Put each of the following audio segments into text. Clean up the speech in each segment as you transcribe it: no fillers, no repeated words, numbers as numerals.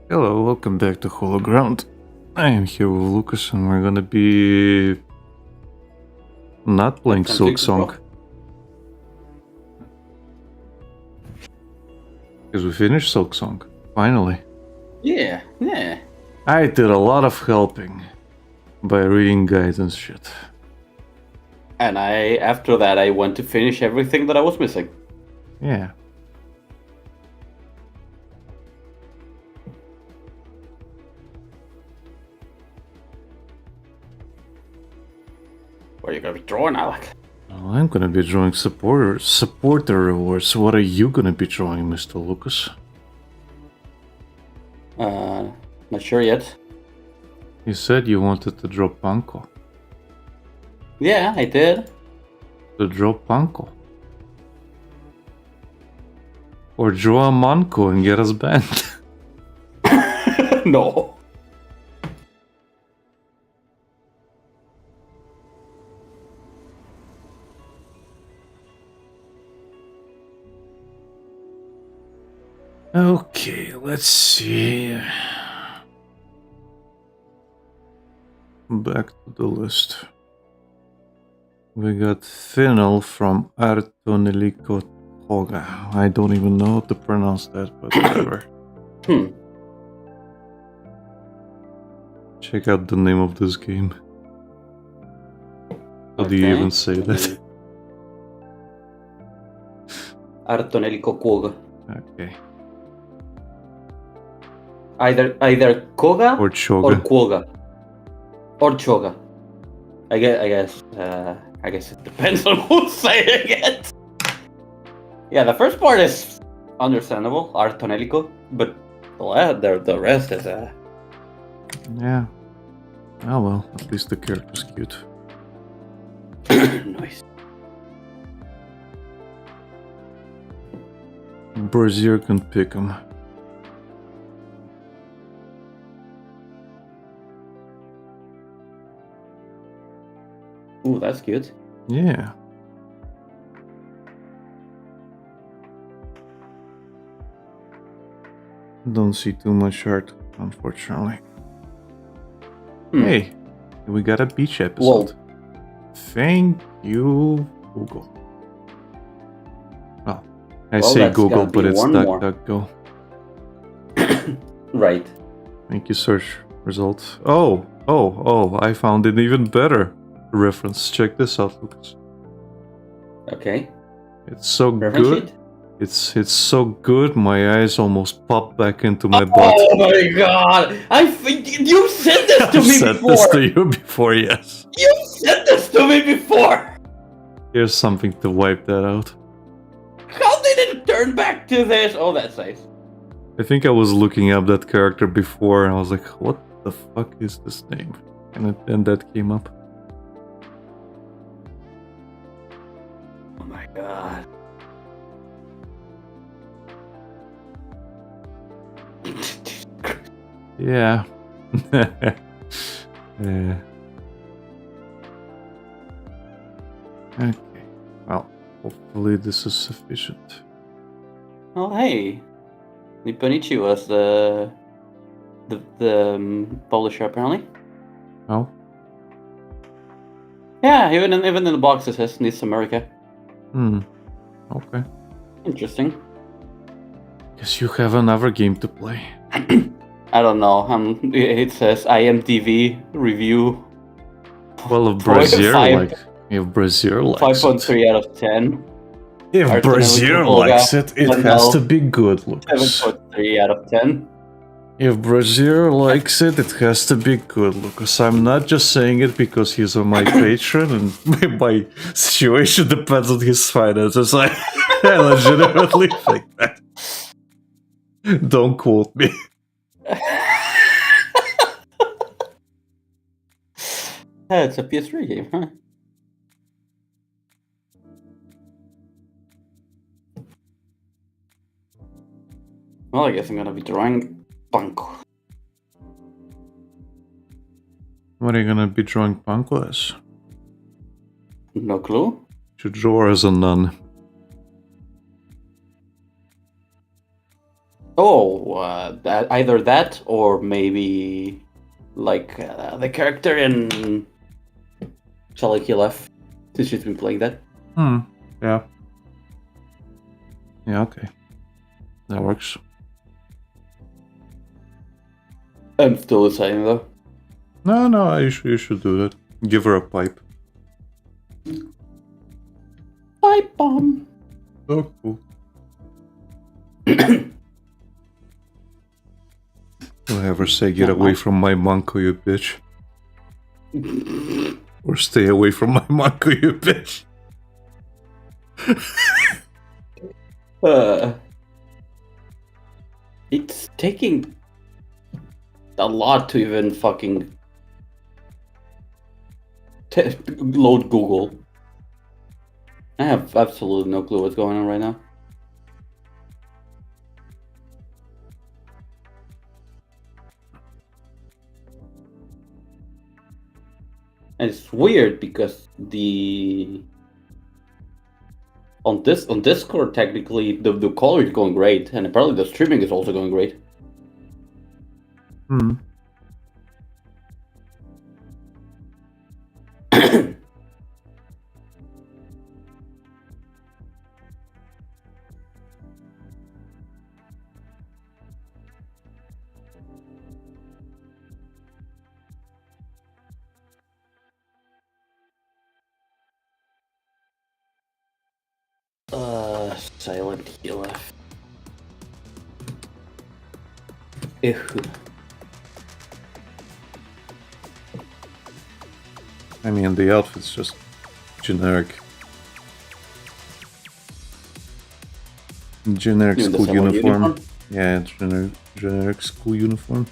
Hello, welcome back to Hollow Ground. I am here with Lucas and we're gonna be not playing Silk Song. Because we finished Silk Song, finally. Yeah. I did a lot of helping by reading guides and shit. And after that, I went to finish everything that I was missing. Yeah. What are you gonna be drawing, Alec? Well, I'm gonna be drawing supporter rewards. What are you gonna be drawing, Mr. Lucas? Not sure yet. You said you wanted to draw Panko. Yeah, I did. To draw Panko. Or draw a Manko and get us banned. No. Okay, let's see. Back to the list. We got Fennel from Artoneliko Toga. I don't even know how to pronounce that, but whatever. Check out the name of this game. How do you even say that? Artoneliko Koga. Okay. Either Koga Or Choga. or Koga. Or Choga. I guess it depends on who's saying it. Yeah, the first part is understandable, Artoneliko, but the rest is Yeah. Oh well, at least the character's cute. nice. Brazier can pick him. Ooh, that's cute. Yeah. Don't see too much art, unfortunately. Hey, we got a beach episode. Whoa. Thank you, Google. Well, I say Google, but it's DuckDuckGo. Right. Thank you, search results. Oh, I found an even better reference. Check this out, Lucas. Okay. It's so Reference good. sheet? It's so good, my eyes almost popped back into my butt. Oh my god! I think you said this to me said before! this to you before, yes. You said this to me before! Here's something to wipe that out. How did it turn back to this? Oh, that's nice. I think I was looking up that character before and I was like, what the fuck is this name? And that came up. Oh my god. Yeah. Yeah. Okay. Well, hopefully this is sufficient. Oh hey, Nipponichi was the publisher apparently. Oh? Yeah, even in the box it says Nice America. Okay. Interesting. Guess you have another game to play. I don't know. It says IMDb review. Well, if Brazier likes it. 5.3 out of 10. If Brazier likes it, it has to be good, Lucas. 7.3 out of 10. If Brazier likes it, it has to be good, Lucas. I'm not just saying it because he's my patron and my situation depends on his finances. I legitimately think that. Don't quote me. It's a PS3 game, huh? Well, I guess I'm gonna be drawing Panko. What are you gonna be drawing Panko as? No clue. To draw as a nun. Either that or maybe like the character in Shall I Kill F, since she's been playing that. Yeah. Yeah, okay. That works. I'm still deciding though. No, you should do that. Give her a pipe. Pipe bomb. Oh, cool. Don't ever say get away from my Monko, you bitch. Or stay away from my Monko, you bitch. It's taking a lot to even fucking load Google. I have absolutely no clue what's going on right now. And it's weird because on Discord technically the caller is going great, and apparently the streaming is also going great. Silent Hill. I mean, the outfit's just generic. Generic school uniform. Yeah, generic school uniform.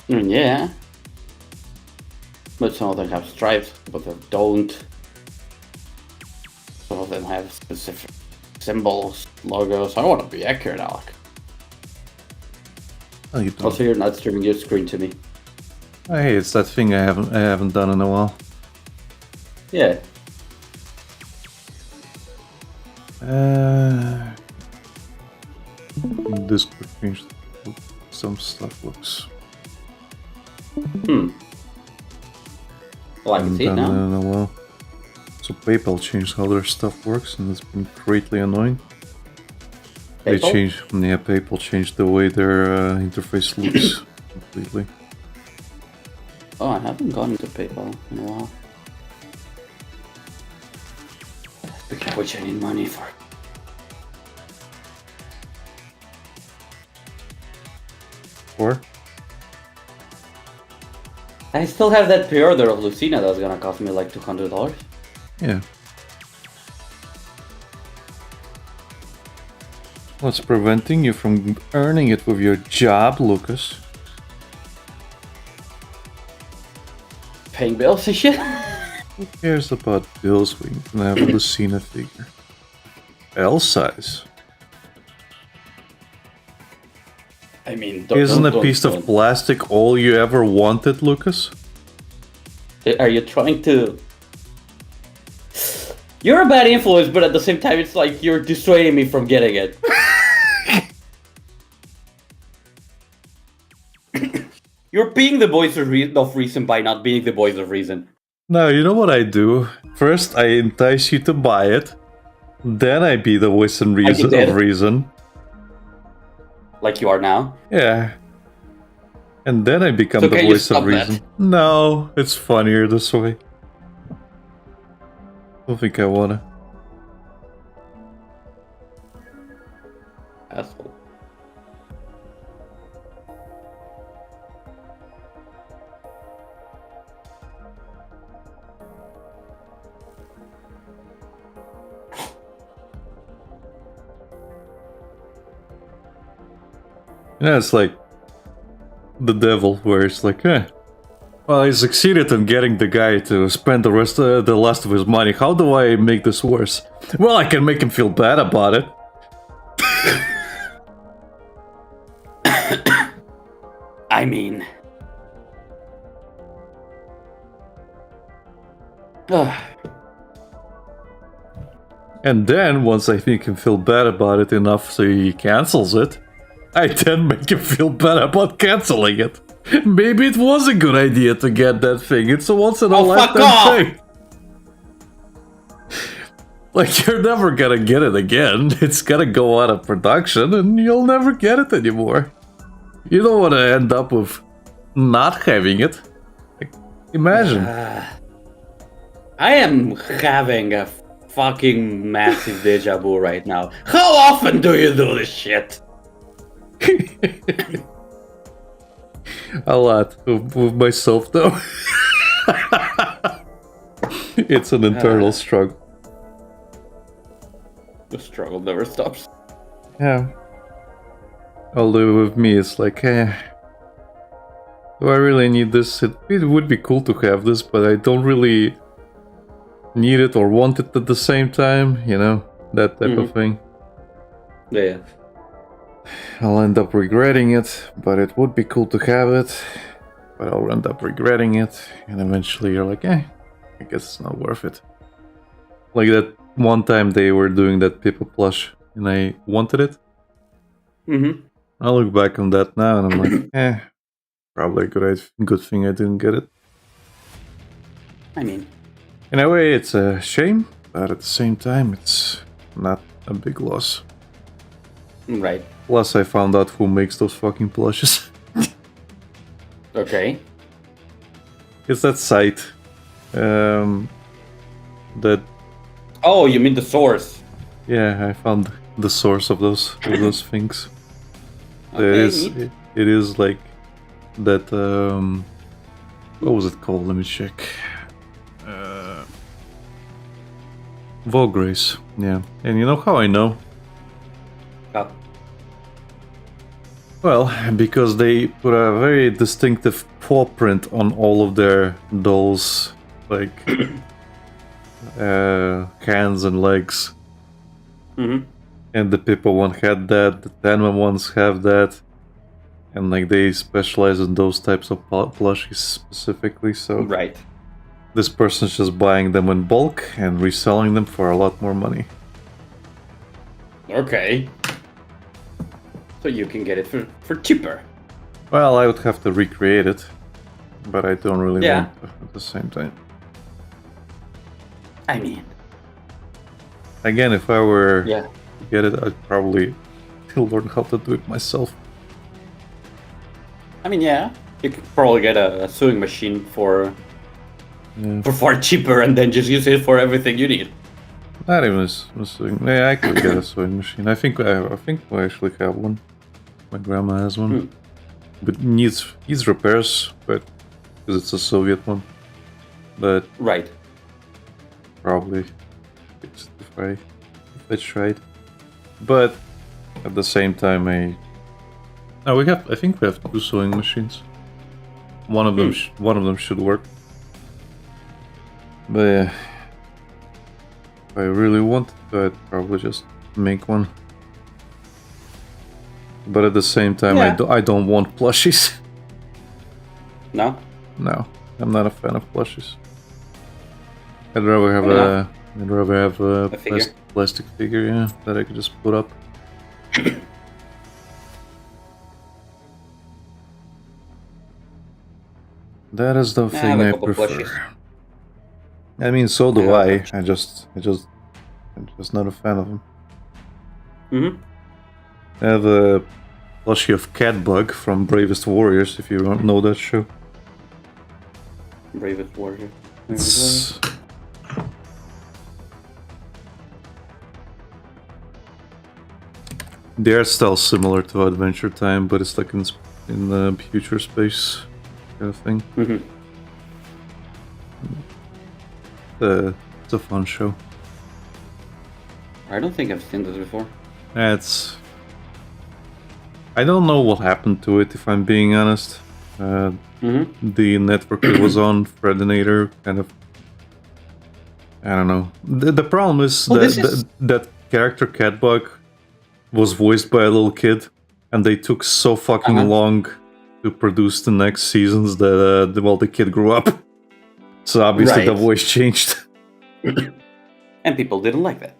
Yeah. But some of them have stripes, but they don't. Some of them have specific symbols, logos. I want to be accurate, Alec. Oh, you don't. Also, you're not streaming your screen to me. Oh, hey, it's that thing I haven't done in a while. Yeah. Discord changed some stuff. Looks. Well, I can see it now. In a while. So PayPal changed how their stuff works, and it's been greatly annoying. PayPal? PayPal changed the way their interface looks completely. Oh, I haven't gone into PayPal in a while. Speaking of which, I need money for. Or? I still have that pre-order of Lucina that's gonna cost me like $200. Yeah. What's preventing you from earning it with your job, Lucas? Paying bills and shit? Who cares about bills when you can have a Lucina figure? L size. I mean, Isn't a piece of plastic all you ever wanted, Lucas? Are you trying to... You're a bad influence, but at the same time, it's like you're dissuading me from getting it. You're being the voice of reason by not being the voice of reason. No, you know what I do? First, I entice you to buy it. Then I be the voice and reason of reason. Like you are now? Yeah. And then I become the voice of reason. No, it's funnier this way. Don't think I wanna. Asshole. Yeah, it's like the devil, where it's like, well, he succeeded in getting the guy to spend the last of his money. How do I make this worse? Well, I can make him feel bad about it. I mean... And then, once I make him feel bad about it enough so he cancels it, I then make him feel bad about canceling it. Maybe it was a good idea to get that thing. It's a once in a lifetime thing. Like, you're never gonna get it again. It's gonna go out of production and you'll never get it anymore. You don't want to end up with not having it. Like, imagine. I am having a fucking massive deja vu right now. How often do you do this shit? A lot with myself, though. It's an internal struggle. The struggle never stops. Yeah. Although with me, it's like, do I really need this? It would be cool to have this, but I don't really need it or want it at the same time, you know? That type of thing. Yeah. I'll end up regretting it, but it would be cool to have it. But I'll end up regretting it, and eventually you're like, I guess it's not worth it. Like that one time they were doing that paper plush, and I wanted it. I look back on that now, and I'm like, probably a good thing I didn't get it. I mean, in a way, it's a shame, but at the same time, it's not a big loss. Right. Plus, I found out who makes those fucking plushes. Okay. It's that site. That. Oh, you mean the source? Yeah, I found the source of those things. Okay, it is like that. What was it called? Let me check. Vograce. Yeah, and you know how I know? Oh. Well, because they put a very distinctive paw print on all of their dolls, like hands and legs. And the people one had that, the Tenma ones have that, and like they specialize in those types of plushies specifically. So right, this person's just buying them in bulk and reselling them for a lot more money. Okay. So you can get it for cheaper. Well, I would have to recreate it, but I don't really want to at the same time. I mean, again, if I were to get it, I'd probably learn how to do it myself. I mean, yeah, you could probably get a sewing machine for far cheaper, and then just use it for everything you need. Not even a sewing. Yeah, I could get a sewing machine. I think I actually have one. My grandma has one, but needs repairs, but because it's a Soviet one. But right, probably if I tried. But at the same time, I think we have 2 sewing machines. One of them should work. But yeah, if I really wanted to, I'd probably just make one. But at the same time, I don't want plushies. No, I'm not a fan of plushies. I'd rather have a plastic figure, that I could just put up. That is the thing I prefer. Plushies. I mean, so do I. I'm just not a fan of them. I have a plushie of Catbug from Bravest Warriors, if you don't know that show. Bravest Warrior. The art style's similar to Adventure Time, but it's like in the future space kind of thing. It's a fun show. I don't think I've seen this before. I don't know what happened to it, if I'm being honest. The network it was on, Fredinator, kind of... I don't know. The problem is that character Catbug was voiced by a little kid, and they took so fucking long to produce the next seasons that, the kid grew up. So obviously the voice changed. And people didn't like that.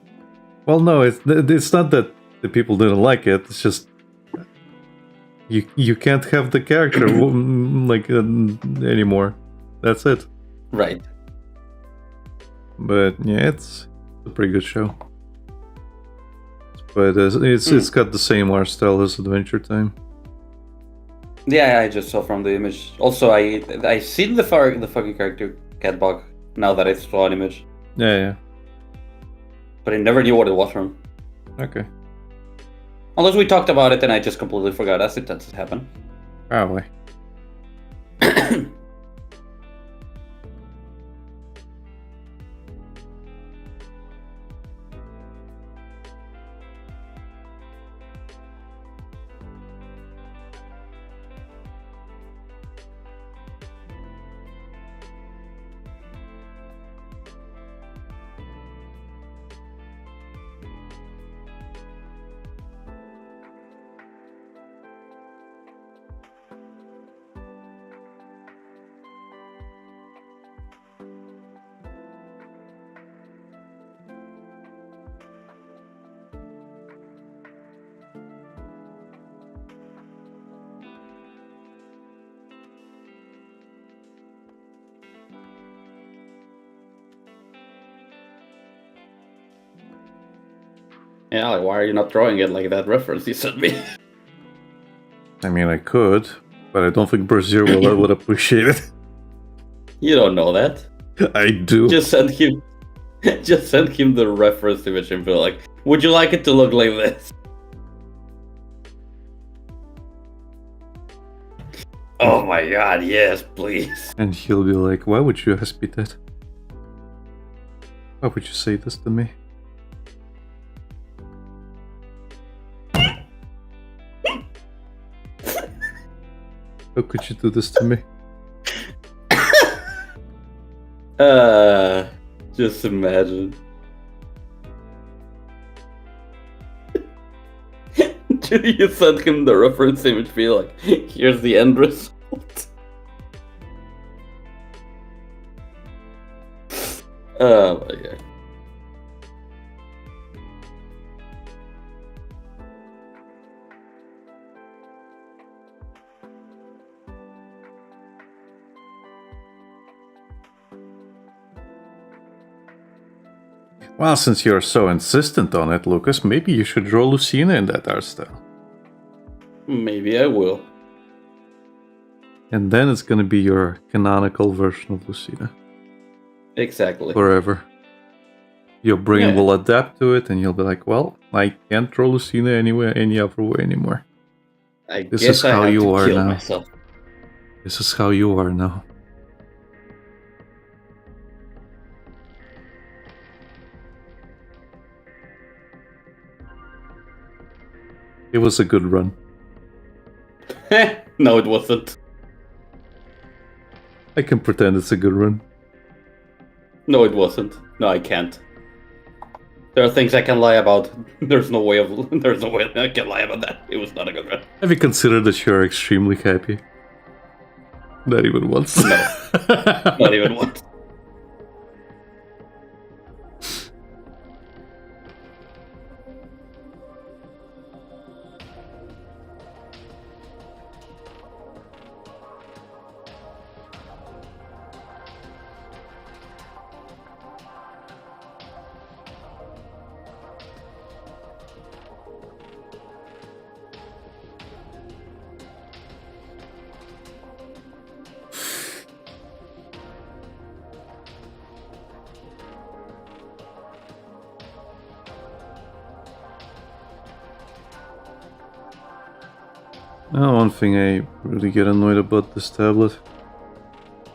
Well, no, it's not that the people didn't like it. It's just you can't have the character like anymore. That's it. Right. But yeah, it's a pretty good show. But it's got the same art style as Adventure Time. Yeah, I just saw from the image. Also, I seen the fucking character Catbug now that I saw an image, Yeah. but I never knew what it was from. Okay. Unless we talked about it and I just completely forgot, as it tends to happen. Probably. Yeah, like, why are you not drawing it like that reference you sent me? I mean, I could, but I don't think Brazier would appreciate it. You don't know that. I do. Just send him the reference image and be like, would you like it to look like this? Oh my god, yes, please. And he'll be like, why would you ask me that? Why would you say this to me? How could you do this to me? Just imagine. You send him the reference image, be like, here's the end result. Oh my god. Well, since you're so insistent on it, Lucas, maybe you should draw Lucina in that art style. Maybe I will. And then it's gonna be your canonical version of Lucina. Exactly. Forever. Your brain will adapt to it and you'll be like, well, I can't draw Lucina any other way anymore. This is how you are now. Myself. This is how you are now. It was a good run. No, it wasn't. I can pretend it's a good run. No, it wasn't. No, I can't. There are things I can lie about. There's no way I can lie about that. It was not a good run. Have you considered that you're extremely happy? Not even once. No. Not even once. One thing I really get annoyed about this tablet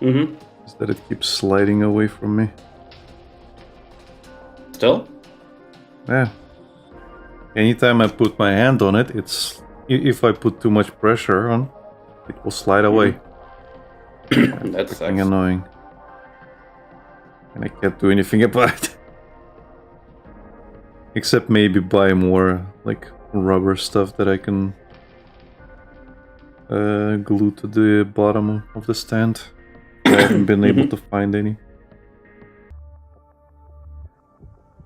is that it keeps sliding away from me. Still? Yeah. Anytime I put my hand on it, if I put too much pressure on, it will slide away. That's fucking annoying. And I can't do anything about it. Except maybe buy more like rubber stuff that I can glue to the bottom of the stand. I haven't been able to find any.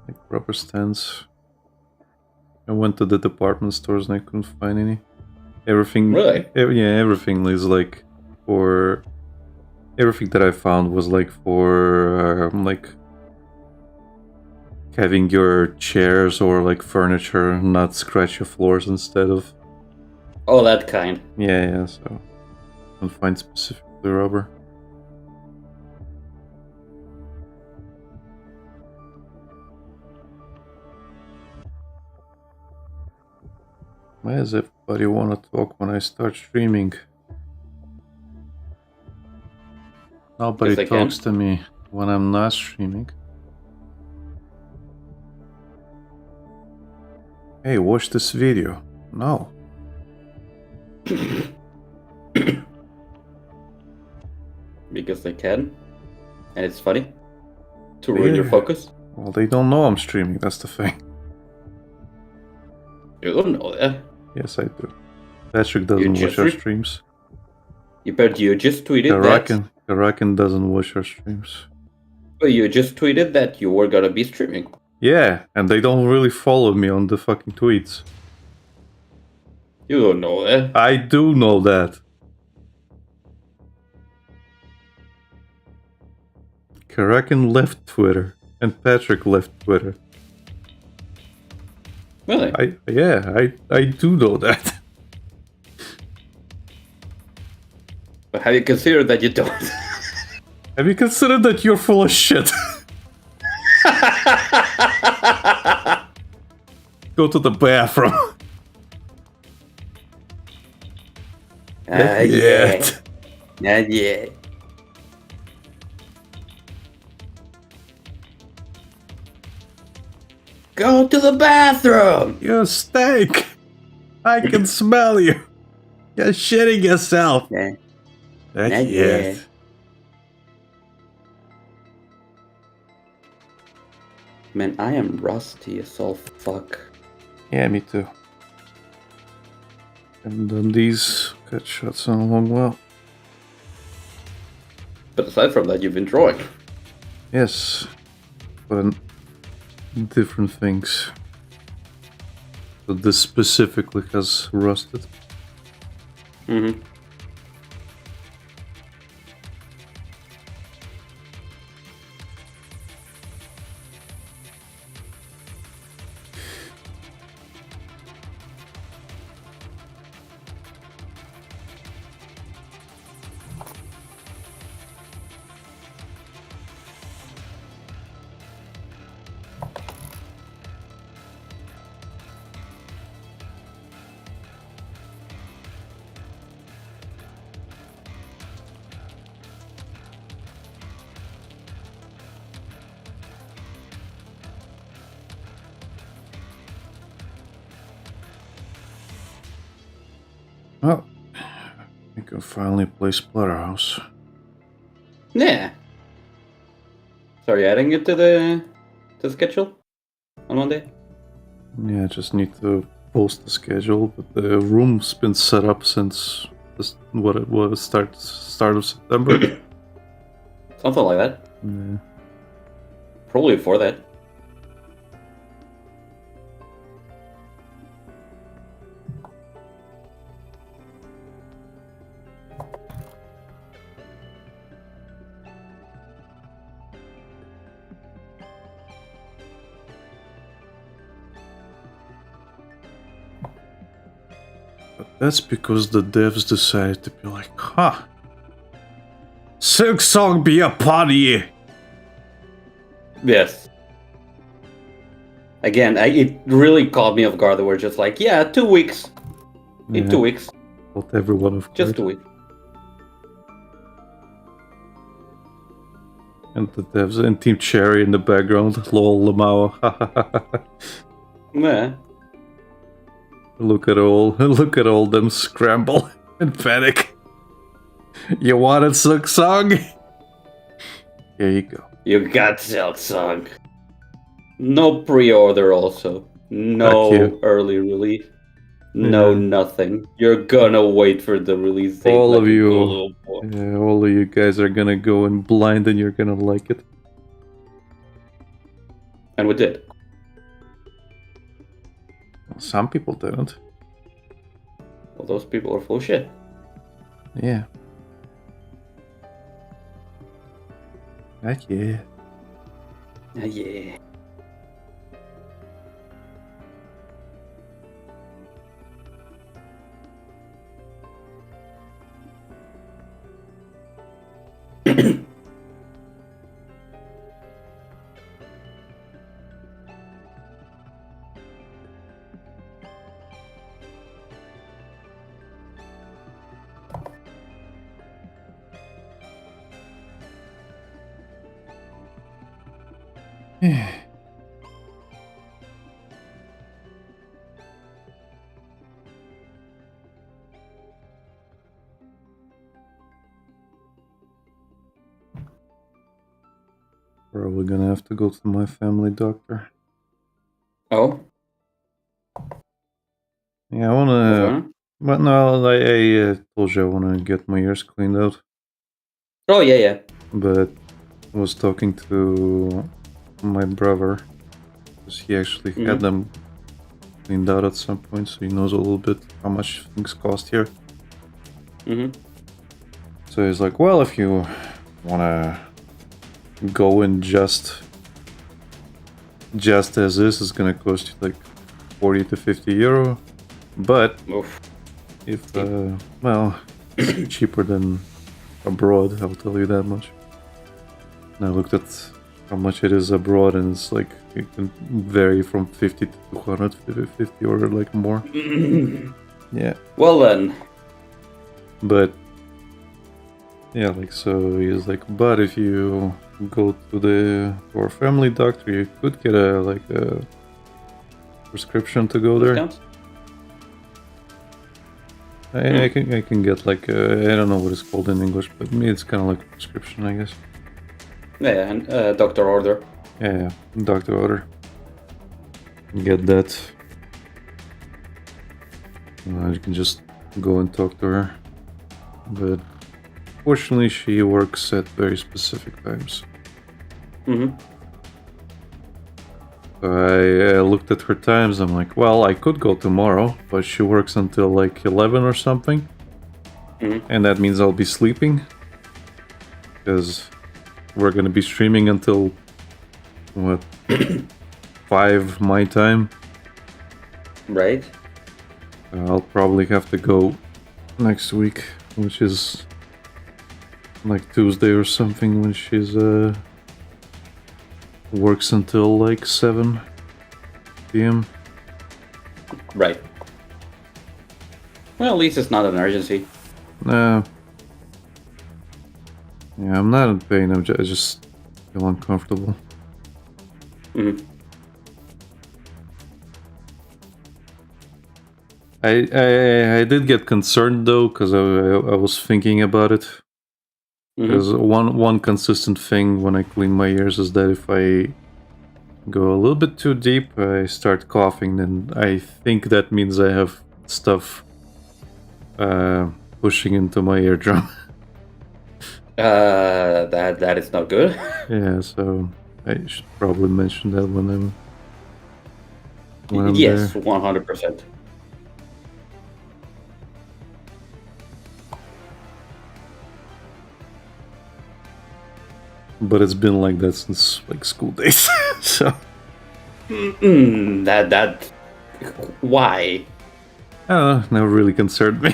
Like rubber stands. I went to the department stores and I couldn't find any. Everything, Really? yeah, everything is like for. Everything that I found was like for like having your chairs or like furniture not scratch your floors instead of. Oh, that kind. Yeah. So I couldn't find specifically rubber. Why does everybody want to talk when I start streaming? Nobody Because they talks to me when I'm not streaming. Hey, watch this video. No. Because they can. And it's funny. To ruin your Yeah. focus. Well, they don't know I'm streaming, that's the thing. You don't know that. Yes, I do. Patrick doesn't watch our streams. You just tweeted that. Karakin doesn't watch our streams. But you just tweeted that you were gonna be streaming. Yeah, and they don't really follow me on the fucking tweets. You don't know that. I do know that. Karakin left Twitter, and Patrick left Twitter. Really? I do know that. But have you considered that you don't? Have you considered that you're full of shit? Go to the bathroom. Yeah. Not yet. Go to the bathroom! You stink! I can smell you! You're shitting yourself! Yeah. Not Not yet. yet. Man, I am rusty as all fuck. Yeah, me too. Haven't done these cut shots in a long while. But aside from that, you've been drawing. Yes, but different things. But this specifically has rusted. Mm-hmm. Well, we can finally play Splatterhouse. Yeah. So are you adding it to the schedule on Monday? Yeah, I just need to post the schedule, but the room's been set up since this, what it was start of September. Something like that. Yeah. Probably before that. But that's because the devs decided to be like, huh, Silk Song be a party. Yes. Again, it really caught me off guard. They were just like, yeah, 2 weeks. In 2 weeks. Not everyone, of course. Just 2 weeks. And the devs and Team Cherry in the background. Lol, Lamau. Yeah. Look at all them scramble and panic. You wanted Silk Song? Here you go. You got Silk Song. No pre-order also. No Fuck you. early release. No Yeah. nothing. You're gonna wait for the release date. All like of a you. good little boy. Yeah, all of you guys are gonna go in blind and you're gonna like it. And we did. Some people didn't. Well, those people are full of shit. Yeah. Heck yeah. Yeah. Probably gonna have to go to my family doctor. Oh, Yeah, I what's wanna. going on? But no, I told you I wanna get my ears cleaned out. Oh, yeah. But I was talking to my brother because he actually had them cleaned out at some point, so he knows a little bit how much things cost here. So he's like, well, if you wanna go in just as is, it's gonna cost you like 40 to 50 euro. But Oof. if well, it's cheaper than abroad, I'll tell you that much. And I looked at how much it is abroad, and it's like it can vary from 50 to 250 or like more. Yeah. Well then. But yeah, like so he's like, but if you go to our family doctor, you could get a prescription to go there. Discounts? I can get like I don't know what it's called in English, but me it's kind of like a prescription, I guess. Yeah, and doctor order. Yeah, doctor order. Get that. You can just go and talk to her. But fortunately, she works at very specific times. I looked at her times. I'm like, well, I could go tomorrow, but she works until like 11 or something. And that means I'll be sleeping. Because we're going to be streaming until, what, 5 my time. Right. I'll probably have to go next week, which is like Tuesday or something, when she's works until like 7 p.m. Right. Well, at least it's not an urgency. Nah. Yeah, I'm not in pain. I just feel uncomfortable. I did get concerned though, because I was thinking about it. Because one consistent thing when I clean my ears is that if I go a little bit too deep, I start coughing, then I think that means I have stuff pushing into my eardrum. That is not good. Yeah, so I should probably mention that when I'm yes, there. 100%. But it's been like that since like school days. So That why? I don't know, never really concerned me.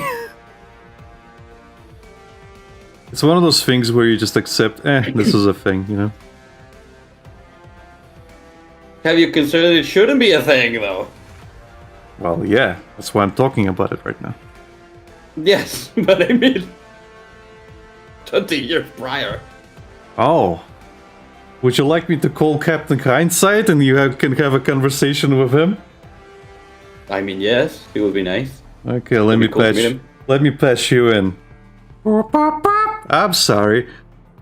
It's one of those things where you just accept, this is a thing, you know? Have you considered it shouldn't be a thing, though? Well, yeah, that's why I'm talking about it right now. Yes, but I mean, 20 years prior. Oh. Would you like me to call Captain Hindsight and you can have a conversation with him? I mean, yes, it would be nice. Okay, let me patch you in. I'm sorry.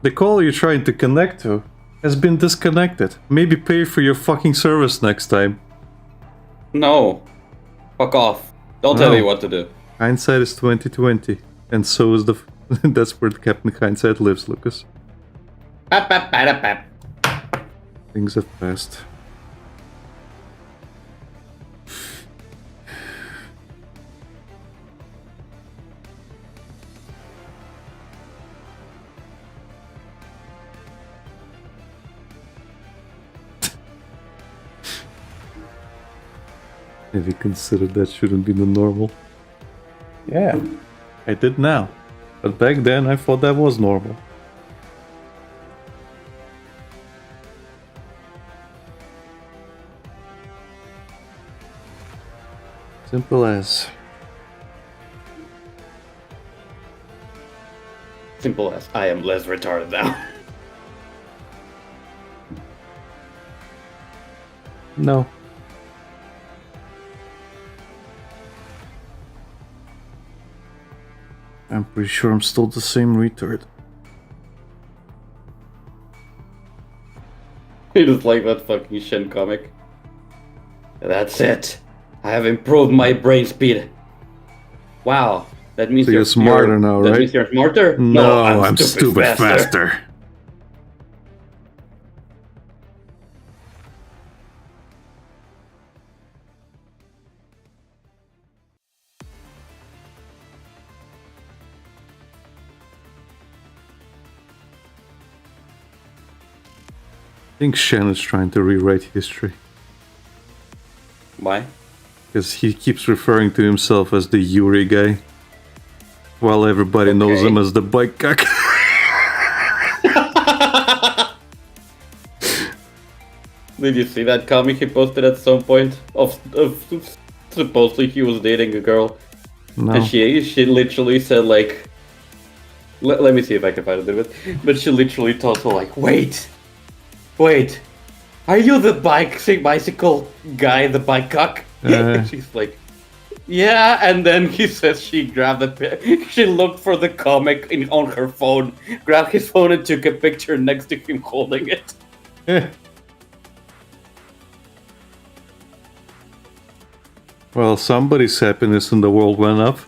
The call you're trying to connect to has been disconnected. Maybe pay for your fucking service next time. No. Fuck off. Don't tell me what to do. Hindsight is 2020. And so is the... That's where Captain Hindsight lives, Lucas. Things have passed. Have you considered that shouldn't be the normal? Yeah, I did now. But back then I thought that was normal. Simple as. Simple as I am less retarded now. No. I'm pretty sure I'm still the same retard. It is like that fucking Shen comic. That's it. I have improved my brain speed. Wow. That means So you're smarter now, that right? means you're smarter? No, I'm stupid faster. I think Shen is trying to rewrite history. Why? Because he keeps referring to himself as the Yuri guy, while everybody knows him as the bike cock. Did you see that comic he posted at some point? Of supposedly he was dating a girl. No. And she literally said like... Let me see if I can find it a little bit. But she literally told her like, Wait! Are you the bicycle guy, the bike cock? She's like, yeah, and then he says she grabbed she looked for the comic on her phone, grabbed his phone and took a picture next to him holding it. Well, somebody's happiness in the world went up.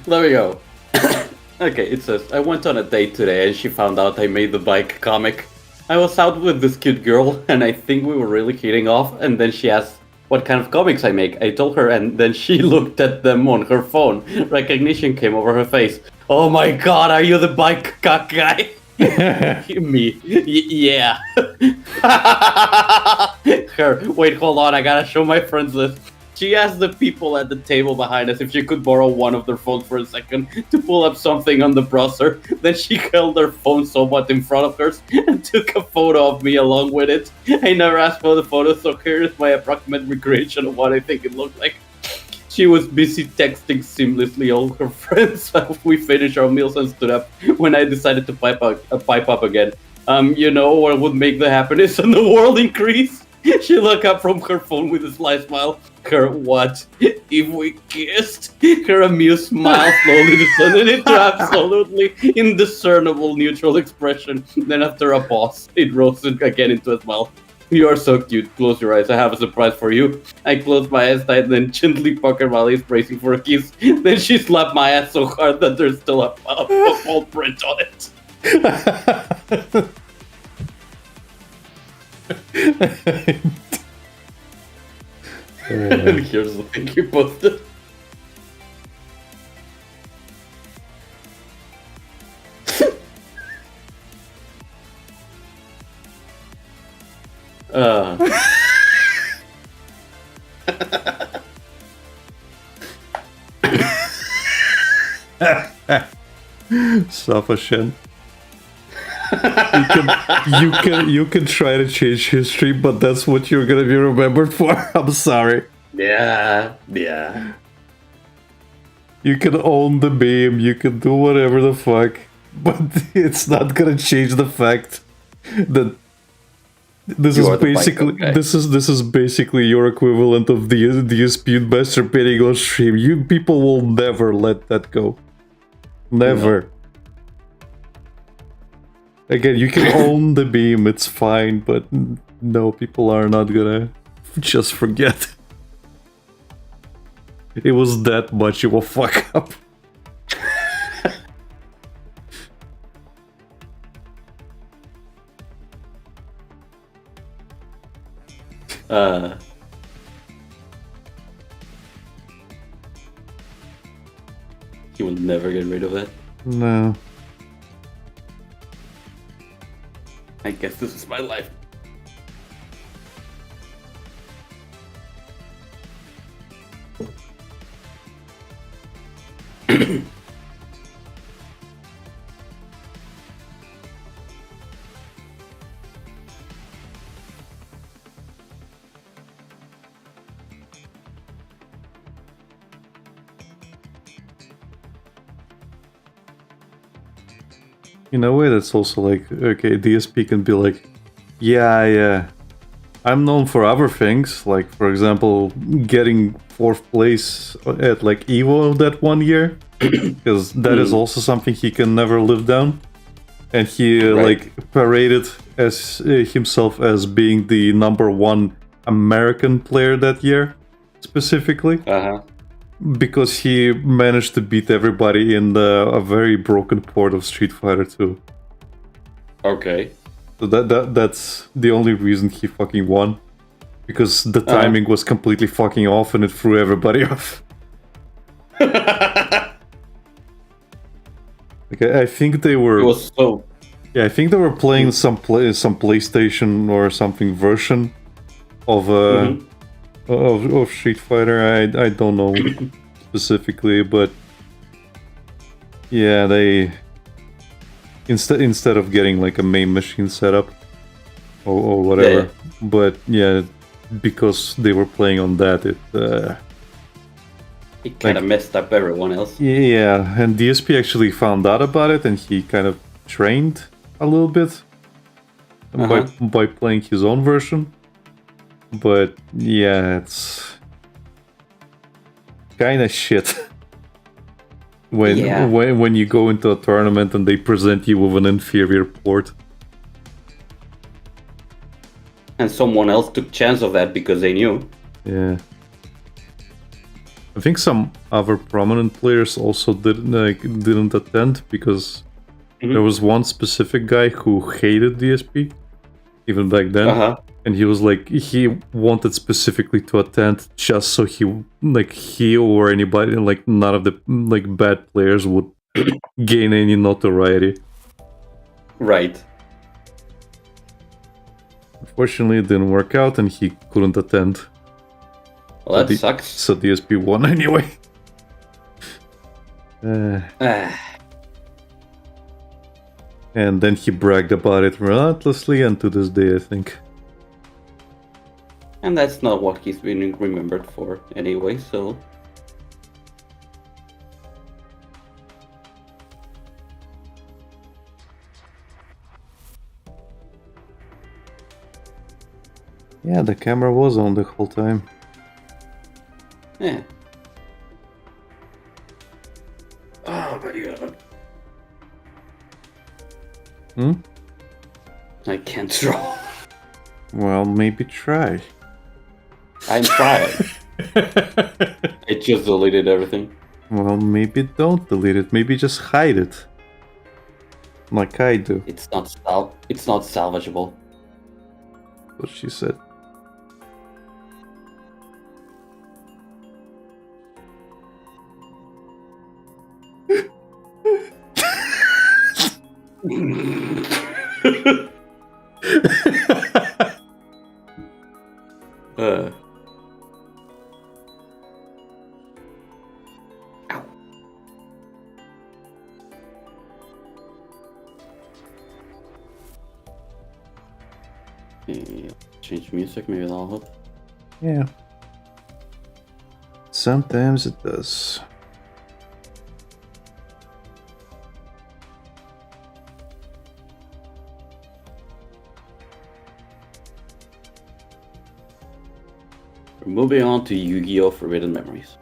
There we go. Okay, it says, I went on a date today and she found out I made the bike comic. I was out with this cute girl and I think we were really hitting off, and then she asked what kind of comics I make. I told her and then she looked at them on her phone. Recognition came over her face. Oh my god, are you the bike cock guy? Me. Yeah. Her. Wait, hold on, I gotta show my friends list. She asked the people at the table behind us if she could borrow one of their phones for a second to pull up something on the browser. Then she held her phone somewhat in front of hers and took a photo of me along with it. I never asked for the photo, so here is my approximate recreation of what I think it looked like. She was busy texting seamlessly all her friends. We finished our meals and stood up when I decided to pipe up again. You know what would make the happiness in the world increase? She looked up from her phone with a sly smile. Her what? If we kissed? Her amused smile slowly descended into absolutely indiscernible neutral expression. Then after a pause, it rose again into a smile. You are so cute. Close your eyes. I have a surprise for you. I closed my eyes tight, then gently puckered my eyes, bracing for a kiss. Then she slapped my ass so hard that there's still a full print on it. And here's the thing you posted. Sufficient. You can try to change history, but that's what you're gonna be remembered for. I'm sorry. Yeah. You can own the meme, you can do whatever the fuck, but it's not gonna change the fact that this is basically your equivalent of the dispute masturbating on stream. You people will never let that go. Never. Again, you can own the beam, it's fine, but no, people are not gonna just forget. It was that much of a fuck up. He will never get rid of it. No. I guess this is my life. In a way, that's also like, okay, DSP can be like, yeah, I'm known for other things, like, for example, getting 4th place at, like, EVO that one year, because that is also something he can never live down. And he, like, paraded as himself as being the #1 American player that year, specifically. Because he managed to beat everybody in a very broken port of Street Fighter 2. Okay. So that's the only reason he fucking won. Because the timing was completely fucking off and it threw everybody off. Okay, I think they were... It was so... Yeah, I think they were playing some PlayStation or something version of of Street Fighter. I don't know specifically, but yeah, they instead of getting like a main machine setup or whatever, but yeah, because they were playing on that, it kind of messed up everyone else. Yeah, and DSP actually found out about it, and he kind of trained a little bit by playing his own version. But yeah, it's kind of shit when you go into a tournament and they present you with an inferior port. And someone else took chance of that because they knew. Yeah. I think some other prominent players also didn't attend because there was one specific guy who hated DSP even back then. And he was like, he wanted specifically to attend just so he or anybody, like none of the like bad players would gain any notoriety. Right. Unfortunately, it didn't work out and he couldn't attend. Well, that sucks. So DSP won anyway. And then he bragged about it relentlessly, and to this day, I think. And that's not what he's been remembered for anyway, so... Yeah, the camera was on the whole time. Yeah. Oh my god. I can't draw. Well, maybe try. I'm trying. I just deleted everything. Well, maybe don't delete it. Maybe just hide it. Like I do. It's not salvageable. What she said. Ow. Okay, change music, maybe that'll help. Yeah. Sometimes it does. We're moving on to Yu-Gi-Oh! Forbidden Memories.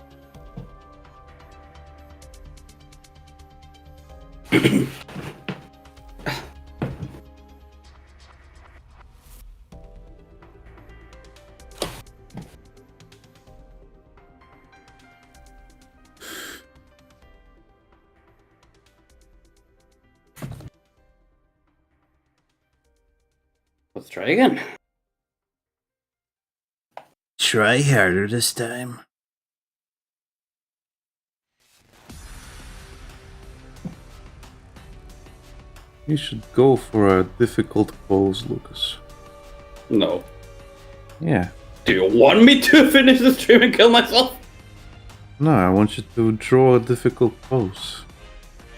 Let's try again. Try harder this time. You should go for a difficult pose, Lucas. No. Yeah. Do you want me to finish the stream and kill myself? No, I want you to draw a difficult pose.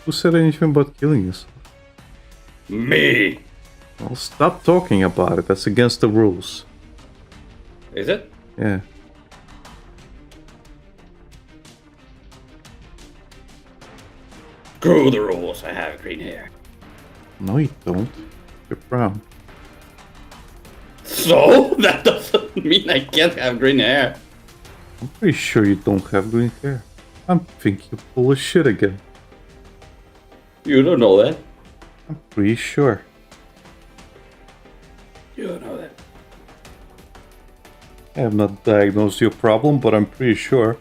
Who said anything about killing yourself? Me. Well, stop talking about it. That's against the rules. Is it? Yeah. Screw the rules. I have green hair. No, you don't. You're brown. So? That doesn't mean I can't have green hair. I'm pretty sure you don't have green hair. I think you're full of shit again. You don't know that. I'm pretty sure. You don't know that. I have not diagnosed your problem, but I'm pretty sure.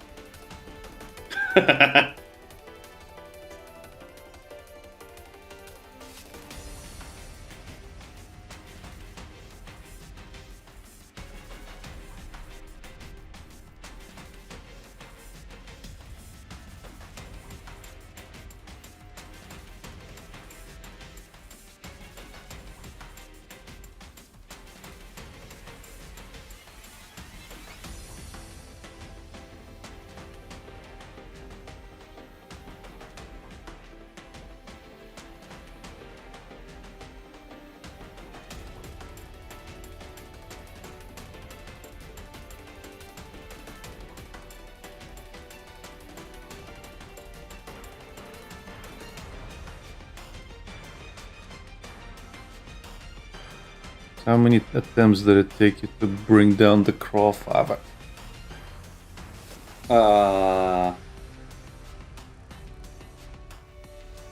How many attempts did it take you to bring down the Crawfather?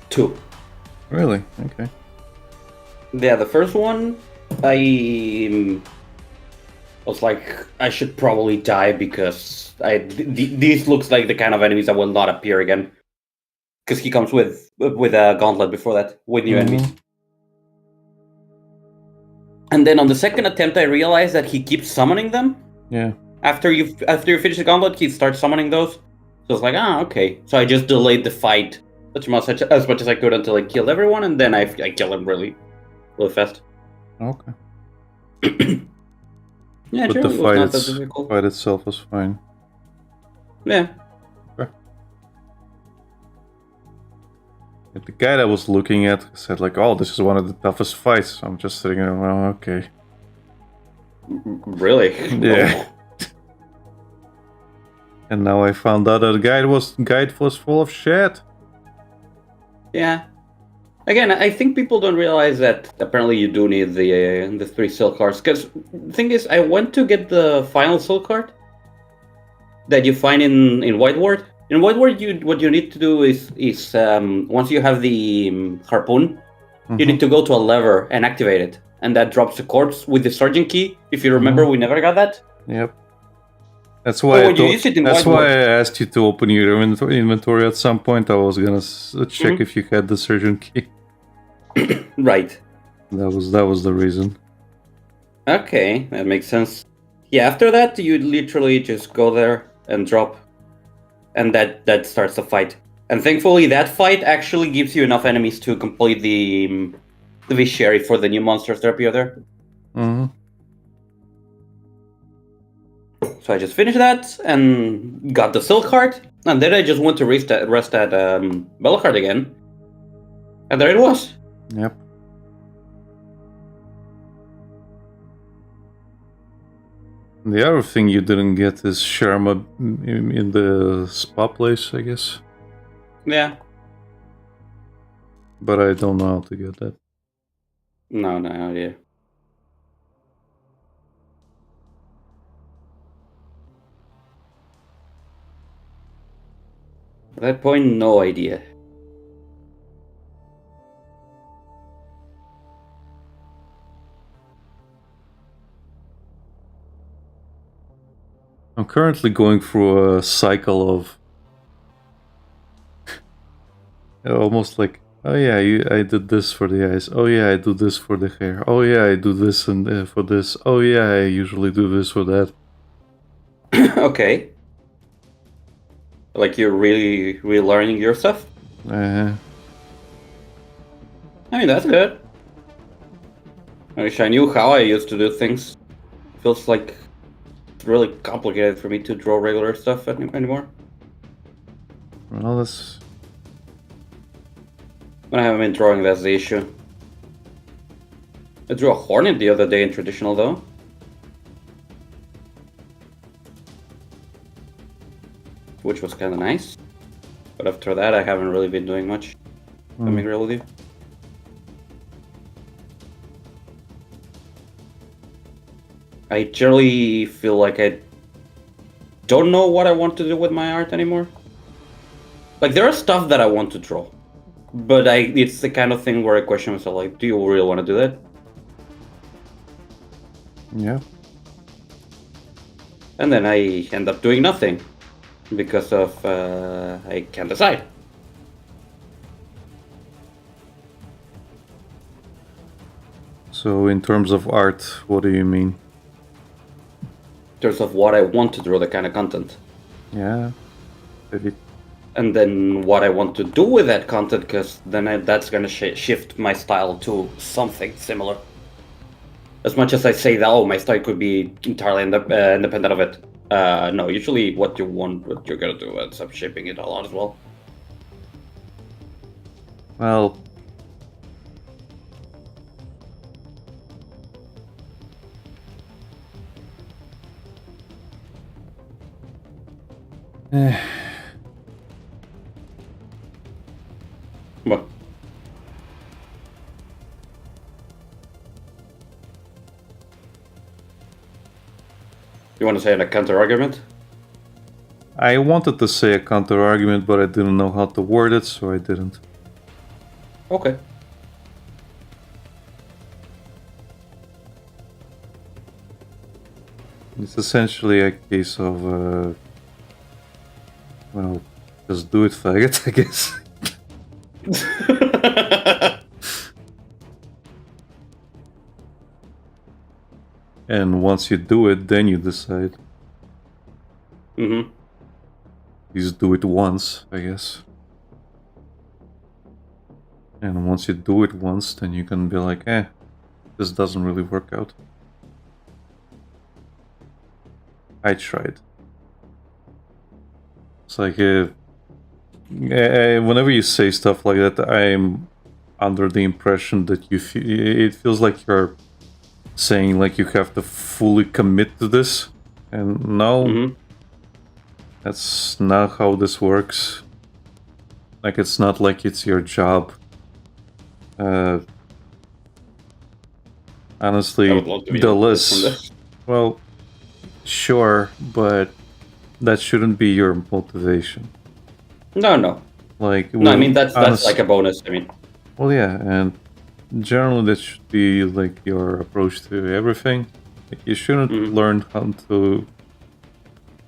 2. Really? Okay. Yeah, the first one, I was like, I should probably die because these looks like the kind of enemies that will not appear again. Because he comes with a gauntlet before that, with new enemies. And then on the second attempt, I realized that he keeps summoning them. Yeah. After you finish the gauntlet, he starts summoning those. So it's like, okay. So I just delayed the fight as much as I could until I killed everyone, and then I killed him really fast. Okay. Yeah, but sure, the fight itself was fine. Yeah. Okay. The guy that was looking at said like, "Oh, this is one of the toughest fights." I'm just sitting there, well, okay. Really? Yeah. And now I found out that the guide was full of shit. Yeah. Again, I think people don't realize that apparently you do need the 3 silk cards. Because the thing is, I went to get the final silk card that you find in White Ward. In White Ward, what you need to do is once you have the harpoon, you need to go to a lever and activate it, and that drops the cords with the sergeant key. If you remember, we never got that. Yep. That's why I asked you to open your inventory at some point. I was gonna check if you had the surgeon key. Right. That was the reason. Okay, that makes sense. Yeah, after that you literally just go there and drop, and that starts the fight. And thankfully, that fight actually gives you enough enemies to complete the Vishari for the new monsters that appear there. So I just finished that and got the silk card, and then I just went to rest at Bellicard again, and there it was. Yep. The other thing you didn't get is Sharma in the spa place, I guess. Yeah. But I don't know how to get that. No idea. At that point, no idea. I'm currently going through a cycle of almost like Oh yeah, I did this for the eyes. Oh yeah, I do this for the hair. Oh yeah, I do this and for this. Oh yeah, I usually do this for that. Okay. Like you're really relearning your stuff? Uh, I mean, that's good. I wish I knew how I used to do things. Feels like it's really complicated for me to draw regular stuff anymore. well, that's When I haven't been drawing, that's the issue. I drew a hornet the other day in traditional, though. Which was kind of nice. But after that, I haven't really been doing much. I'm being real with you. I generally feel like I don't know what I want to do with my art anymore. Like, there are stuff that I want to draw. But it's the kind of thing where I question myself, like, do you really want to do that? yeah. And then I end up doing nothing. Because of, I can't decide. So in terms of art, what do you mean? In terms of what I want to draw, the kind of content. Yeah. Maybe. And then what I want to do with that content, because then that's going to shift my style to something similar. As much as I say that, oh, my style could be entirely independent of it. No, usually what you want, what you're going to do ends up shaping it a lot as well. Well, What? You want to say a counter argument? I wanted to say a counter argument, but I didn't know how to word it, so I didn't. Okay. It's essentially a case of, well, just do it, faggot, I guess. And once you do it, then you decide. Mm-hmm. You just do it once, I guess. And once you do it once, then you can be like, this doesn't really work out. I tried. It's like, whenever you say stuff like that, I'm under the impression that it feels like you're saying like you have to fully commit to this. And no, that's not how this works. Like, it's not like it's your job. Honestly, I would love to be the from list. this. Well, sure, but that shouldn't be your motivation. No. Like, No, I mean that's like a bonus. I mean, well, yeah, and generally that should be like your approach to everything. Like, you shouldn't learn how to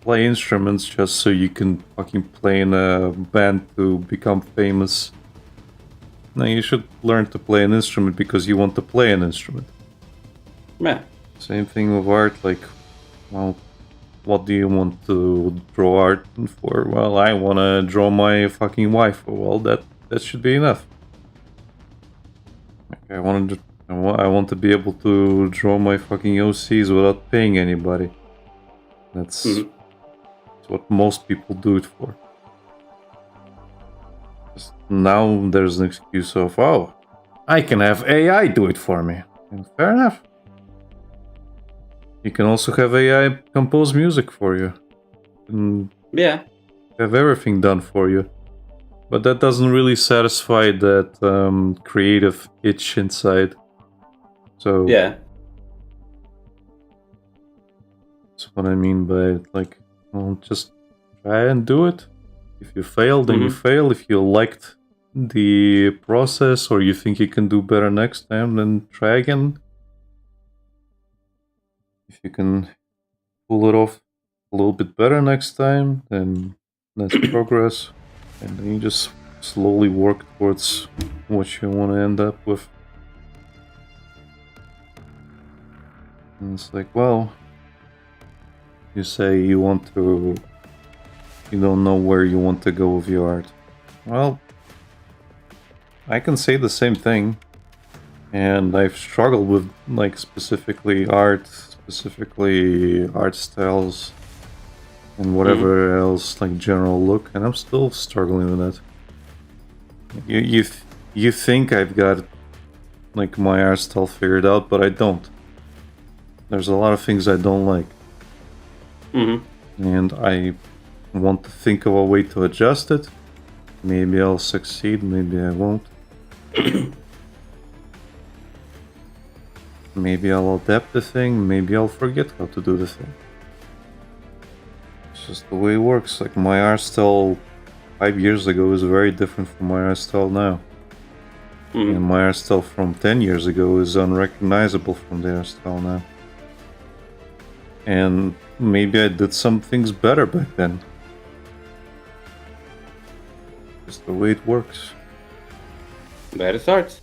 play instruments just so you can fucking play in a band to become famous. No, you should learn to play an instrument because you want to play an instrument. yeah. Same thing with art, like, well, what do you want to draw art for? Well, I want to draw my fucking wife. Well, that should be enough. Like, I want to be able to draw my fucking OCs without paying anybody. That's what most people do it for. Just now there's an excuse of, oh, I can have AI do it for me. And fair enough. You can also have AI compose music for you. And Yeah. have everything done for you. But that doesn't really satisfy that creative itch inside. So Yeah. that's what I mean by it. Like, well, just try and do it. If you fail, then you fail. If you liked the process or you think you can do better next time, then try again. If you can pull it off a little bit better next time, then that's progress. And then you just slowly work towards what you want to end up with. And it's like, well, you say you don't know where you want to go with your art. Well, I can say the same thing. And I've struggled with, like, specifically art styles, and whatever else, like general look, and I'm still struggling with that. You think I've got, like, my art style figured out, but I don't. There's a lot of things I don't like. And I want to think of a way to adjust it. Maybe I'll succeed, maybe I won't. Maybe I'll adapt the thing, maybe I'll forget how to do the thing. It's just the way it works. Like, my art style 5 years ago is very different from my art style now. And my art style from 10 years ago is unrecognizable from the art style now. And maybe I did some things better back then. Just the way it works. That is art.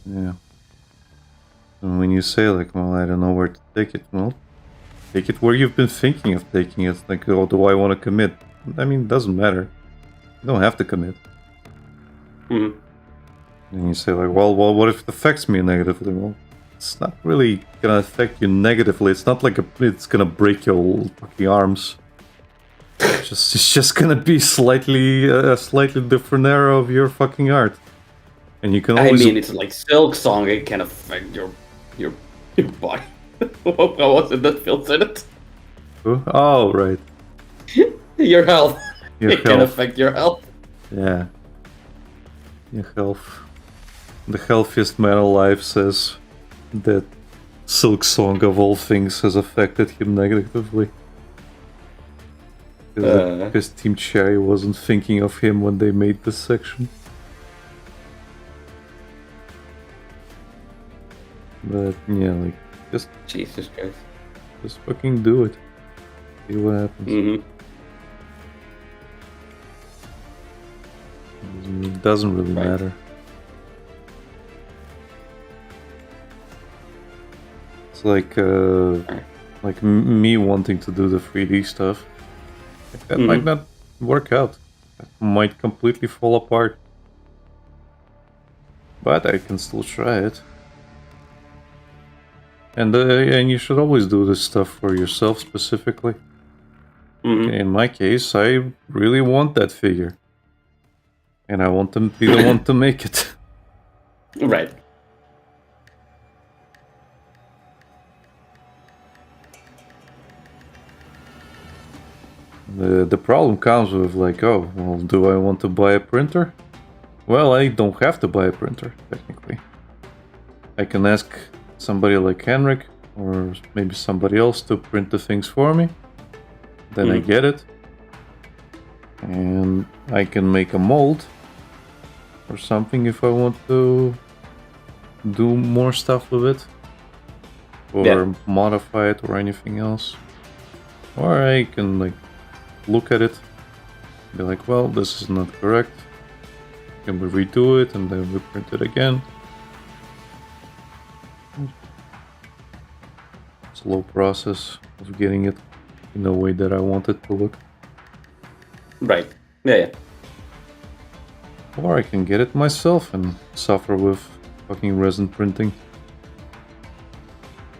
Yeah. And when you say, like, well, I don't know where to take it, well, take it where you've been thinking of taking it. Like, oh, do I want to commit? I mean, it doesn't matter. You don't have to commit. And you say, like, well, what if it affects me negatively? Well, it's not really gonna affect you negatively. It's not like it's gonna break your fucking arms. It's just gonna be a slightly different era of your fucking art. And you can always... I mean, it's like Silk Song. It can affect your body. What was it that feels in it? Oh, right. Your health. Your it can affect your health. Yeah. Your health. The healthiest man alive says that Silk Song of all things has affected him negatively. Because Team Cherry wasn't thinking of him when they made this section. But yeah, like, just Jesus Christ. Just fucking do it. See what happens. It doesn't really matter. It's like me wanting to do the 3D stuff. That might not work out. That might completely fall apart. But I can still try it. And you should always do this stuff for yourself specifically. In my case, I really want that figure. And I want to be the one to make it. Right. The problem comes with, like, oh, well, do I want to buy a printer? Well, I don't have to buy a printer, technically. I can ask somebody like Henrik, or maybe somebody else, to print the things for me. Then I get it. And I can make a mold or something if I want to do more stuff with it. Or modify it or anything else. Or I can, like, look at it, be like, well, this is not correct. Can we redo it and then we print it again? Slow process of getting it in the way that I want it to look. Right. Yeah. Or I can get it myself and suffer with fucking resin printing.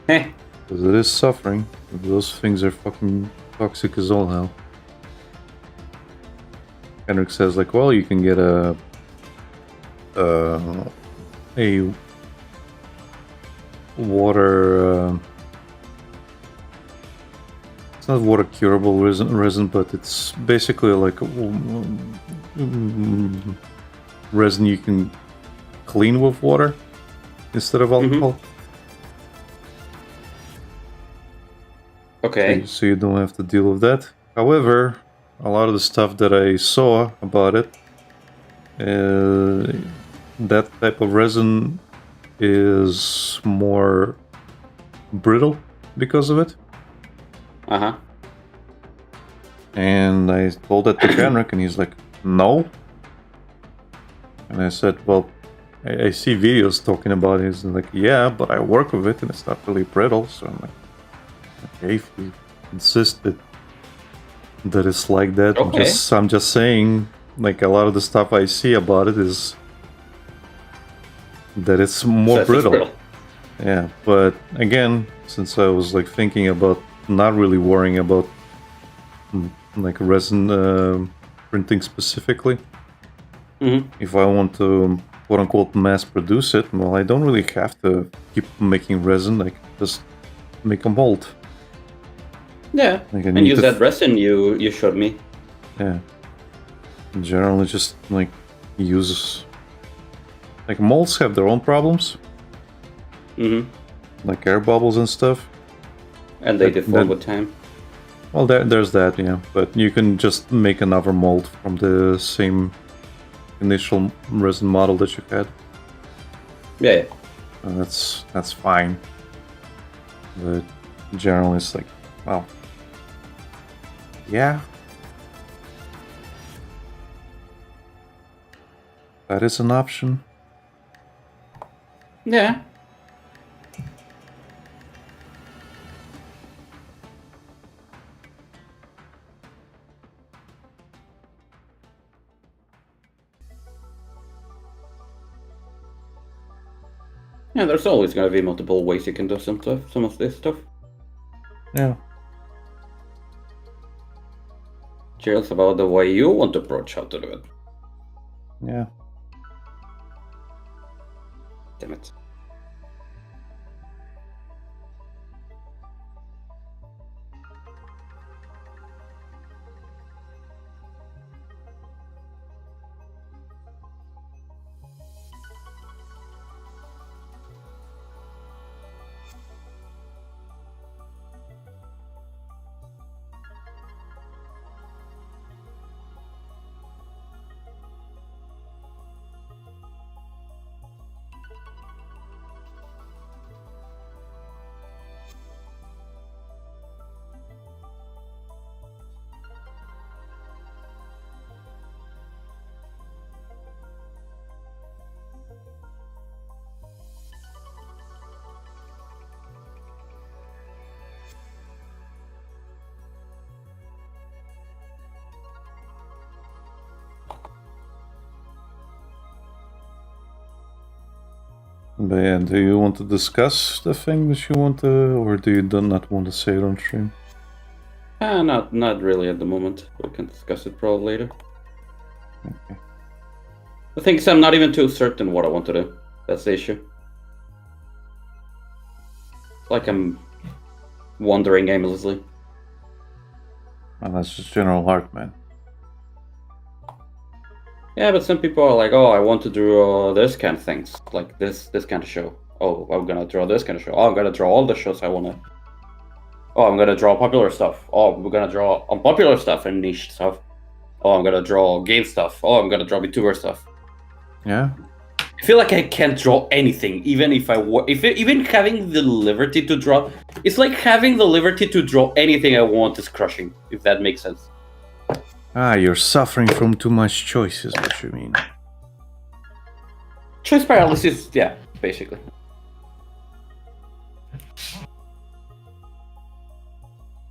Because it is suffering. Those things are fucking toxic as all hell. Henrik says, like, well, you can get a water... it's not water curable resin, but it's basically like resin you can clean with water instead of alcohol. Okay. So you don't have to deal with that. However, a lot of the stuff that I saw about it, that type of resin is more brittle because of it. And I told that to Henrik, and he's like, no. And I said, well, I see videos talking about it. He's like, yeah, but I work with it and it's not really brittle. So I'm like, okay, if you insist that it's like that, Okay. I'm just saying, like, a lot of the stuff I see about it is that it's more Says it's brittle. Yeah, but again, since I was like thinking about not really worrying about like resin printing specifically, if I want to quote unquote mass produce it, well, I don't really have to keep making resin. I can just make a mold. Yeah, Like, I and need use to that resin you showed me. Yeah. Generally, just like use like molds have their own problems, like air bubbles and stuff. And they deform with time. Well, there's that, yeah. But you can just make another mold from the same initial resin model that you had. Yeah. And that's fine. But generally, it's like, well, yeah. That is an option. Yeah. Yeah, there's always going to be multiple ways you can do some of this stuff. Yeah. Cheers about the way you want to approach how to do it. Yeah. Damn it. But yeah, do you want to discuss the thing that you want to, or do you not want to say it on stream? Not really at the moment. We can discuss it probably later. Okay. The thing is, I'm not even too certain what I want to do. That's the issue. Like I'm wandering aimlessly. Well, that's just general art, man. Yeah, but some people are like, oh, I want to draw this kind of things, like this kind of show. Oh, I'm gonna draw this kind of show. Oh, I'm gonna draw all the shows I wanna. Oh, I'm gonna draw popular stuff. Oh, we're gonna draw unpopular stuff and niche stuff. Oh, I'm gonna draw game stuff. Oh, I'm gonna draw VTuber stuff. Yeah. I feel like I can't draw anything, even if even having the liberty to draw. It's like having the liberty to draw anything I want is crushing. If that makes sense. Ah, you're suffering from too much choice, is what you mean. Choice paralysis, yeah, basically.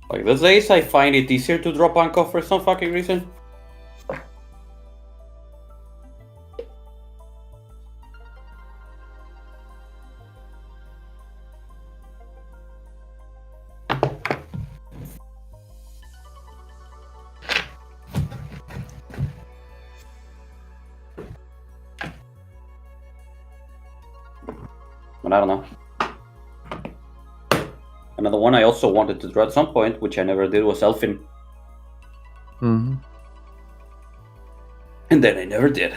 Like these days, I find it easier to draw Panko for some fucking reason. But I don't know. Another one I also wanted to draw at some point, which I never did, was Elfin. Mm-hmm. And then I never did.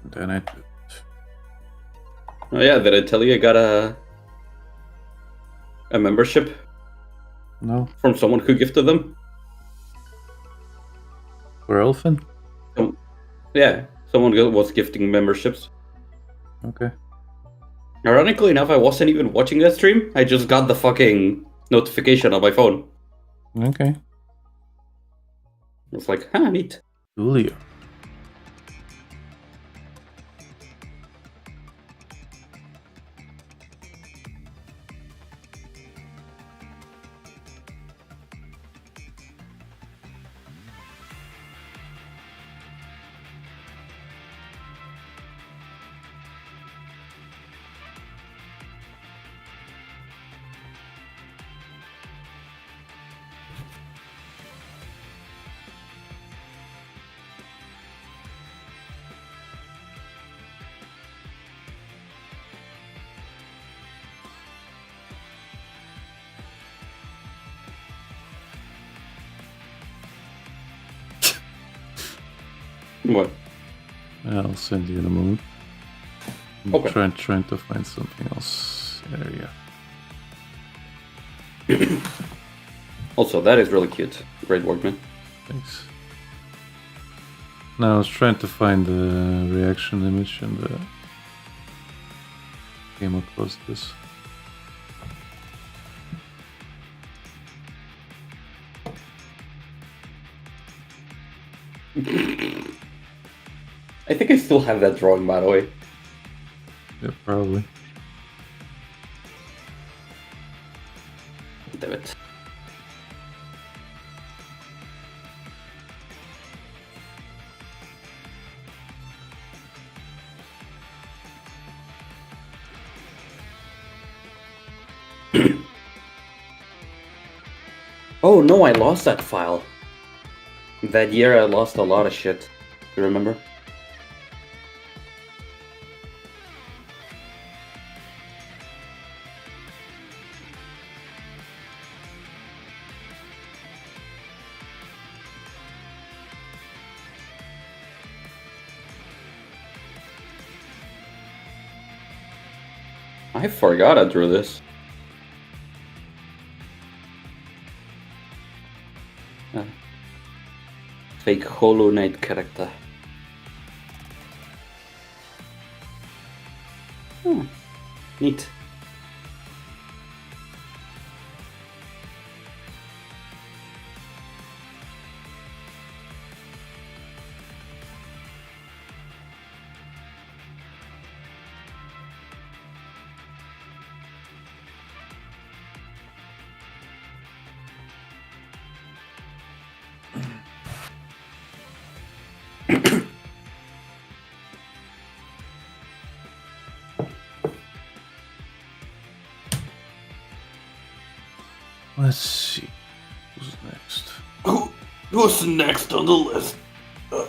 Then I did. Oh yeah, did I tell you I got a membership? No. From someone who gifted them? For Elfin? Yeah, someone was gifting memberships. Okay. Ironically enough, I wasn't even watching that stream. I just got the fucking notification on my phone. Okay. It's like, huh, neat. Julio. What? I'll send you in a moment. I'm Okay. trying to find something else. There you go. Also, that is really cute. Great work, man. Thanks. Now I was trying to find the reaction image and came across this. I think I still have that drawing, by the way. Yeah, probably. Damn it. Oh no, I lost that file. That year I lost a lot of shit. You remember? I forgot I drew this. Fake Hollow Knight character. Neat. Let's see. Who's next? Who's next on the list? Oh.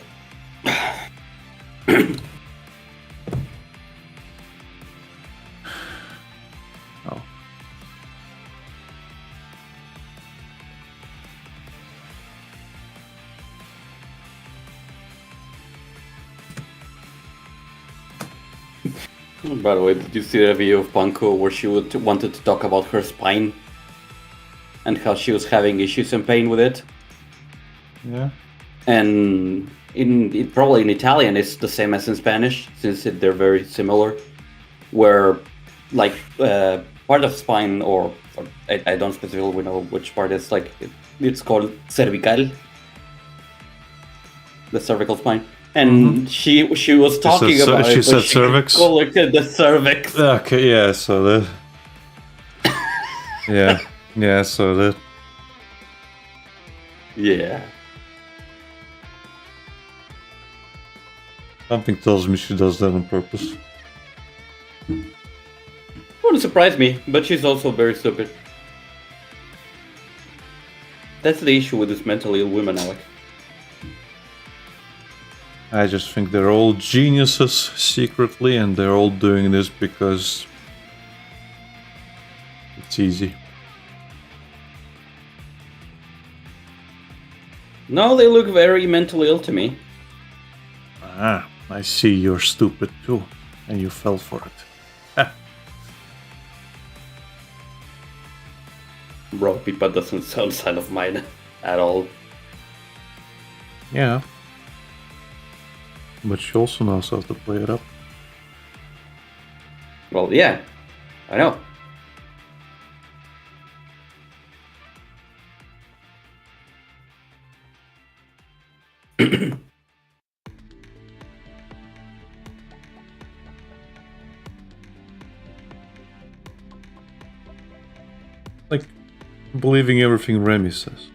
By the way, did you see the video of Panko where she wanted to talk about her spine? And how she was having issues and pain with it? Yeah. And probably in Italian it's the same as in Spanish, since they're very similar. Where, like, part of spine, or I don't specifically know which part it's like. It's called cervical, the cervical spine. And she was talking about it. She said cervix. Call it the cervix. Okay, yeah, so that. yeah, so that. Yeah. Something tells me she does that on purpose. Wouldn't surprise me, but she's also very stupid. That's the issue with these mentally ill women, Alec. I just think they're all geniuses secretly, and they're all doing this because it's easy. No, they look very mentally ill to me. Ah, I see you're stupid too, and you fell for it. Bro, Pipa doesn't sound son of mine at all. Yeah. But she also knows how to play it up. Well, yeah, I know. Like, believing everything Remy says.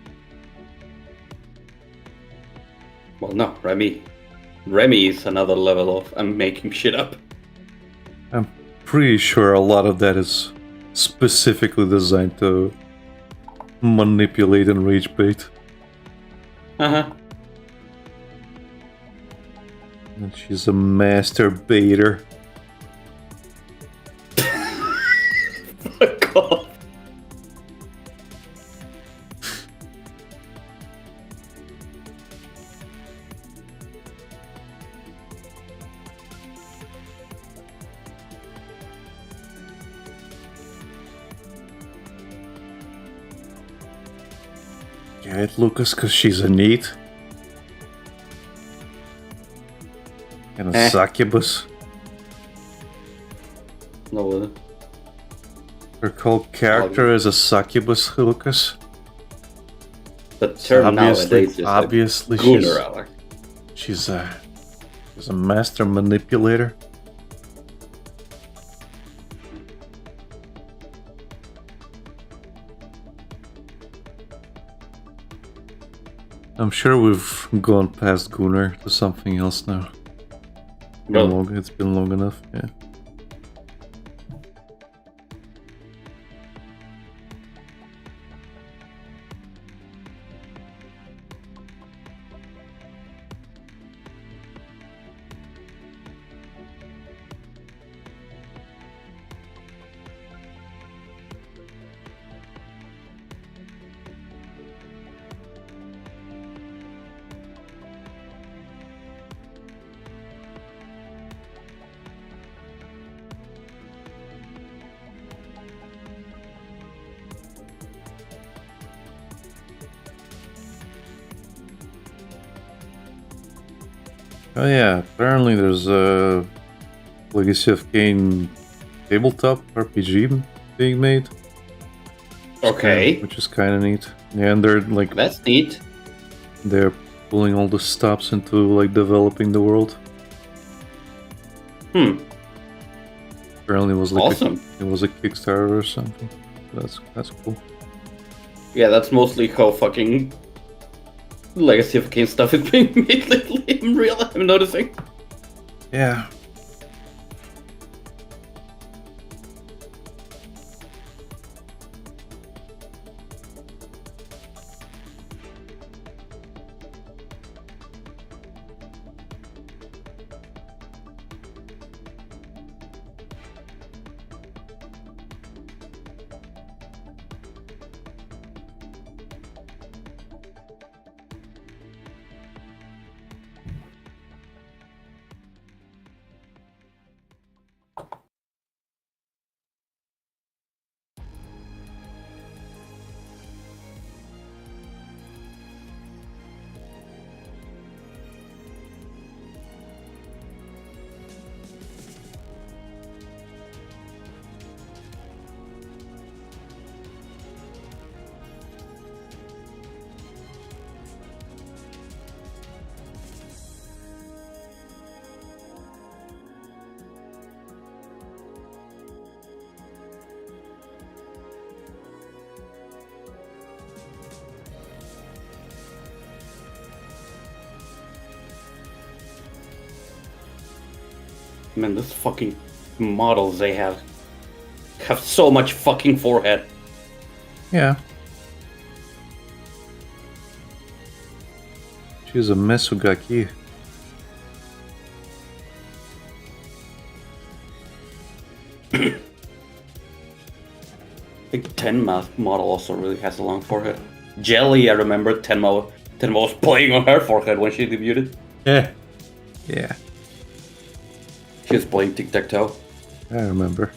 Well, no, Remy is another level of I'm making shit up. I'm pretty sure a lot of that is specifically designed to manipulate and rage bait. Uh-huh. And she's a master baiter. Fuck off. get it, Lucas, because she's a neat. And a succubus. No. Her whole character is a succubus, Lucas. The term nowadays is obviously she's a master manipulator. I'm sure we've gone past Gunnar to something else now. It's been long enough, yeah. Oh yeah, apparently there's a Legacy of Kain tabletop RPG being made. Okay. Which is kind of neat. Yeah, and they're like... That's neat. They're pulling all the stops into like developing the world. Apparently it was like awesome. It was a Kickstarter or something. That's cool. Yeah, that's mostly how fucking Legacy of Kain stuff is being made lately in real life, I'm noticing. Yeah. Man, this fucking models they have so much fucking forehead. Yeah. She's a Mesugaki. I think Tenma model also really has a long forehead. Jelly, I remember Tenma was playing on her forehead when she debuted. Yeah. Yeah. She was playing tic-tac-toe. I remember.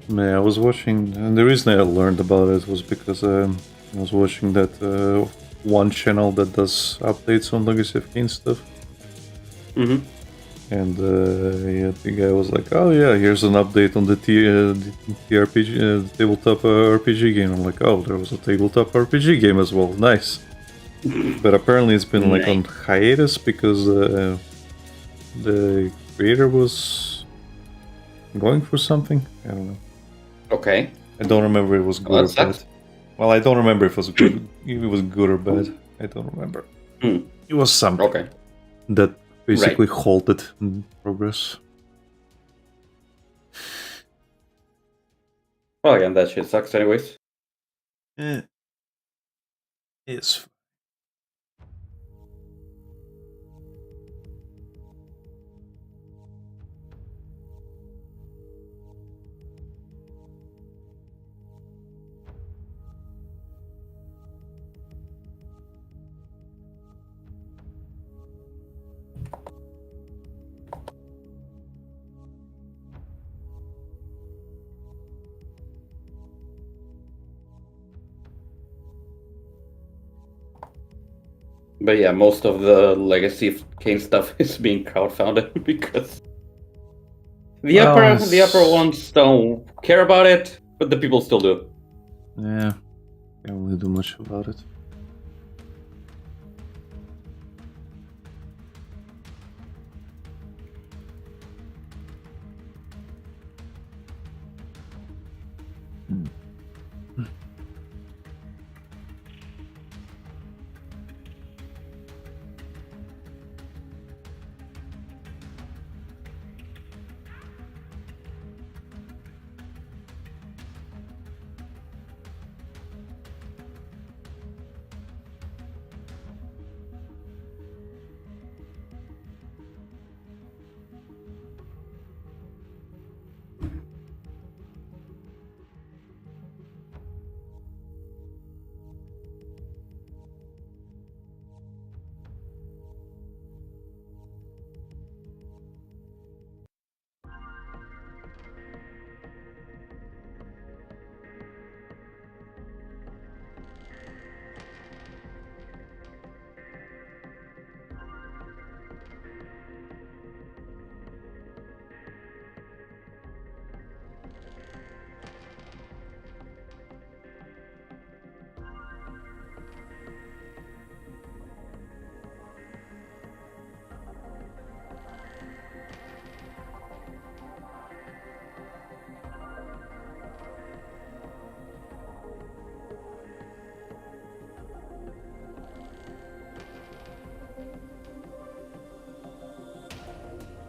Yeah, I was watching, and the reason I learned about it was because I was watching that one channel that does updates on Legacy of Kain stuff. Mm-hmm. And yeah, the guy was like, "Oh yeah, here's an update on the TRPG, tabletop RPG game." I'm like, "Oh, there was a tabletop RPG game as well. Nice." But apparently, it's been like on hiatus because the creator was going for something. I don't know. Okay. I don't remember if it was good Well, or that sucks. bad. Well, I don't remember if it was good. If it was good or bad. I don't remember. Hmm. It was something Okay. that basically halted progress. Well, again, that shit sucks anyways. It's But yeah, most of the Legacy of Kain stuff is being crowdfunded because the upper ones don't care about it, but the people still do. Yeah, can't really do much about it.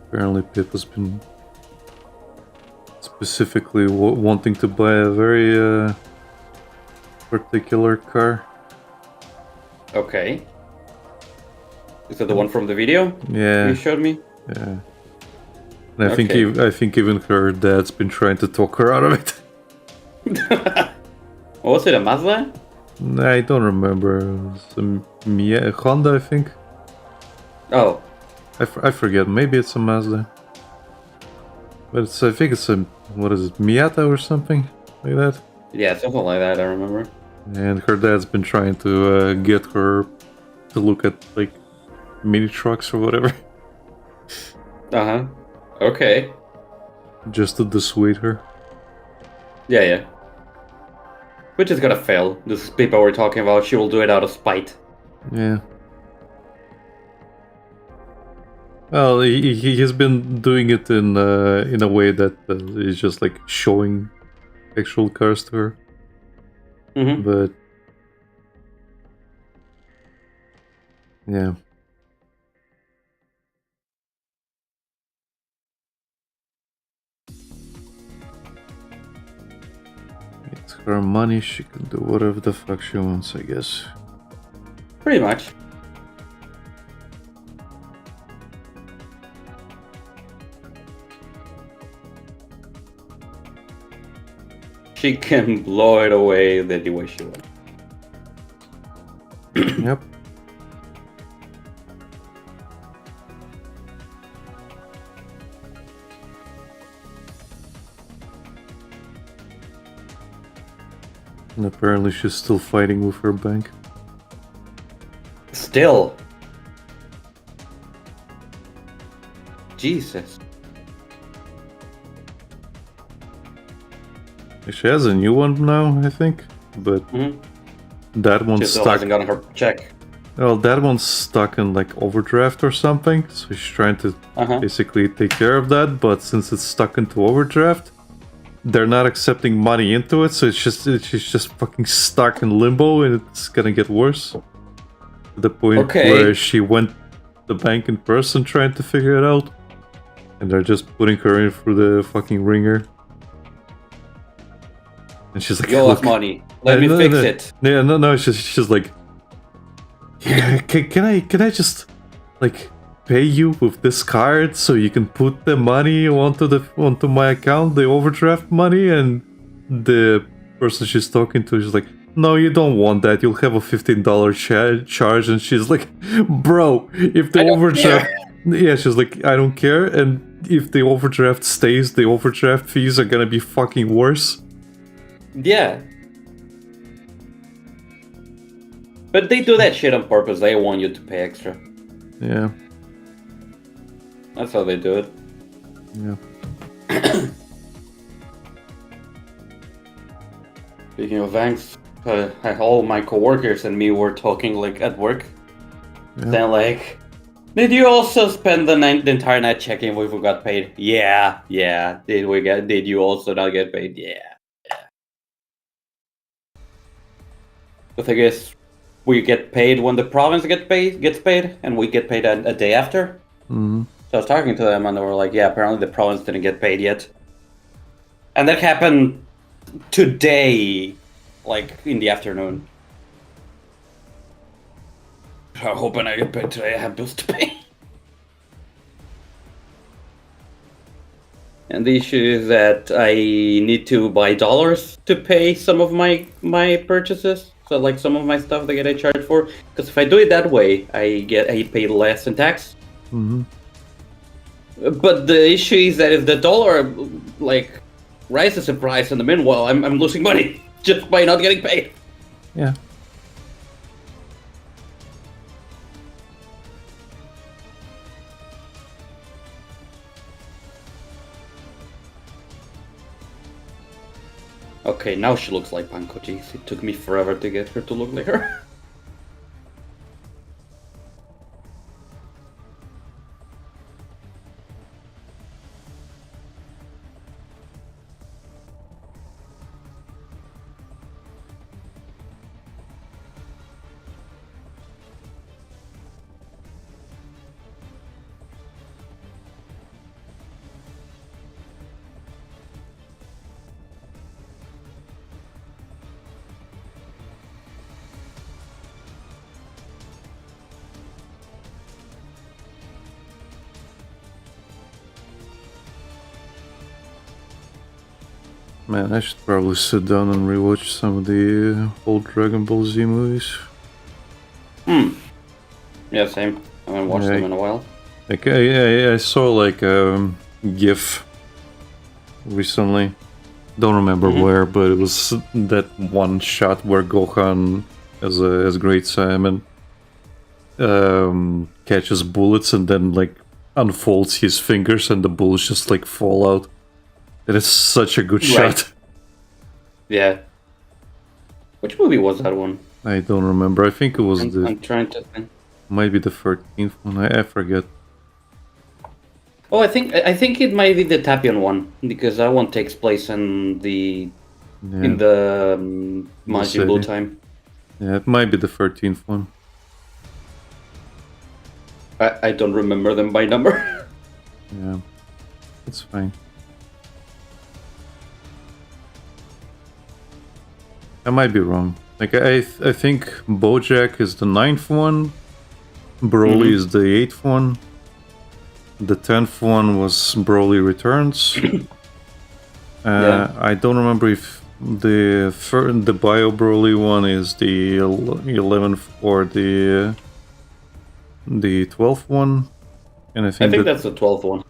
Apparently, Pip has been specifically wanting to buy a very particular car. Okay. Is that the one from the video Yeah, you showed me? yeah. And I Okay. I think even her dad's been trying to talk her out of it. What was it, a Mazda? I don't remember. It was a Honda, I think. Oh, I forget. Maybe it's a Mazda. But I think it's a, what is it, Miata or something like that. yeah, something like that, I remember. And her dad's been trying to get her to look at like mini trucks or whatever, Uh-huh. Okay. just to dissuade her. Yeah, yeah. Which is gonna fail. This is people we're talking about. She will do it out of spite. Yeah. Well, he has been doing it in a way that is just like showing actual cars to her. Mm-hmm. But yeah. It's her money, she can do whatever the fuck she wants, I guess. Pretty much. She can blow it away any way she wants. Yep. And apparently she's still fighting with her bank. Still. Jesus. She has a new one now, I think, but that She one's still stuck. hasn't gotten her check. Well, that one's stuck in like overdraft or something, so she's trying to basically take care of that. But since it's stuck into overdraft, they're not accepting money into it, so she's just fucking stuck in limbo, and it's gonna get worse. To the point where she went to the bank in person trying to figure it out, and they're just putting her in through the fucking ringer. And she's like, you lost money. Let me fix it. Yeah, no. She's like, yeah, can I just like pay you with this card so you can put the money onto my account, the overdraft money? And the person she's talking to is like, no, you don't want that. You'll have a $15 charge. And she's like, bro, if the overdraft, yeah, she's like, I don't care. And if the overdraft stays, the overdraft fees are gonna be fucking worse. Yeah. But they do that shit on purpose. They want you to pay extra. Yeah. That's how they do it. Yeah. Speaking of banks, all my coworkers and me were talking like at work. Yeah. Then like, did you also spend the entire night checking if we got paid? Yeah. Did you also not get paid? Yeah. The thing is, we get paid when the province gets paid, and we get paid a day after. Mm-hmm. So I was talking to them, and they were like, yeah, apparently the province didn't get paid yet. And that happened today, like in the afternoon. I'm hoping I get paid today. I have bills to pay. And the issue is that I need to buy dollars to pay some of my purchases. So like some of my stuff they get a charge for. Because if I do it that way, I pay less in tax. Mm-hmm. But the issue is that if the dollar like rises in price in the meanwhile, I'm losing money just by not getting paid. Yeah. Okay, now she looks like Panko. Jeez, it took me forever to get her to look like her. Man, I should probably sit down and rewatch some of the old Dragon Ball Z movies. Yeah, same. I haven't watched them in a while. Like, I saw like a GIF recently. Don't remember where, but it was that one shot where Gohan, as Great Saiyaman, catches bullets and then like unfolds his fingers and the bullets just like fall out. It is such a good shot. Yeah. Which movie was that one? I don't remember. I think it was I'm trying to think. Might be the 13th one. I forget. Oh, I think it might be the Tapion one because that one takes place in the Majin Buu time. Yeah, it might be the 13th one. I don't remember them by number. Yeah, it's fine. I might be wrong. Like I think BoJack is the 9th one. Broly is the 8th one. The 10th one was Broly Returns. I don't remember if the Bio Broly one is the 11th or the 12th one. And I think that's the 12th one.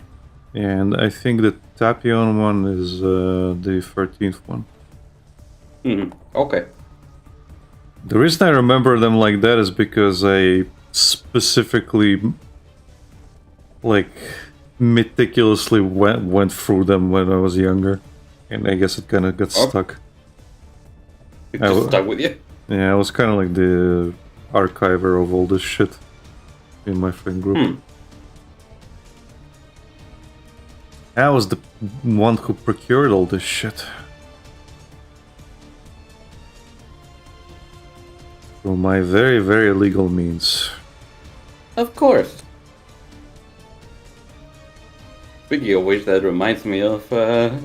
And I think the Tapion one is the 13th one. Okay. The reason I remember them like that is because I specifically, like, meticulously went through them when I was younger, and I guess it kind of got stuck. It just stuck with you? Yeah, I was kind of like the archiver of all this shit in my friend group. I was the one who procured all this shit. Through my very, very legal means. Of course. Speaking of which, that reminds me of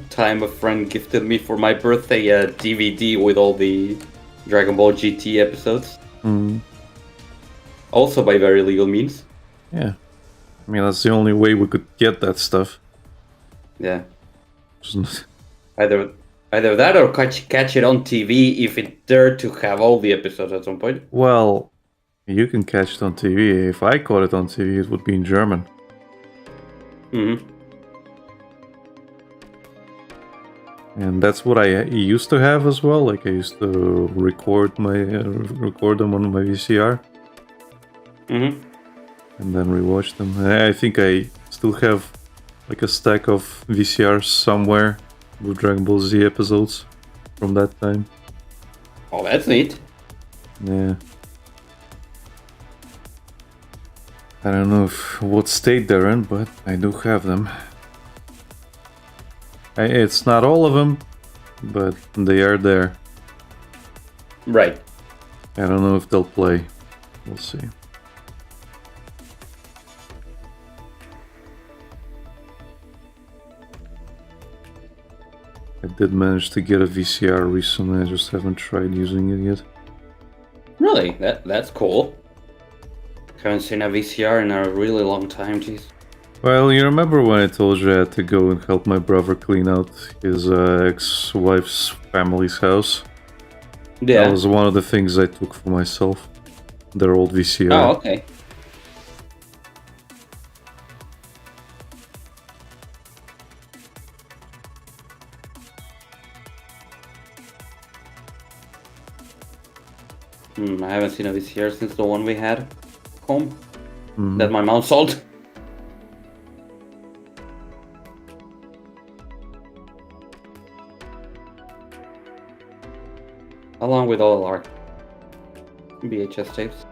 time a friend gifted me for my birthday a DVD with all the Dragon Ball GT episodes. Also by very legal means. Yeah. I mean, that's the only way we could get that stuff. Yeah. Either that or catch it on TV if it dared to have all the episodes at some point. Well, you can catch it on TV. If I caught it on TV, it would be in German. And that's what I used to have as well. Like I used to record them on my VCR. And then rewatch them. I think I still have like a stack of VCRs somewhere with Dragon Ball Z episodes from that time. Oh, that's neat. Yeah. I don't know what state they're in, but I do have them. It's not all of them, but they are there. Right. I don't know if they'll play. We'll see. I did manage to get a VCR recently, I just haven't tried using it yet. Really? That's cool. Haven't seen a VCR in a really long time, jeez. Well, you remember when I told you I had to go and help my brother clean out his ex-wife's family's house? Yeah. That was one of the things I took for myself. Their old VCR. Oh, okay. I haven't seen a VCR since the one we had home that my mom sold. Along with all our VHS tapes.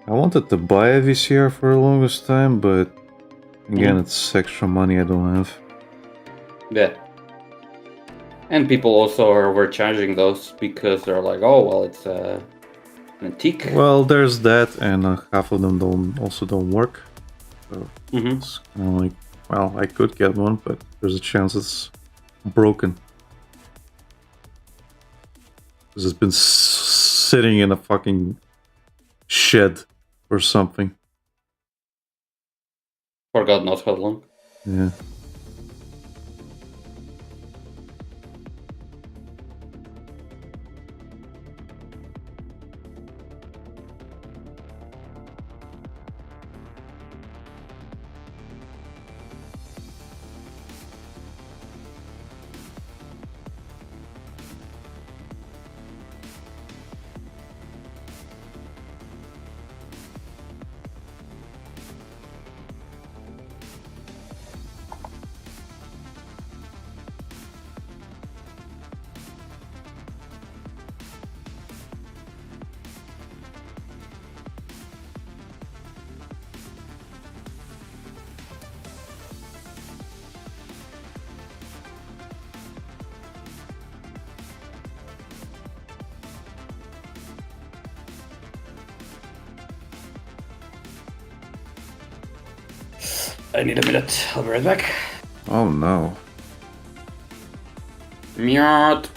I wanted to buy a VCR for the longest time, but again, it's extra money I don't have. Yeah. And people also are overcharging those because they're like, oh, well, it's an antique. Well, there's that, and half of them don't work. So it's kind of like, well, I could get one, but there's a chance it's broken. Because it's been sitting in a fucking shed or something. For God knows how long. Yeah. I need a minute. I'll be right back. Oh no. Meowt.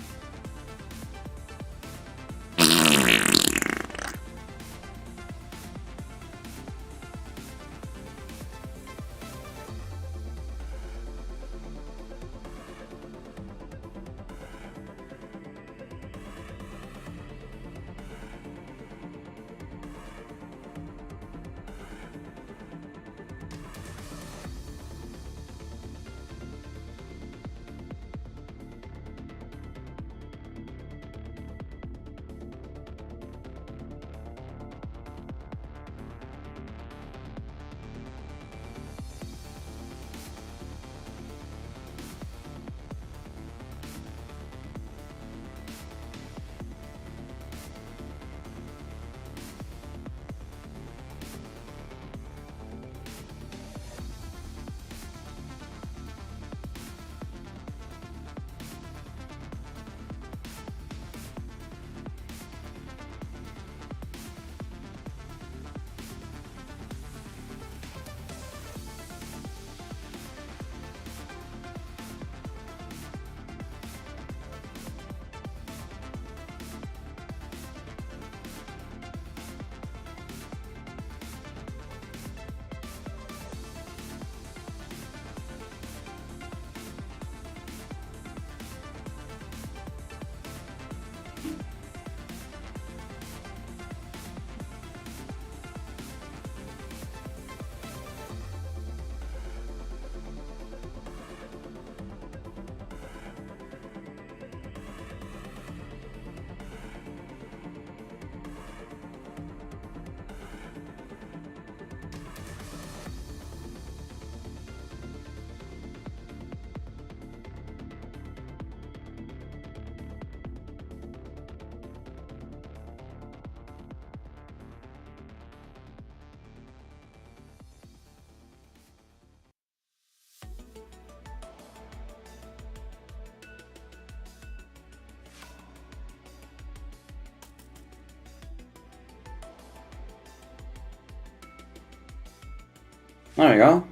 There you go.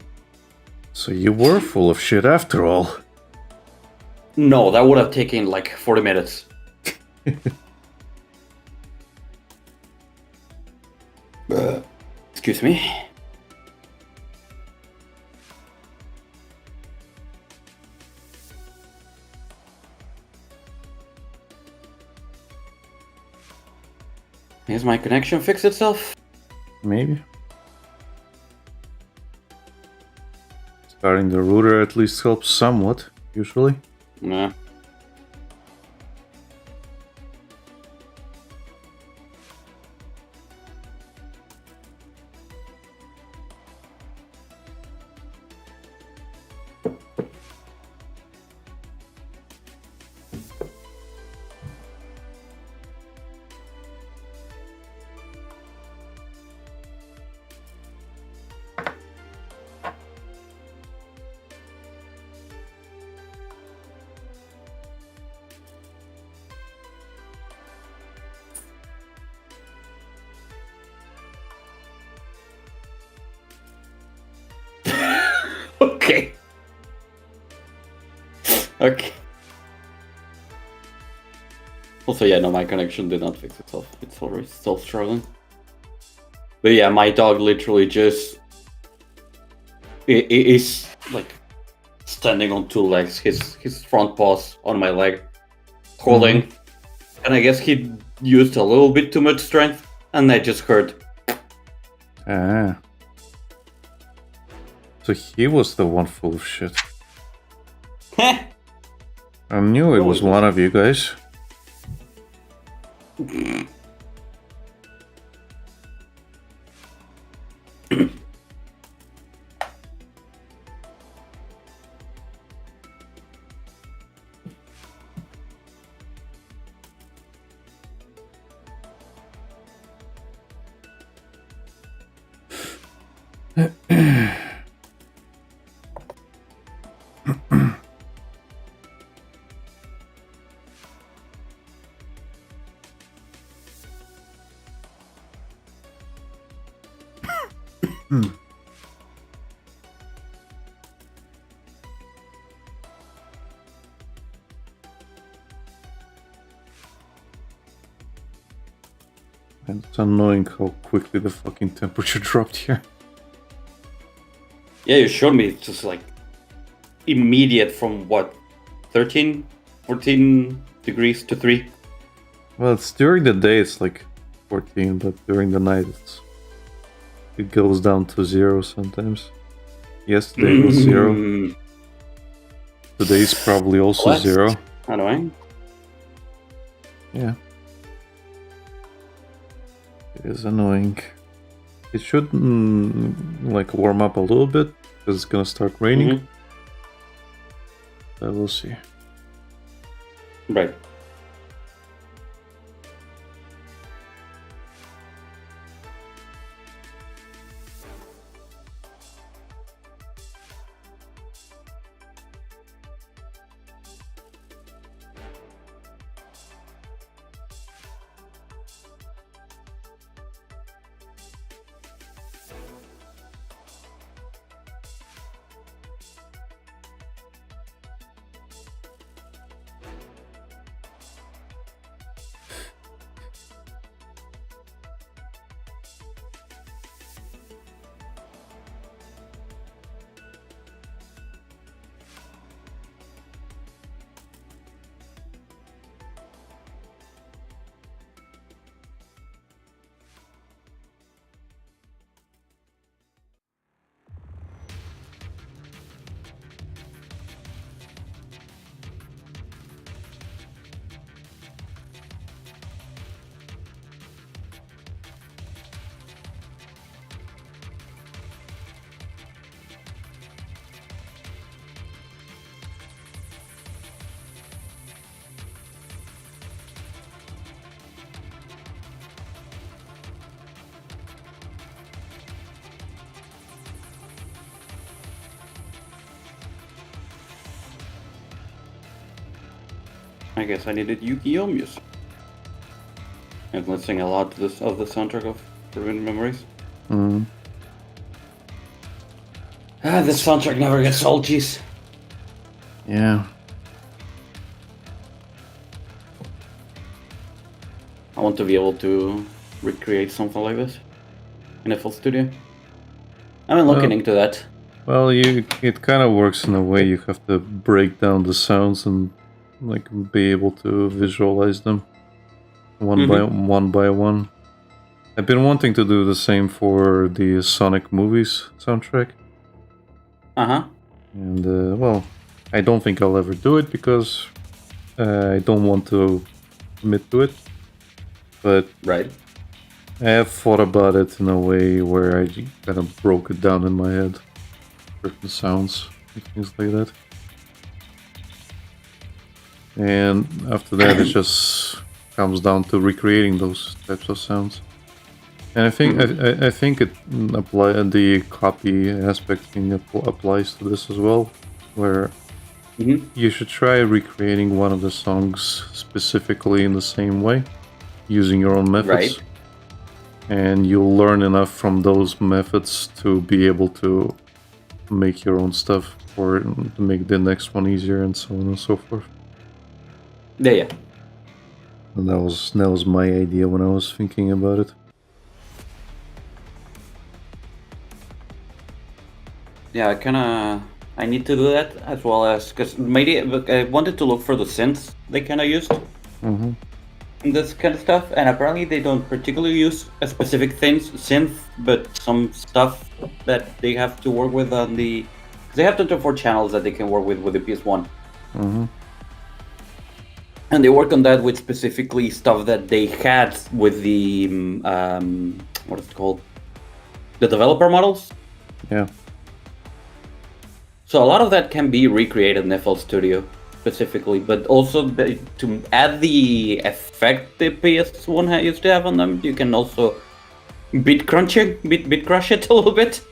So you were full of shit after all. No, that would have taken like 40 minutes. Excuse me. Is my connection fix itself? Maybe. Starting the router at least helps somewhat, usually. Yeah. Okay. Okay. Also, yeah, no, my connection did not fix itself. It's already still struggling. But yeah, my dog literally just is like standing on two legs. His front paws on my leg, holding, and I guess he used a little bit too much strength, and I just hurt. Ah. So he was the one full of shit. I knew it was one of you guys. And it's annoying how quickly the fucking temperature dropped here. Yeah, you showed me. It's just like immediate from what, 13, 14 degrees to 3. Well, it's during the day it's like 14, but during the night it goes down to 0 sometimes. Yesterday was 0. Today's probably also What? 0. Annoying. Yeah. It is annoying. It should like warm up a little bit because it's gonna start raining. But we'll see. Right. I guess I needed Yu-Gi-Oh music. I've been listening a lot to this of the soundtrack of Forbidden Memories. This soundtrack never gets old, jeez. Yeah. I want to be able to recreate something like this in a full studio. I've been looking into that. Well, it kind of works in a way you have to break down the sounds and like be able to visualize them one by one. I've been wanting to do the same for the Sonic movies soundtrack. And well, I don't think I'll ever do it because I don't want to commit to it. But right. I have thought about it in a way where I kind of broke it down in my head. Certain sounds and things like that. And after that it just comes down to recreating those types of sounds. And I think I think the copy aspect thing applies to this as well, where you should try recreating one of the songs specifically in the same way, using your own methods. Right. And you'll learn enough from those methods to be able to make your own stuff or to make the next one easier and so on and so forth. Yeah. And that was my idea when I was thinking about it. Yeah, I need to do that as well as because maybe I wanted to look for the synths they kind of used in this kind of stuff, and apparently they don't particularly use a specific synth, but some stuff that they have to work with on the. They have 24 channels that they can work with the PS1. And they work on that with specifically stuff that they had with the what is it called? The developer models. Yeah. So a lot of that can be recreated in FL Studio specifically, but also to add the effect the PS1 used to have on them, you can also bit crush it a little bit.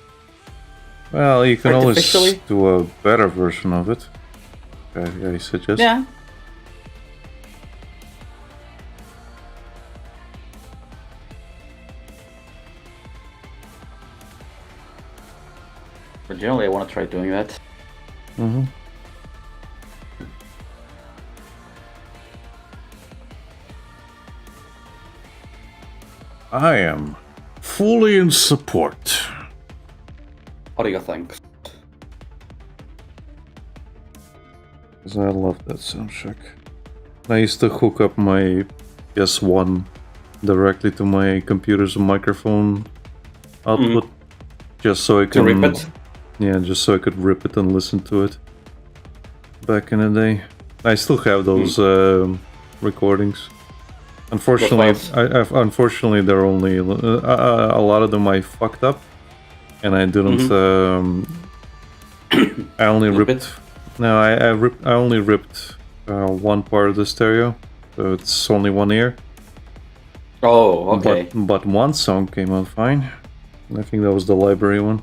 Well, you can always do a better version of it. I suggest. Yeah. But generally, I want to try doing that. I am fully in support. What do you think? Because I love that soundtrack. I used to hook up my PS1 directly to my computer's microphone output, just so I could rip it. Yeah, just so I could rip it and listen to it. Back in the day, I still have those recordings. Unfortunately, unfortunately, they're only a lot of them I fucked up, and I didn't. I only ripped. No, I only ripped one part of the stereo, so it's only one ear. Oh, okay. But one song came out fine. I think that was the library one.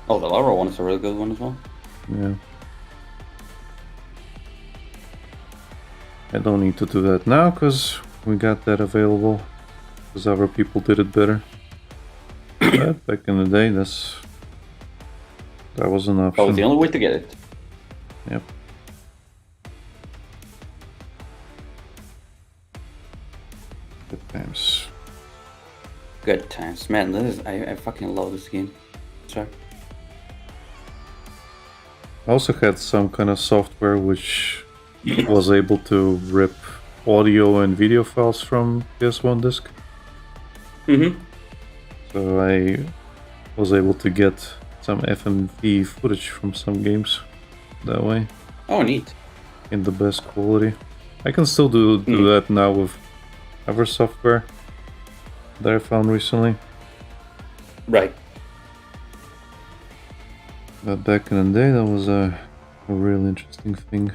Oh, the library one is a really good one as well. Yeah. I don't need to do that now because we got that available. Because other people did it better. But back in the day, that was an option. That was the only way to get it. Yep. Good times. Good times, man. I fucking love this game. Sorry. I also had some kind of software which was able to rip audio and video files from PS1 disc. So I was able to get some FMV footage from some games that way. Oh, neat. In the best quality. I can still do that now with other software that I found recently. Right. But back in the day, that was a real interesting thing.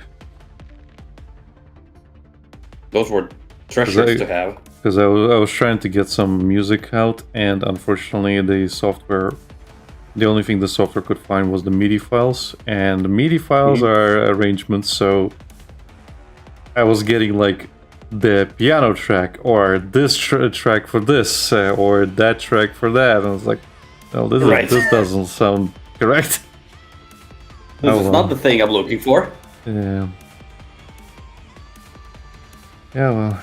Those were treasures to have. Because I was trying to get some music out, and unfortunately the only thing the software could find was the MIDI files, and the MIDI files are arrangements, so I was getting like the piano track, or this track for this, or that track for that, and I was like, Well, Right. this doesn't sound correct. This is not the thing I'm looking for. Yeah. Yeah, well.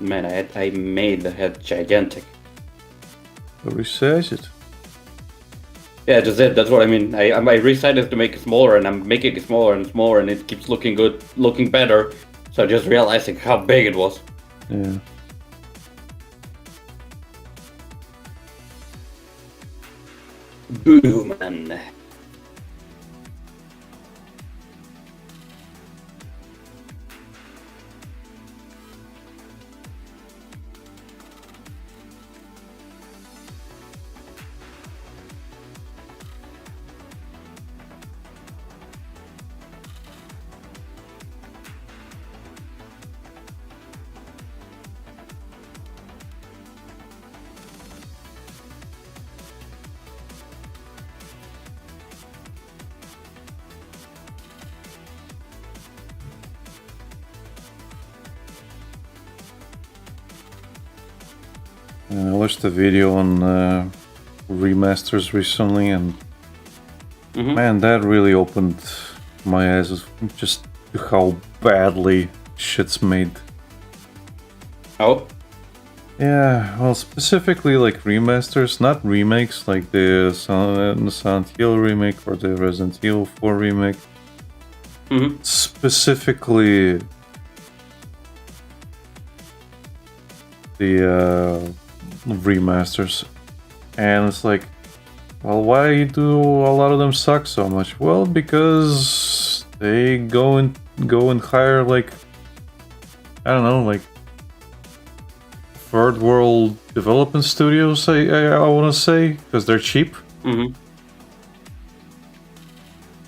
Man, I made the head gigantic. So resize it. Yeah, just it. That's what I mean. I resized it to make it smaller, and I'm making it smaller and smaller, and it keeps looking good, looking better. So just realizing how big it was. Yeah. Boom, man. I watched a video on remasters recently, and man, that really opened my eyes just to how badly shit's made. Oh. Yeah, well, specifically like remasters, not remakes, like the Silent Hill remake or the Resident Evil 4 remake. Specifically, the remasters, and it's like, well, why do a lot of them suck so much? Well, because they go and hire, like, I don't know, like third world development studios, I want to say, because they're cheap.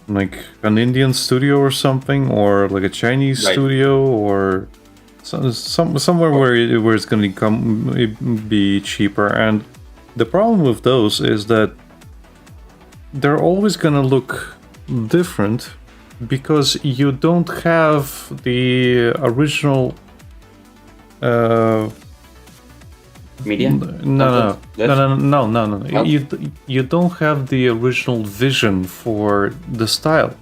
Like an Indian studio or something, or like a Chinese studio, or somewhere where it's going to be cheaper. And the problem with those is that they're always going to look different because you don't have the original media. No. You don't have the original vision for the style.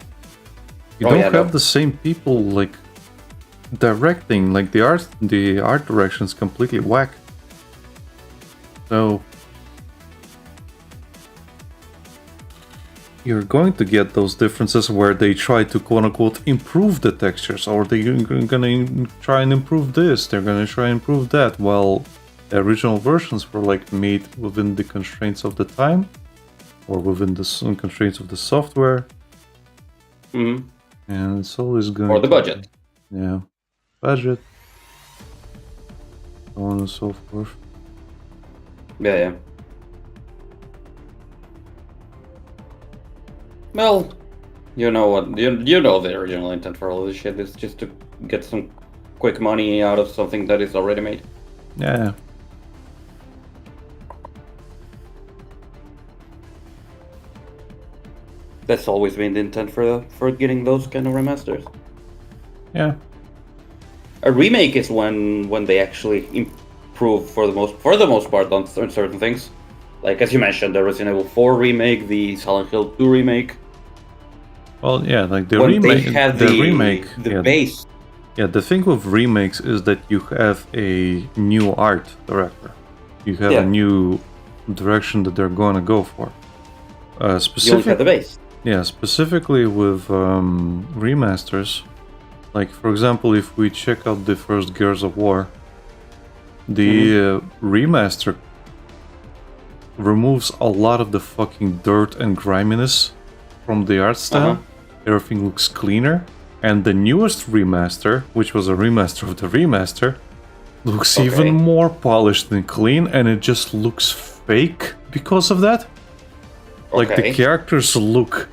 You don't have the same people like directing, like the art direction is completely whack. So you're going to get those differences where they try to quote-unquote improve the textures, or they're gonna try and improve this, they're gonna try and improve that, while the original versions were like made within the constraints of the time, or within the constraints of the software. And it's always going or the budget. Yeah, budget, so on and so forth. Yeah. Well, you know what? You know the original intent for all this shit is just to get some quick money out of something that is already made. Yeah. That's always been the intent for getting those kind of remasters. Yeah. A remake is when they actually improve for the most part on certain things. Like, as you mentioned, the Resident Evil 4 remake, the Silent Hill 2 remake. Well, yeah, like the when remake. They have the base. Yeah, the thing with remakes is that you have a new art director. You have a new direction that they're going to go for. You only have the base. Yeah, specifically with remasters. Like, for example, if we check out the first Gears of War, the remaster removes a lot of the fucking dirt and griminess from the art style. Everything looks cleaner. And the newest remaster, which was a remaster of the remaster, looks even more polished and clean, and it just looks fake because of that. Like, the characters look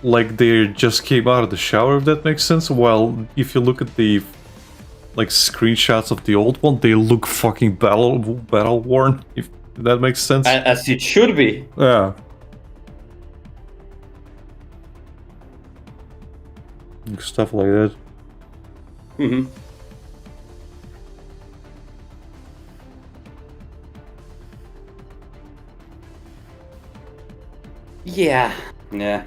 like they just came out of the shower, if that makes sense. While if you look at the like screenshots of the old one, they look fucking battle worn. If that makes sense. As it should be. Yeah. Stuff like that. Mm-hmm. Yeah. Yeah.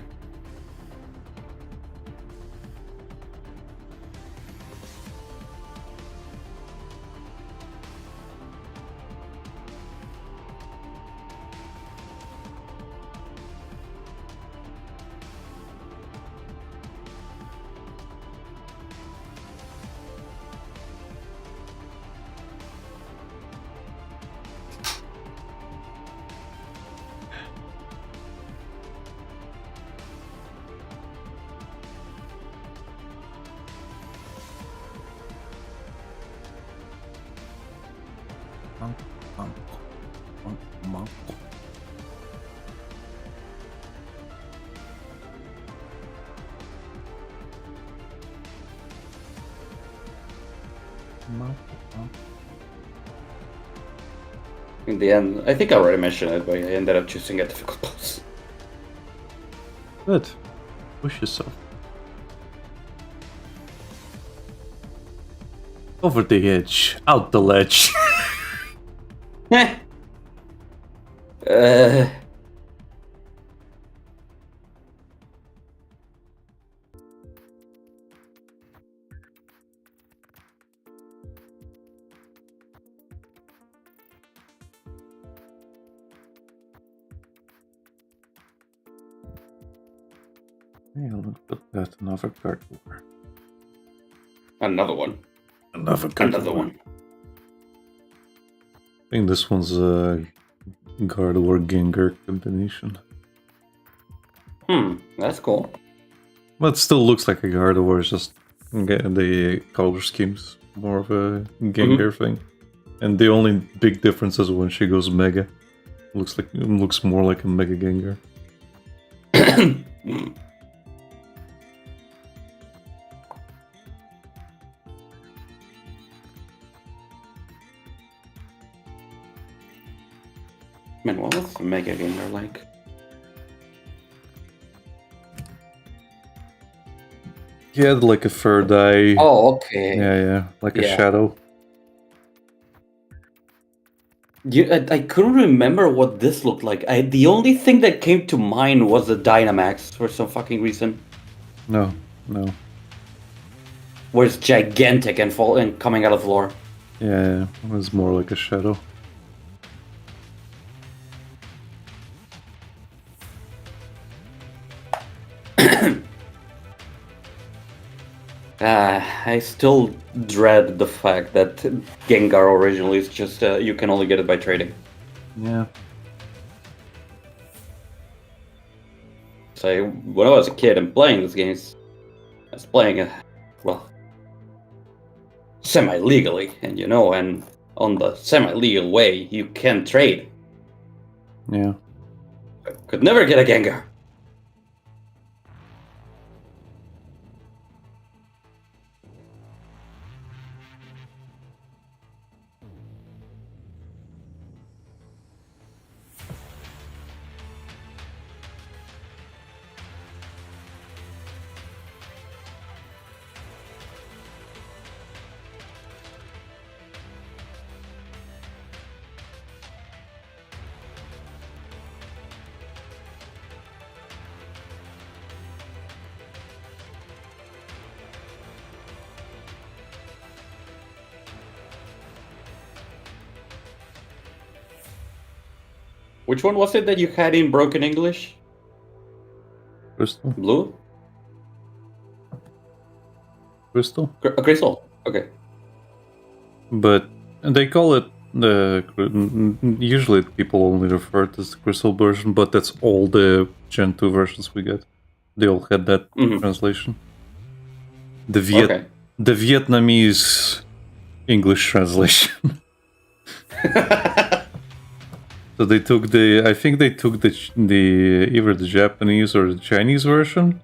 In the end, I think I already mentioned it, but I ended up choosing a difficult boss. Good. Push yourself. Over the edge, out the ledge. Yeah, look at that, another card war. Another one. Another card Another war. one. I think this one's a Gardevoir Gengar combination. That's cool. But it still looks like a Gardevoir, it's just the color scheme's more of a Gengar thing. And the only big difference is when she goes Mega. Looks more like a Mega Gengar. Man, what was the Mega Gengar like? He had like a third eye. Oh, okay. Yeah, like a shadow. I couldn't remember what this looked like. The only thing that came to mind was the Dynamax for some fucking reason. No. Where it's gigantic and coming out of the floor. Yeah, it was more like a shadow. I still dread the fact that Gengar originally is just you can only get it by trading. Yeah. So when I was a kid and playing these games, I was playing semi-legally, and and on the semi-legal way, you can trade. Yeah. I could never get a Gengar. Which one was it that you had in broken English? Crystal. Blue? Crystal. Crystal. Okay. But they call it usually people only refer to the Crystal version, but that's all the Gen 2 versions we get. They all had that translation. The Vietnamese English translation. So they took I think they took the either the Japanese or the Chinese version,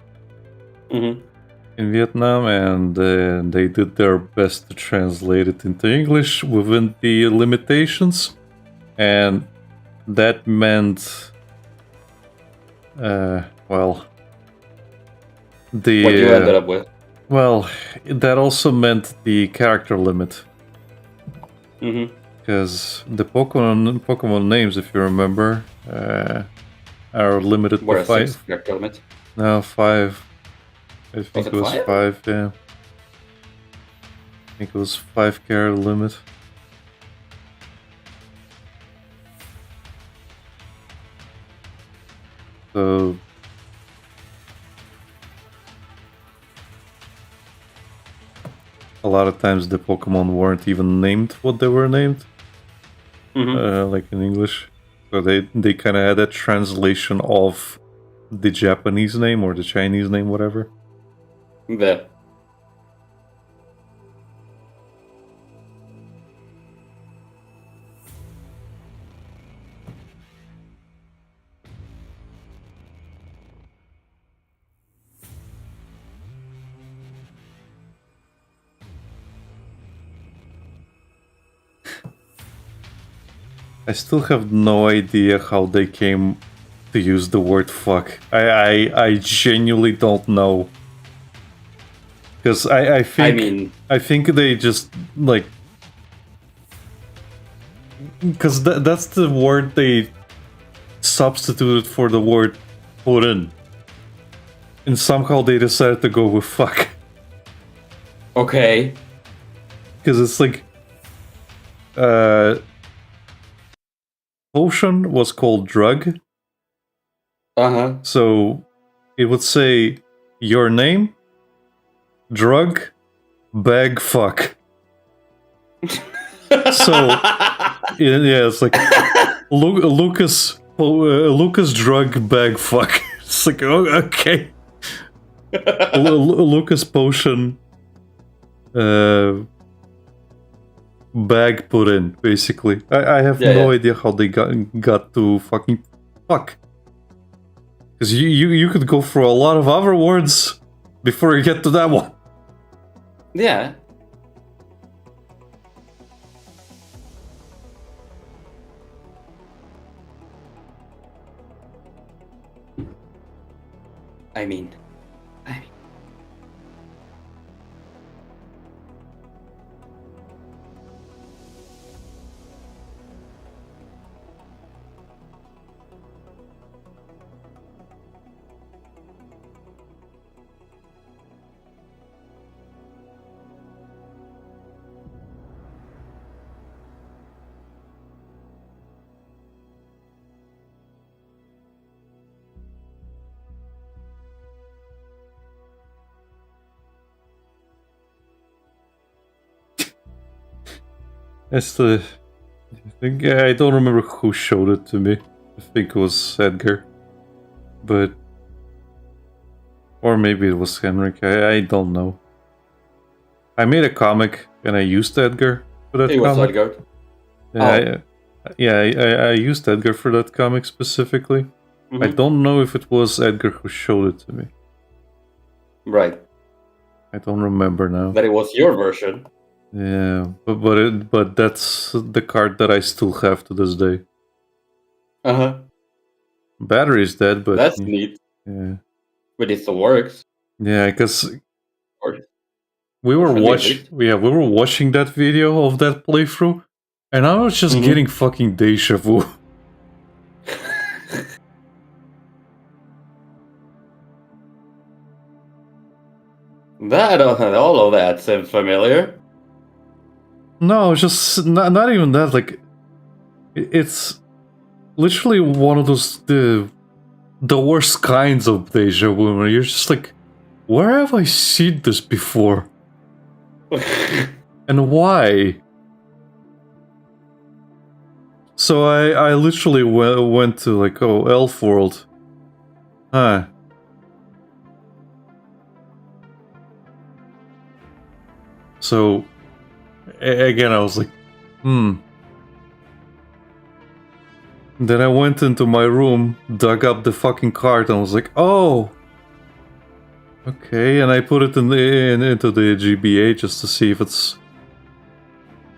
in Vietnam, and they did their best to translate it into English within the limitations, and that meant, well, What you ended up with. well, that also meant the character limit. Mm-hmm. Because the Pokemon names, if you remember, are limited Were to a 5. 6 character limit. No, 5. I think it it was 5? 5, yeah. I think it was 5 character limit. So a lot of times the Pokemon weren't even named what they were named, like in English. So they kind of had a translation of the Japanese name or the Chinese name, whatever. Yeah. I still have no idea how they came to use the word fuck. I genuinely don't know. Because I think they just like, because that's the word they substituted for the word put in. And somehow they decided to go with fuck. Okay. Because it's like potion was called drug. Uh-huh. So it would say your name, drug, bag, fuck. So yeah, it's like Lucas drug bag fuck. It's like, oh, okay. Lucas potion bag put in, basically. I have no idea how they got to fucking fuck. Because you could go through a lot of other words before you get to that one. Yeah. I mean. I don't remember who showed it to me. I think it was Edgar. But... or maybe it was Henrik, I don't know. I made a comic and I used Edgar for that comic. It was Edgar. I used Edgar for that comic specifically. Mm-hmm. I don't know if it was Edgar who showed it to me. Right. I don't remember now. That it was your version. Yeah, but that's the card that I still have to this day. Uh-huh. Battery is dead, but... that's neat. Yeah. But it still works. Yeah, because we were watching that video of that playthrough, and I was just getting fucking deja vu. All of that seems familiar. No, just not even that. Like, it's literally one of those the worst kinds of deja vu. Where you're just like, where have I seen this before? And why? So I literally went to like, oh, Elf World. Huh. So again, I was like, Then I went into my room, dug up the fucking card, and was like, oh, Okay, and I put it into the GBA just to see if it's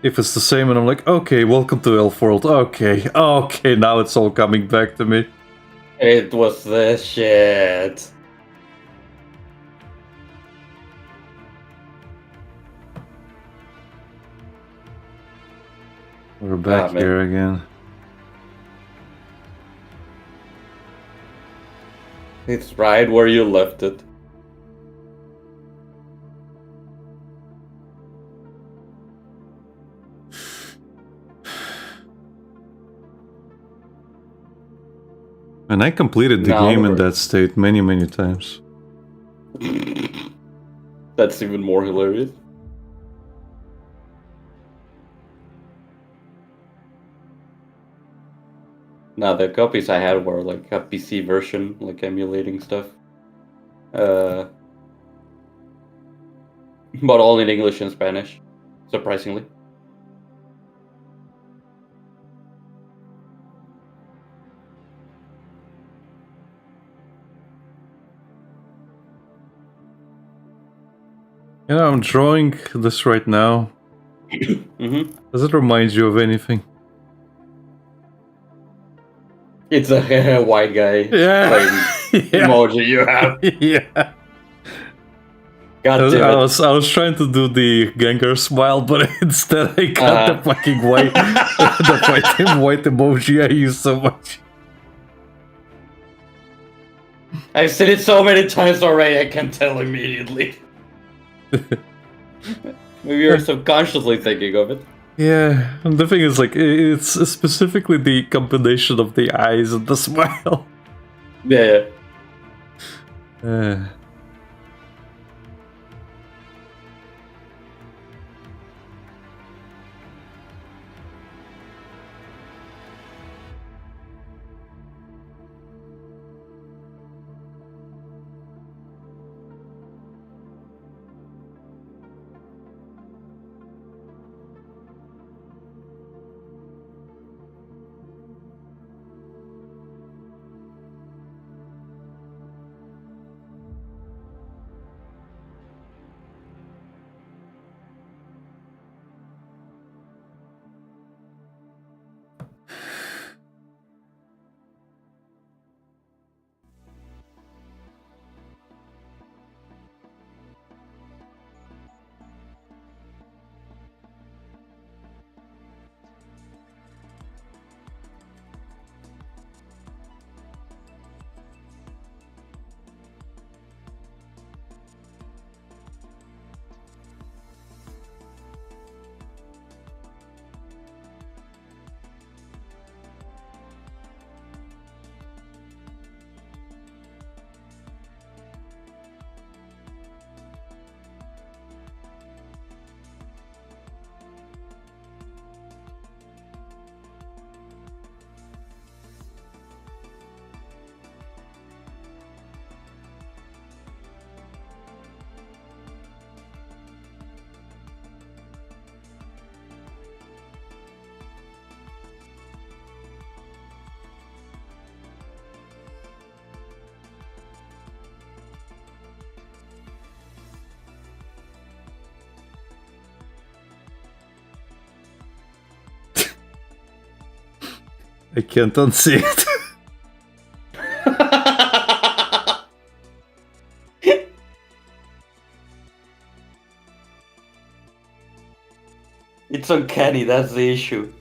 the same, and I'm like, okay, welcome to Elfworld. Okay, now it's all coming back to me. It was the shit. We're back man. here again. It's right where you left it. And I completed the game in that state many times. That's even more hilarious. Now the copies I had were like a PC version, like emulating stuff. But all in English and Spanish, surprisingly. Yeah, I'm drawing this right now. Mm-hmm. Does it remind you of anything? It's a white guy emoji you have. Yeah. God damn it. I was trying to do the Gengar smile, but instead I got the fucking white white emoji I use so much. I've seen it so many times already, I can tell immediately. Maybe you're subconsciously thinking of it. Yeah, and the thing is, like, it's specifically the combination of the eyes and the smile. Yeah. I can't unsee it. It's uncanny, that's the issue.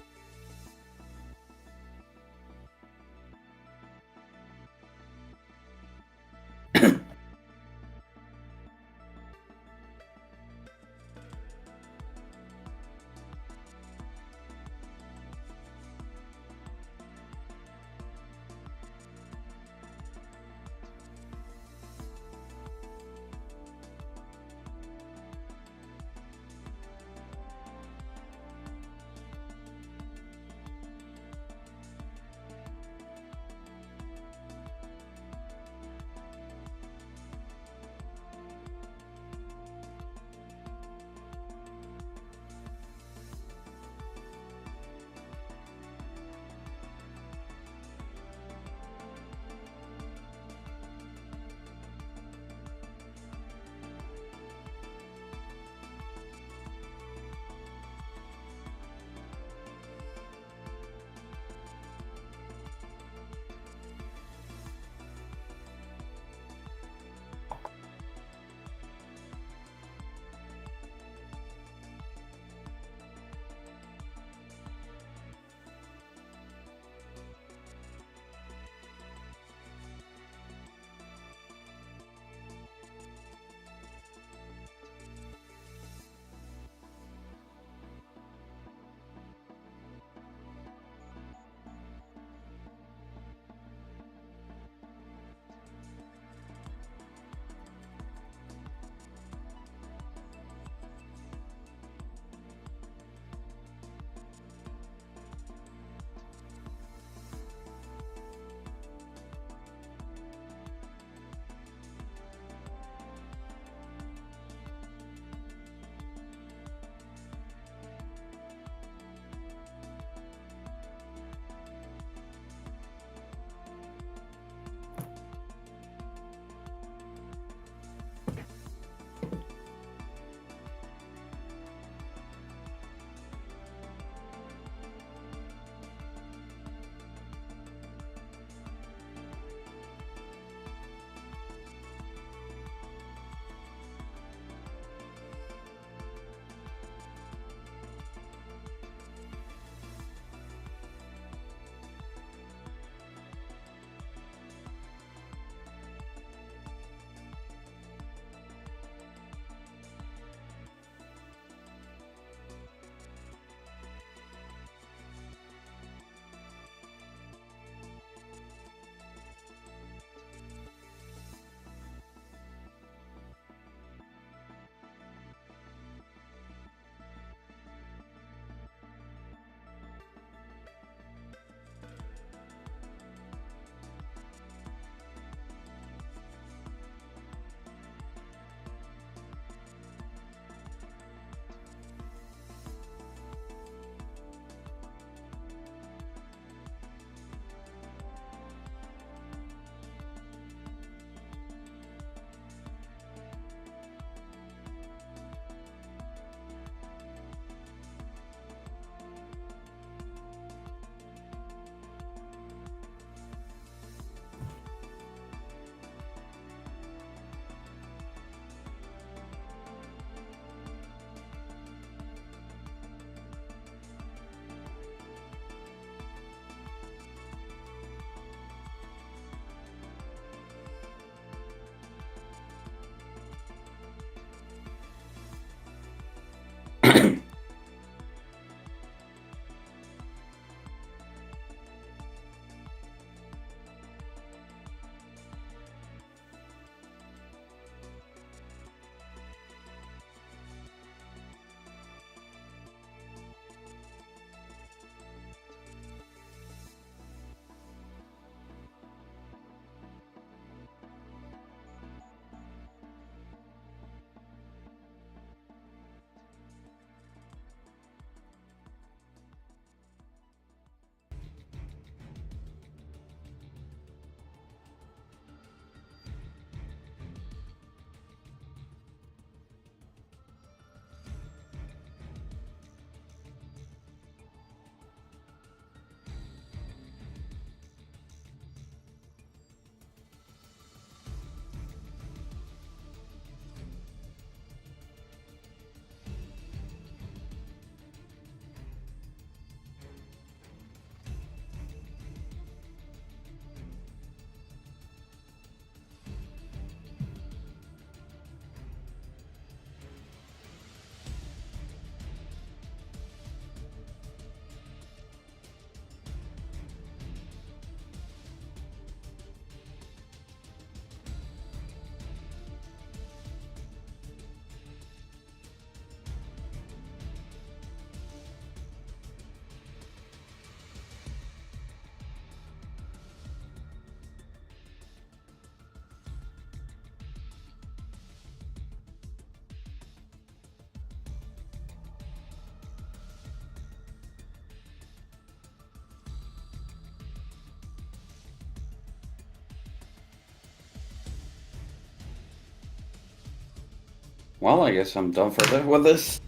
Well, I guess I'm done further with this.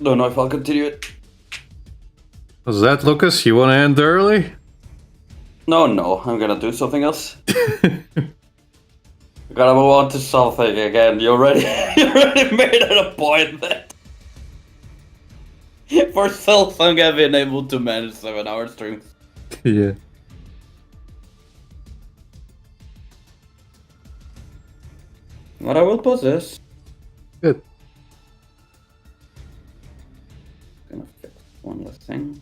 Don't know if I'll continue it. Was that Lucas? You want to end early? No, I'm gonna do something else. We gotta move on to something again. You already, you already made it a point that for so long I've been able to manage 7-hour streams. Yeah. But I will pause this. Good. Gonna fix one last thing.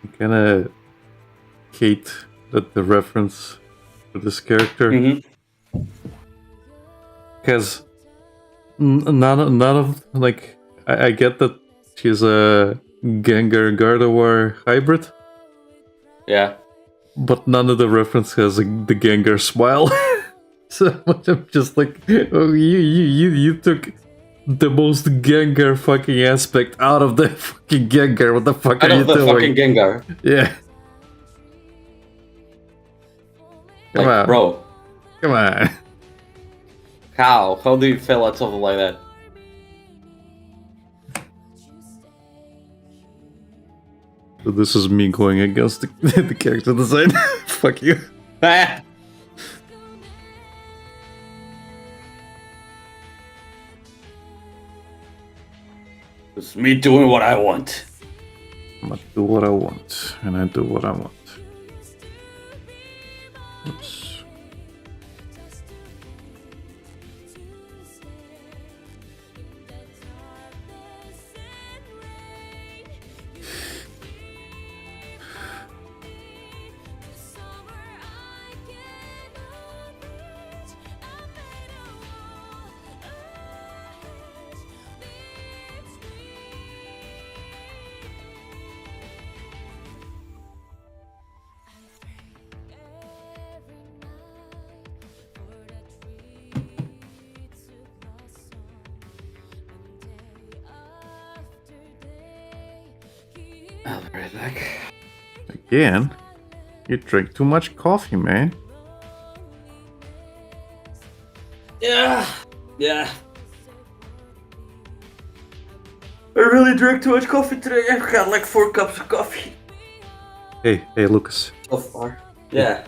I kind of hate that the reference to this character. Because none of, like, I get that she's a Gengar Gardevoir hybrid. Yeah. But none of the reference has the Gengar smile. So I'm just like, oh, you took the most Gengar fucking aspect out of the fucking Gengar. What the fuck Out are you of the doing? fucking Gengar. Yeah. Come Like, on. bro. Come on. How do you feel at something like that? So this is me going against the character design. Fuck you. Ah! It's me doing what I want. I'm gonna do what I want, and I do what I want. Oops. right back. Again? You drink too much coffee, man. Yeah. I really drank too much coffee today. I've got like 4 cups of coffee. Hey, Lucas. So far. Yeah.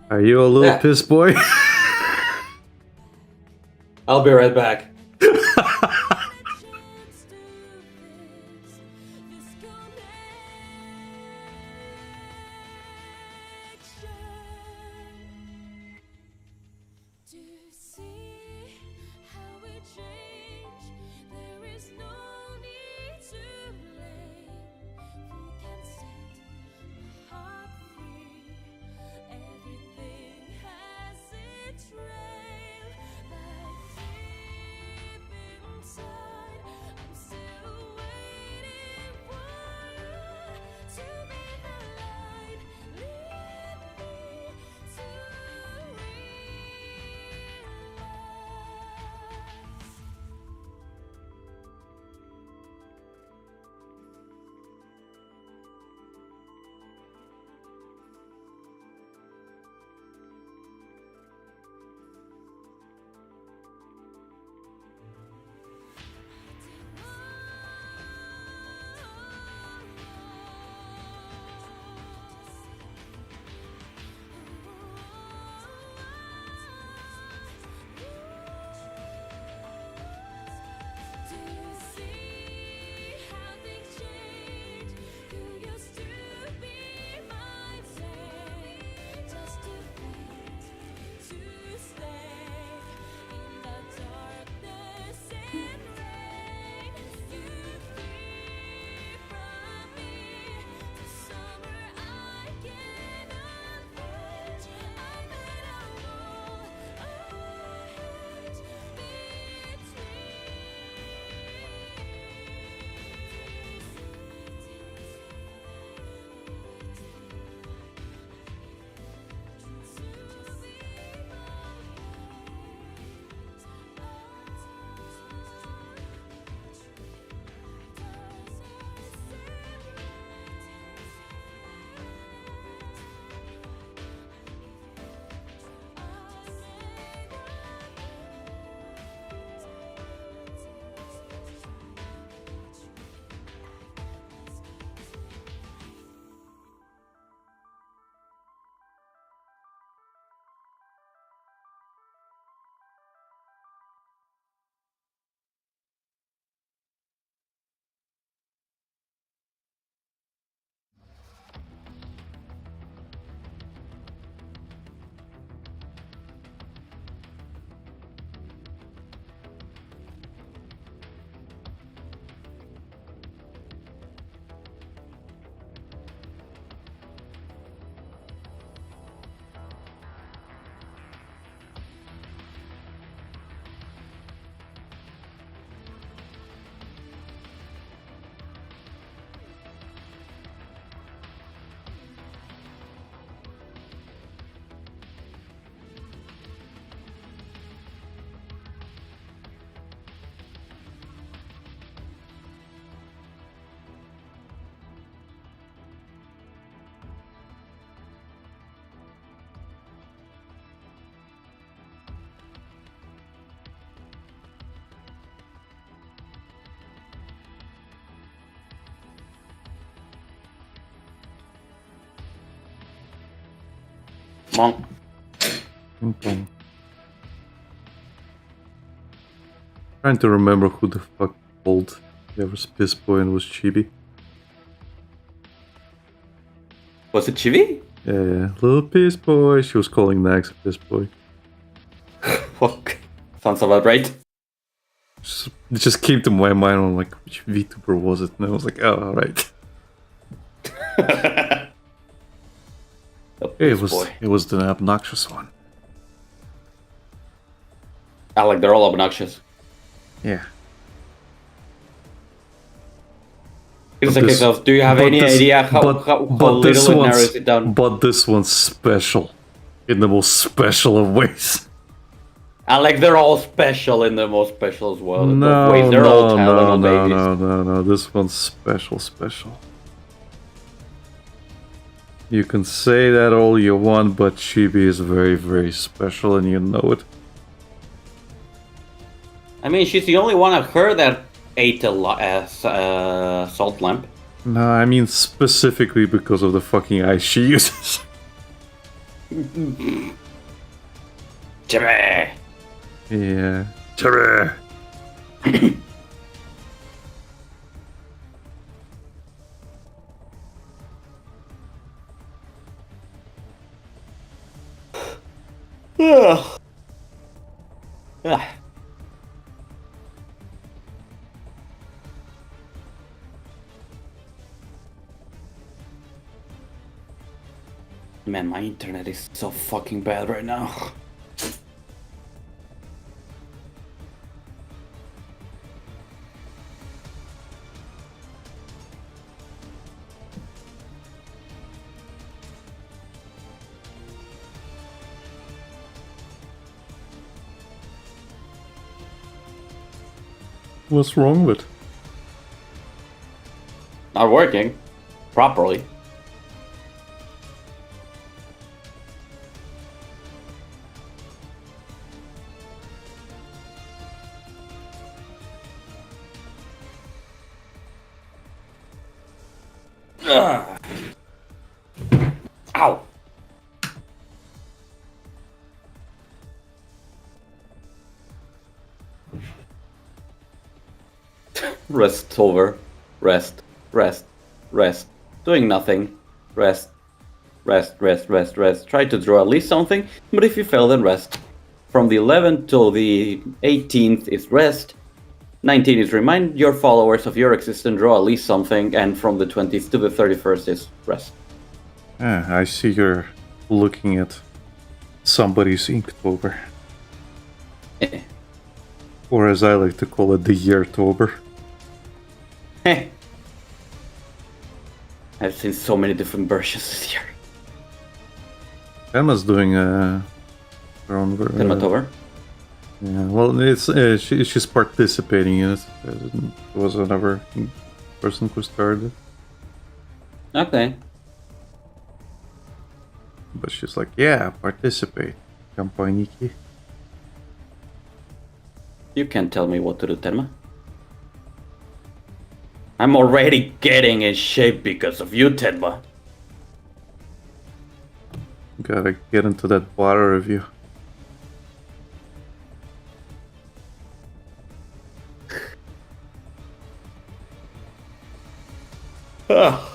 Are you a little piss boy? I'll be right back. Monk. Okay. Trying to remember who the fuck called there was Piss Boy and was Chibi. Was it Chibi? Yeah, little Piss Boy. She was calling Nax a Piss Boy. Fuck. Sounds about right. It just came to my mind. I'm like, which VTuber was it? And I was like, oh, alright. It was the obnoxious one. Alec, they're all obnoxious. Yeah. It's a case of, do you have any idea how little it narrows it down? But this one's special. In the most special of ways. And like they're all special in the most special as well. In both No, ways. They're all no, Tylenol no, babies. no, no, no. This one's special, special. You can say that all you want, but Chibi is very, very special, and you know it. I mean, she's the only one I've heard that ate a salt lamp. No, I mean specifically because of the fucking ice she uses. Jimmy! Yeah. Chibi! Ugh. Ugh. Man, my internet is so fucking bad right now. What's wrong with? Not working properly. Ugh. Ow. Rest over. Rest. Rest. Rest. Doing nothing. Rest. Rest, rest, rest, rest. Try to draw at least something, but if you fail, then rest. From the 11th till the 18th is rest. 19 is remind your followers of your existence, draw at least something, and from the 20th to the 31st is rest. Ah, I see you're looking at somebody's Inktober. Eh. Or as I like to call it, the Yeartober. Heh. I've seen so many different versions this year. Emma's doing her own version. October. Yeah, well, it's she's participating in it. There was another person who started, Okay. but she's like, "Yeah, participate, Kampaniki." You can't tell me what to do, Telma. I'm already getting in shape because of you, Telma. Gotta get into that water review. Ugh.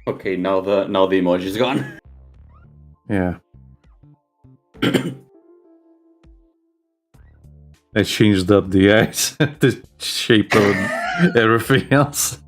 Okay, now the emoji's gone. Yeah. I changed up the eyes, the shape of everything else.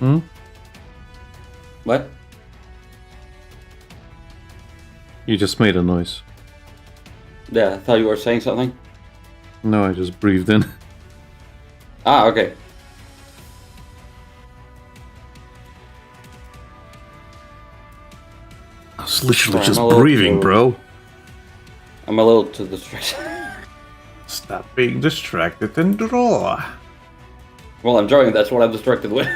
Hmm? What? You just made a noise. Yeah, I thought you were saying something. No, I just breathed in. Ah, okay. I was literally Sorry, just I'm a little breathing, too- bro. I'm a little too distracted. Stop being distracted and draw. Well, I'm drawing. That's what I'm distracted with.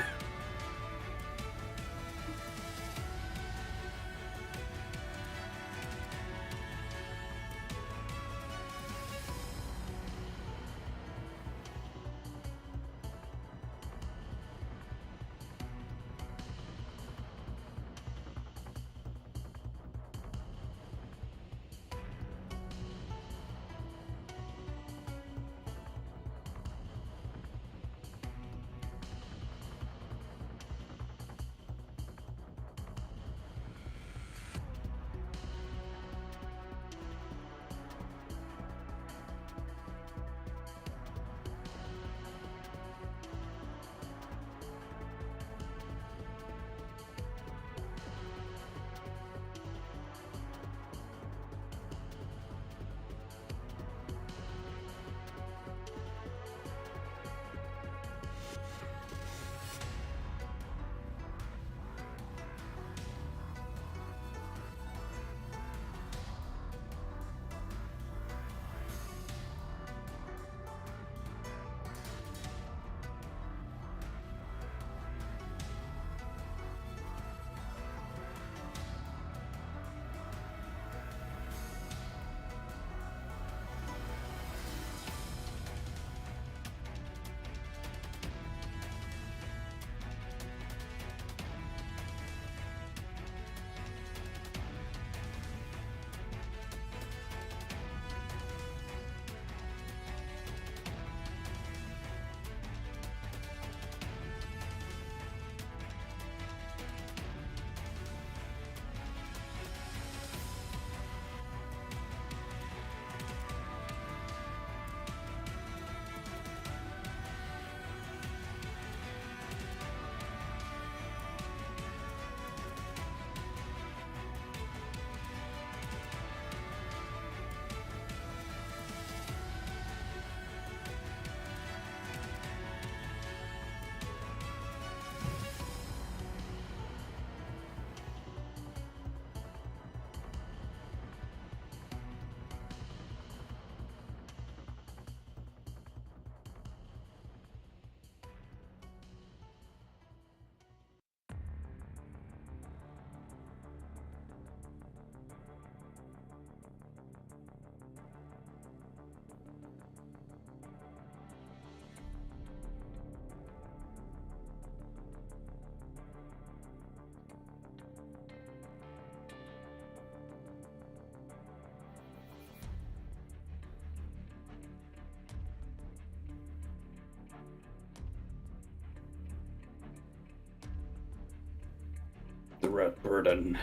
the red burden.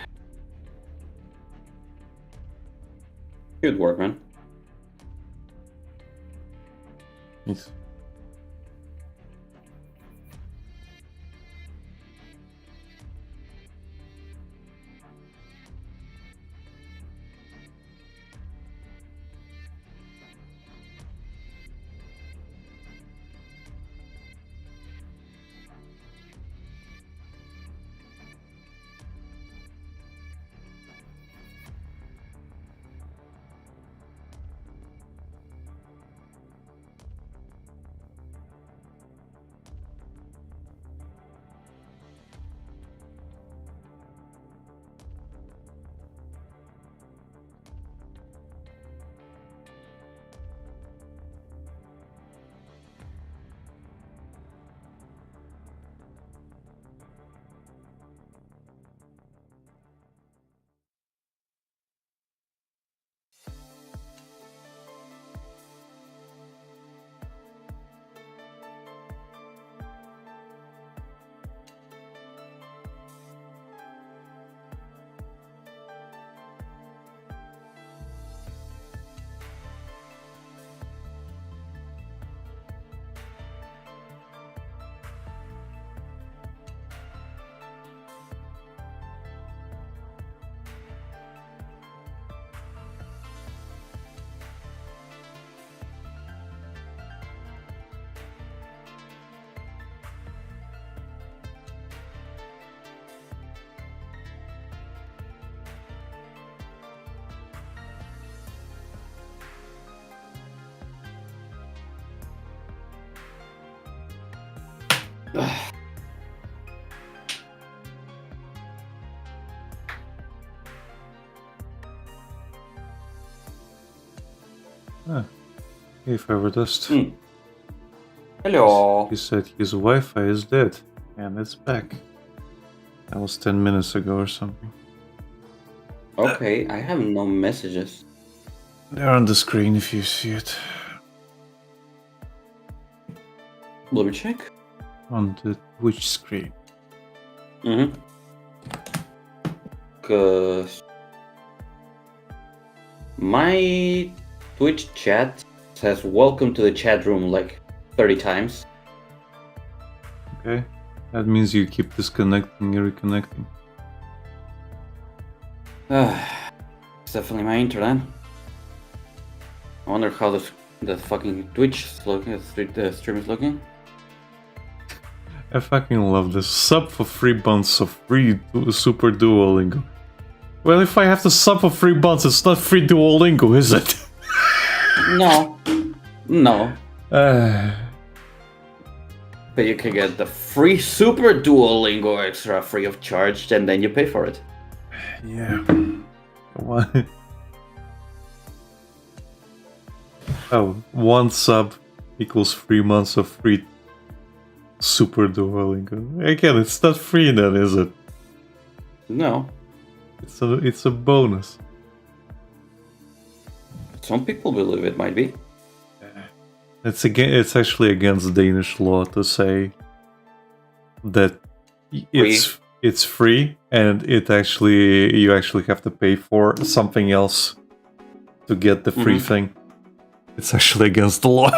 Good work, man. Yes. Ah, hey, Feverdust. Hello. He said his Wi-Fi is dead, and it's back. That was 10 minutes ago or something. Okay, I have no messages. They're on the screen if you see it. Let me check. On the Twitch screen. Mm-hmm. Cause my Twitch chat says welcome to the chat room like 30 times. Okay. That means you keep disconnecting and reconnecting. It's definitely my internet. I wonder how the fucking Twitch is looking, the stream is looking. I fucking love this. Sub for 3 months of free Super Duolingo. Well, if I have to sub for 3 months, it's not free Duolingo, is it? No. No. Uh, But you can get the free Super Duolingo extra free of charge, and then you pay for it. yeah. What? Oh, 1 sub equals 3 months of free Super Duolingo. Again, it's not free then, is it? No. It's a bonus. Some people believe it might be. It's actually against Danish law to say that it's free and you actually have to pay for something else to get the free thing. It's actually against the law.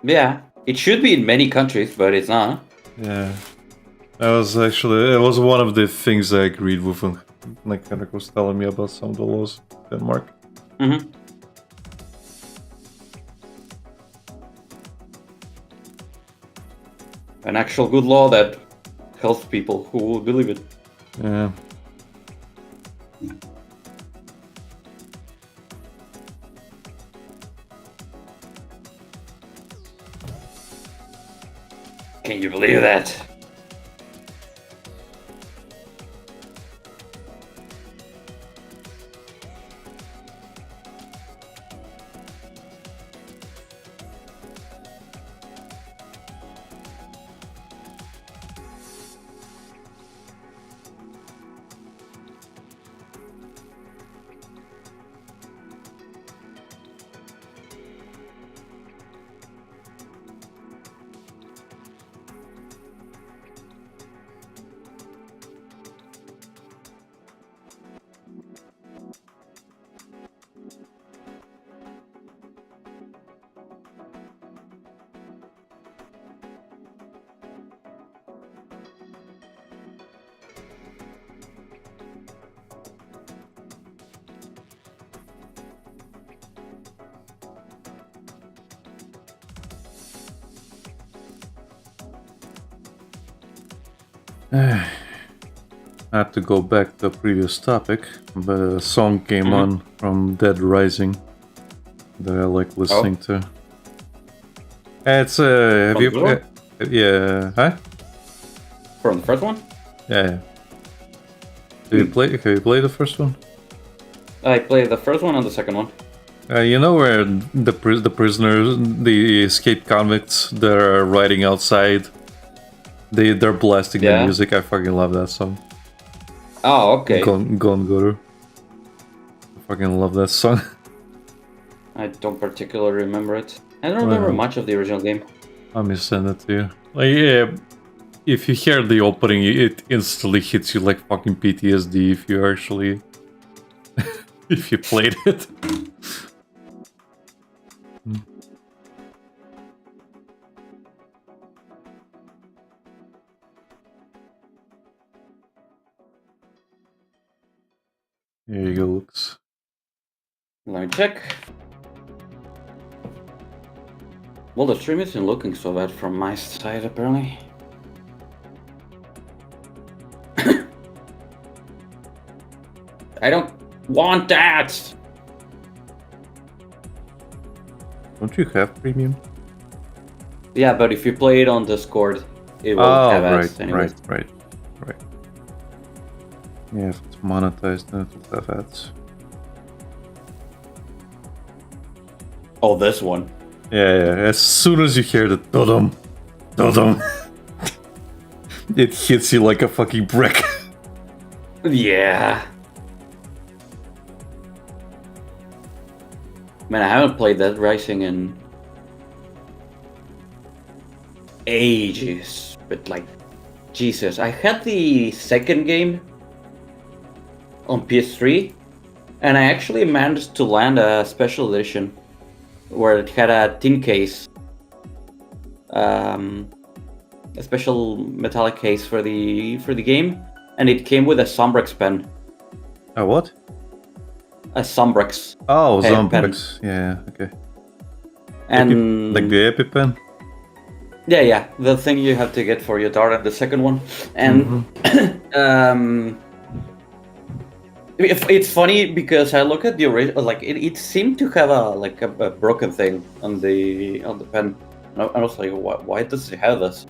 Yeah, it should be in many countries, but it's not. Yeah. It was one of the things I agreed with when Henrik was telling me about some of the laws in Denmark. Mm-hmm. An actual good law that helps people who will believe it. Yeah. Can you believe that? I have to go back to the previous topic, but a song came on from Dead Rising that I like listening to. It's have you? Yeah, huh? From the first one? Yeah. Have you played the first one? I played the first one and the second one. You know where the prisoners, the escaped convicts, they're riding outside. They're blasting the music. I fucking love that song. Oh, okay. Gone Guru. I fucking love that song. I don't particularly remember it. I don't remember much of the original game. Let me send it to you. Like, yeah, if you hear the opening, it instantly hits you like fucking PTSD if you actually... if you played it. Here you go, Lux. Let me check. Well, the stream isn't looking so bad from my side, apparently. I don't want that! Don't you have premium? Yeah, but if you play it on Discord, it will have ads anyway. Right. Yeah, if it's monetized, then it will have ads. Oh, this one. Yeah. As soon as you hear the dodum, it hits you like a fucking brick. Yeah. Man, I haven't played Dead Rising in ages, but like, Jesus. I had the second game on PS3, and I actually managed to land a special edition where it had a tin case, a special metallic case for the game, and it came with a Sombrex pen. A what? A Sombrex. Oh, Sombrex. Yeah, okay. And like the EpiPen? Yeah, the thing you have to get for your dart, the second one. And it's funny because I look at the original, like it seemed to have a broken thing on the pen. I was like, why does it have this?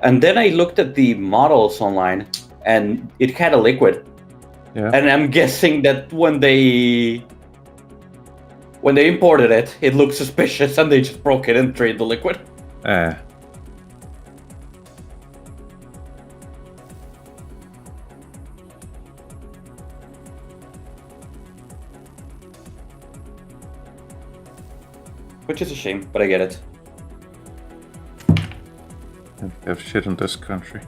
And then I looked at the models online, and it had a liquid. Yeah. And I'm guessing that when they imported it, it looked suspicious, and they just broke it and traded the liquid. Which is a shame, but I get it. We have shit in this country.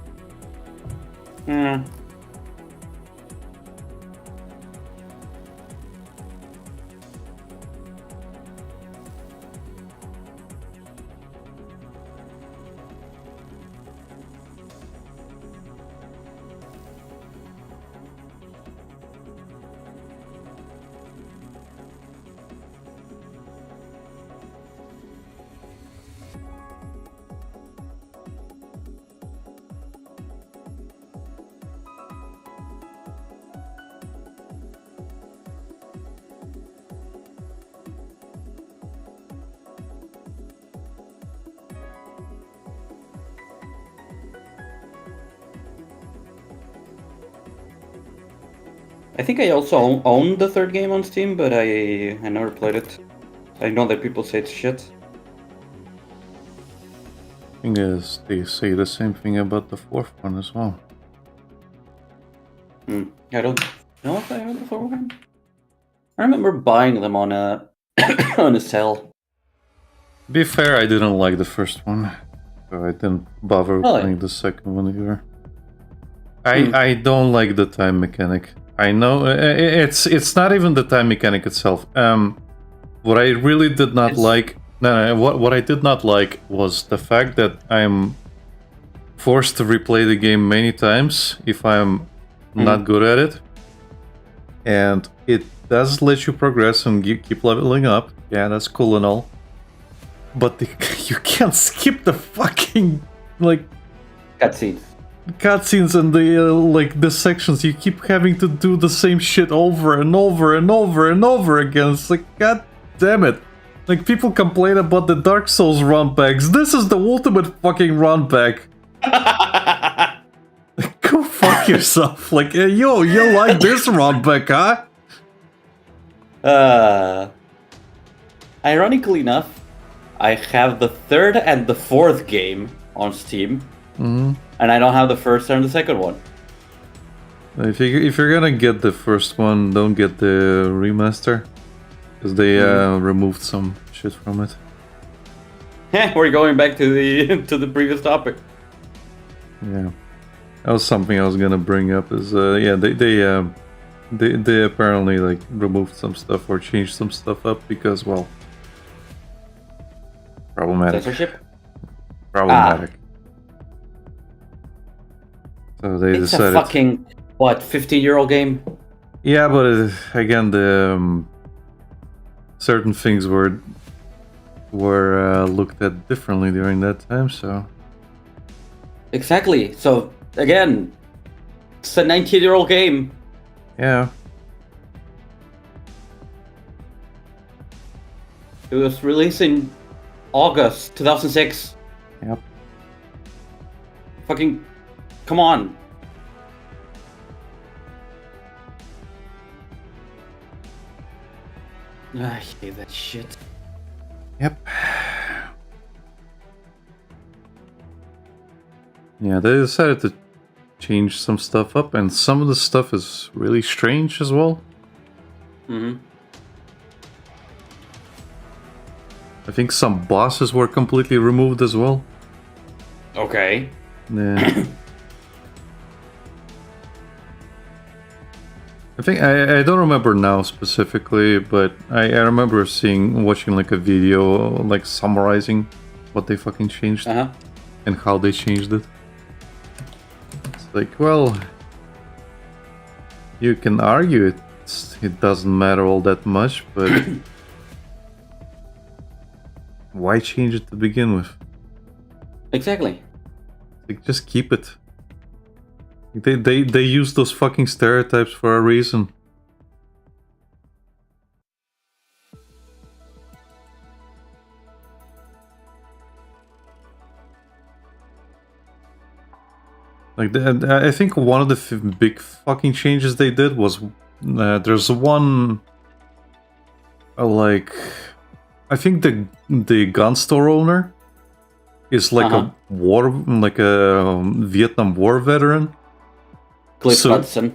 I think I also own the third game on Steam, but I never played it. I know that people say it's shit. Thing is, they say the same thing about the fourth one as well. I don't know if I have the fourth one. I remember buying them on a on a sale. To be fair, I didn't like the first one, so I didn't bother playing the second one either. I don't like the time mechanic. I know it's not even the time mechanic itself. What I really did not like. What I did not like was the fact that I'm forced to replay the game many times if I'm not good at it, and it does let you progress and keep leveling up. Yeah, that's cool and all, but you can't skip the fucking like cutscenes. cutscenes and the sections, you keep having to do the same shit over and over and over and over again. It's like, god damn it. Like, people complain about the Dark Souls runbacks. This is the ultimate fucking runback. Go fuck yourself. Like, yo, you like this runback, huh? Ironically enough, I have the third and the fourth game on Steam, and I don't have the first and the second one. If you're gonna get the first one, don't get the remaster, because they removed some shit from it. We're going back to the to the previous topic. Yeah, that was something I was gonna bring up. Is yeah, they apparently like removed some stuff or changed some stuff up because, well, problematic. Censorship. Problematic. So they It's decided. a fucking what 15-year-old game. Yeah, but again, the certain things were looked at differently during that time. So Exactly. So again, it's a 19-year-old game. yeah, It was released in August 2006. yep. Fucking, come on. I hate that shit. Yep. Yeah, they decided to change some stuff up, and some of the stuff is really strange as well. Mm-hmm. I think some bosses were completely removed as well. Okay. Yeah. I think I don't remember now specifically, but I remember watching like a video like summarizing what they fucking changed and how they changed it. It's like, well, you can argue it doesn't matter all that much, but why change it to begin with? Exactly. Like, just keep it. They use those fucking stereotypes for a reason. Like, I think one of the big fucking changes they did was there's one like, I think the gun store owner is like a Vietnam War veteran. Cliff Hudson.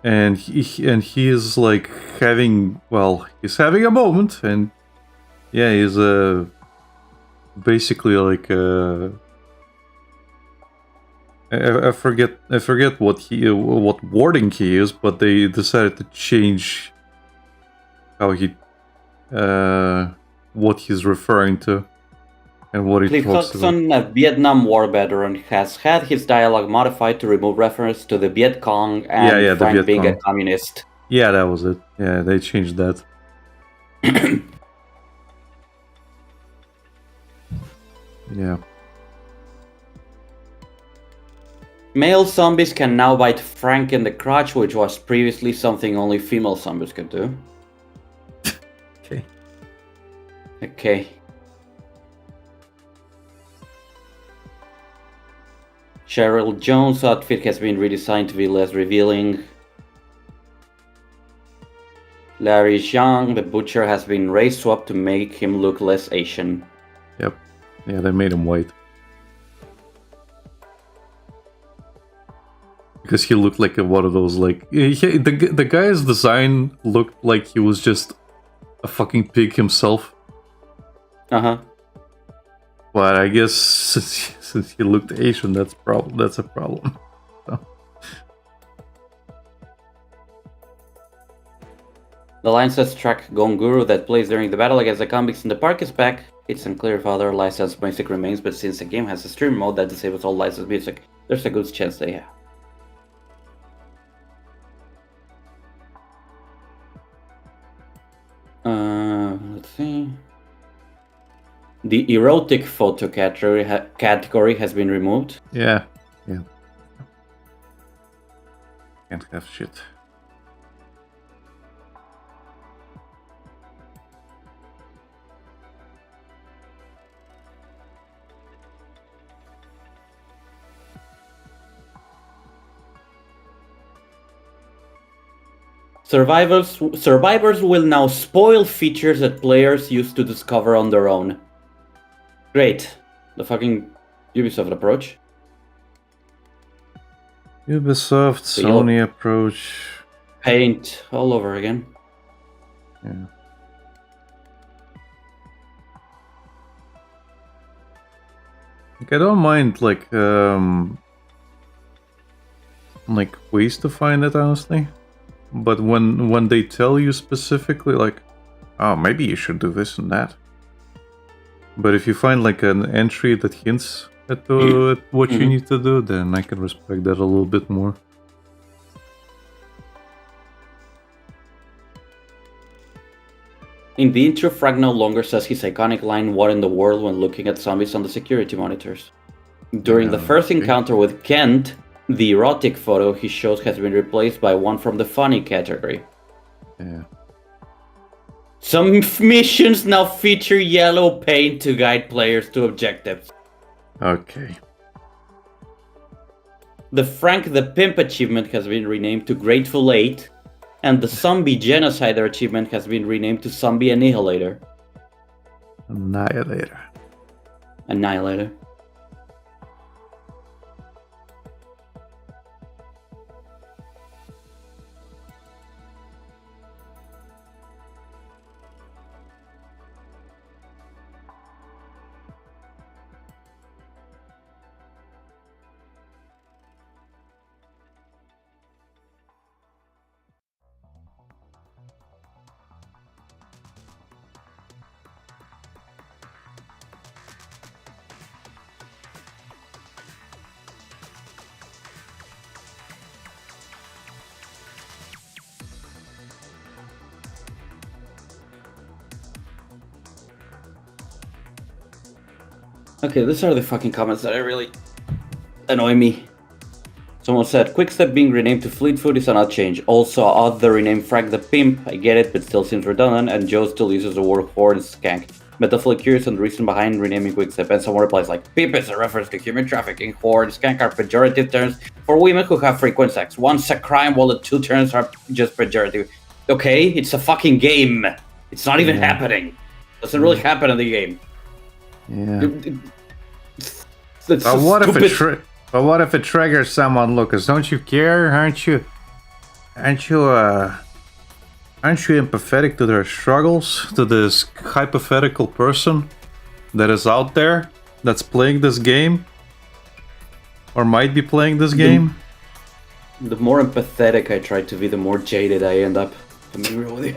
And he is like he's having a moment, and yeah, he's basically like I forget what wording he is, but they decided to change how he what he's referring to and what he Cliff talks Hudson, about. a Vietnam War veteran, has had his dialogue modified to remove reference to the Viet Cong and Frank being a communist. Yeah, that was it. Yeah, they changed that. Yeah. Male zombies can now bite Frank in the crotch, which was previously something only female zombies could do. Okay. Cheryl Jones' outfit has been redesigned to be less revealing. Larry Zhang, the butcher, has been race swapped to make him look less Asian. Yep. Yeah, they made him white. Because he looked like one of those, like... the guy's design looked like he was just a fucking pig himself. Uh-huh. But I guess since he looked Asian, that's a problem. So. The licensed track Gonguru that plays during the battle against the convicts in the park is back. It's unclear if other licensed music remains, but since the game has a stream mode that disables all licensed music, there's a good chance they have. Let's see. The erotic photo category has been removed. Yeah. Can't have shit. Survivors will now spoil features that players used to discover on their own. Great. The fucking Ubisoft approach. Ubisoft, Sony approach. Paint all over again. Yeah. Like, I don't mind like ways to find it, honestly. But when they tell you specifically, like, oh, maybe you should do this and that. But if you find like an entry that hints at what you need to do, then I can respect that a little bit more. In the intro, Frag no longer says his iconic line, "What in the world?" when looking at zombies on the security monitors. During the first encounter with Kent, the erotic photo he shows has been replaced by one from the funny category. Yeah. Some missions now feature yellow paint to guide players to objectives. Okay. The Frank the Pimp achievement has been renamed to Grateful 8, and the Zombie Genocider achievement has been renamed to Zombie Annihilator. Annihilator. Okay, these are the fucking comments that really annoy me. Someone said, Quickstep being renamed to Fleetfoot is an odd change. Also, odd the rename Frank the Pimp. I get it, but still seems redundant, and Joe still uses the word whore and skank. But definitely curious on the reason behind renaming Quickstep, and someone replies like, Pimp is a reference to human trafficking, whore and skank are pejorative terms for women who have frequent sex. One's a crime, while the two terms are just pejorative. Okay, it's a fucking game. It's not even happening. It doesn't really happen in the game. Yeah. But what if it triggers someone, Lucas? Don't you care? Aren't you empathetic to their struggles? To this hypothetical person that is out there that's playing this game? Or might be playing this game? The more empathetic I try to be, the more jaded I end up. To be real with you.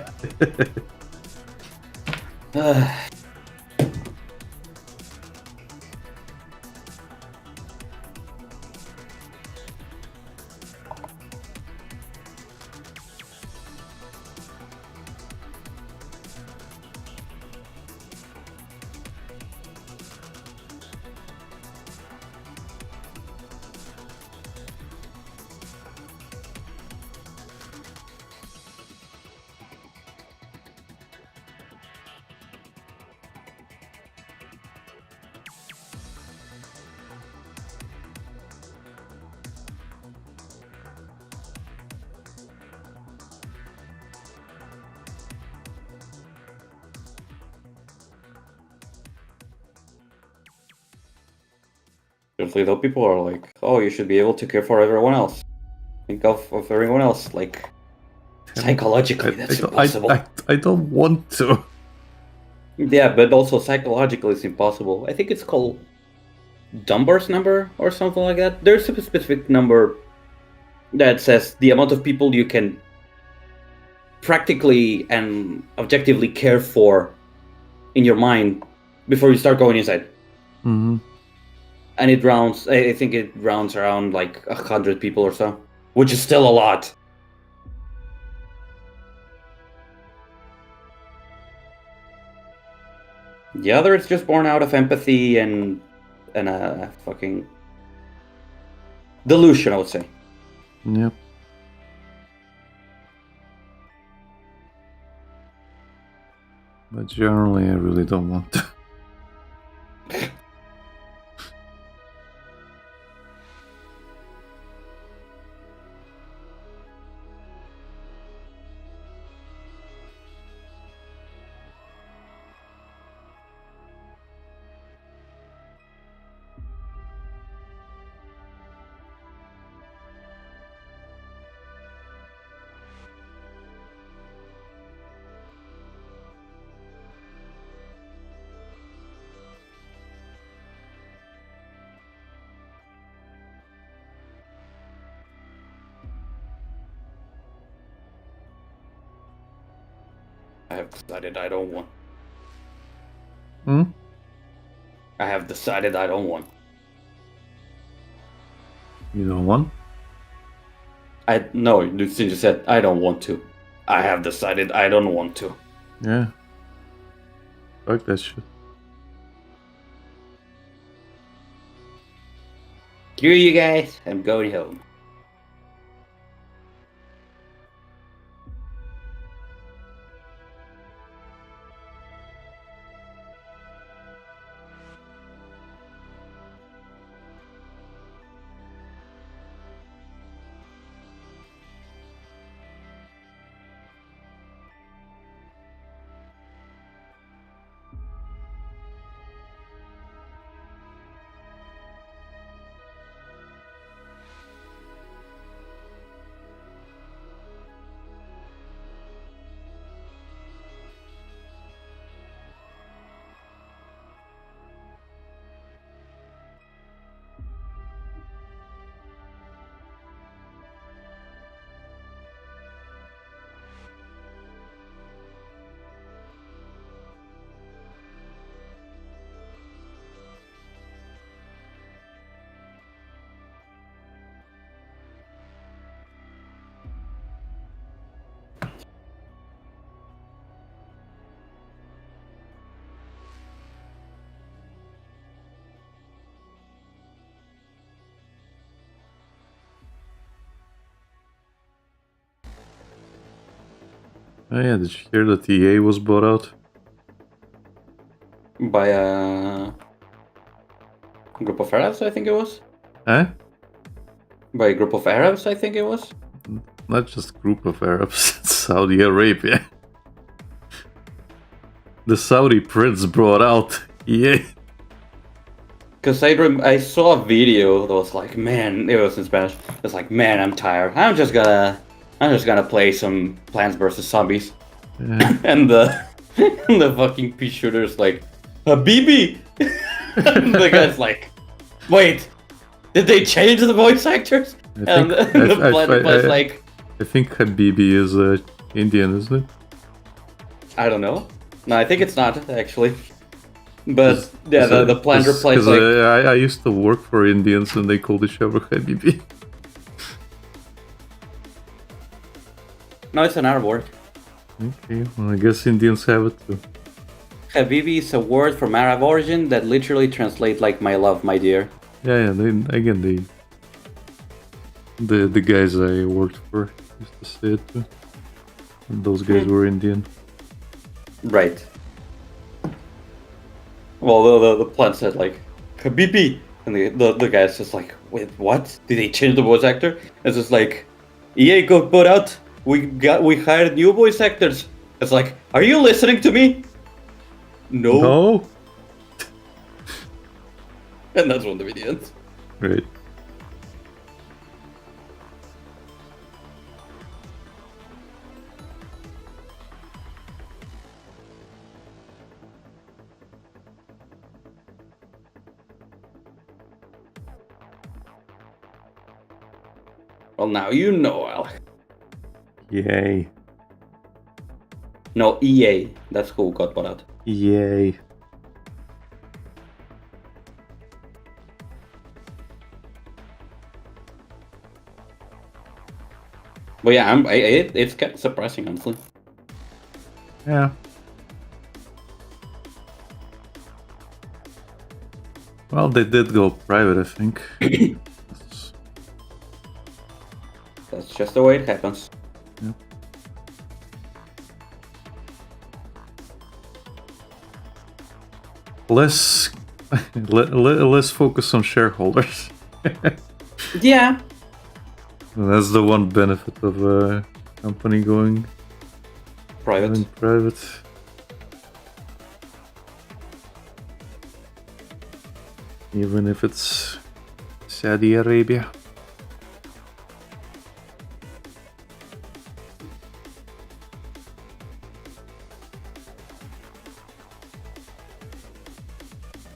Usually though, people are like, oh, you should be able to care for everyone else. Think of everyone else, like, psychologically, that's impossible. I don't want to. Yeah, but also psychologically it's impossible. I think it's called Dunbar's number or something like that. There's a specific number that says the amount of people you can practically and objectively care for in your mind before you start going inside. Mm-hmm. And it rounds, I think it rounds around like 100 people or so, which is still a lot. The other is just born out of empathy and a fucking delusion, I would say. Yep. But generally, I really don't want to. I have decided I don't want. Hmm? I have decided I don't want. You don't want? No, Lucian just said I don't want to. I have decided I don't want to. Yeah. Fuck that shit. Screw you guys. I'm going home. Oh yeah, did you hear that EA was bought out? By a group of Arabs, I think it was. Eh? By a group of Arabs, I think it was. Not just group of Arabs, it's Saudi Arabia. The Saudi prince brought out EA. Because I saw a video that was like, man, it was in Spanish. It's like, man, I'm tired. I'm just gonna play some Plants vs Zombies. Yeah. And the fucking pea shooter's like, Habibi. And the guy's like, wait, did they change the voice actors? And the Plant was like, I think Habibi is Indian, isn't it? I don't know. No, I think it's not actually. But yeah, the Plant replies like, I used to work for Indians and they called each other Habibi. no, it's an Arab word. Okay, well, I guess Indians have it too. Habibi is a word from Arab origin that literally translates like "my love, my dear." Yeah, the guys I worked for used to say it too. And those guys were Indian. Right. Well, the Plant said like, Habibi, and the guy's just like, wait, what? Did they change the voice actor? It's just like, EA got put out. We hired new voice actors. It's like, are you listening to me? No. No? And that's when the video ends. Right. Well, now you know, Alec. Yay. No, EA. That's who got put out. Yay. But yeah, it's kind of surprising, honestly. Yeah. Well, they did go private, I think. That's just the way it happens. Yeah. less less focus on shareholders. Yeah. That's the one benefit of a company going Private. private. Even if it's Saudi Arabia.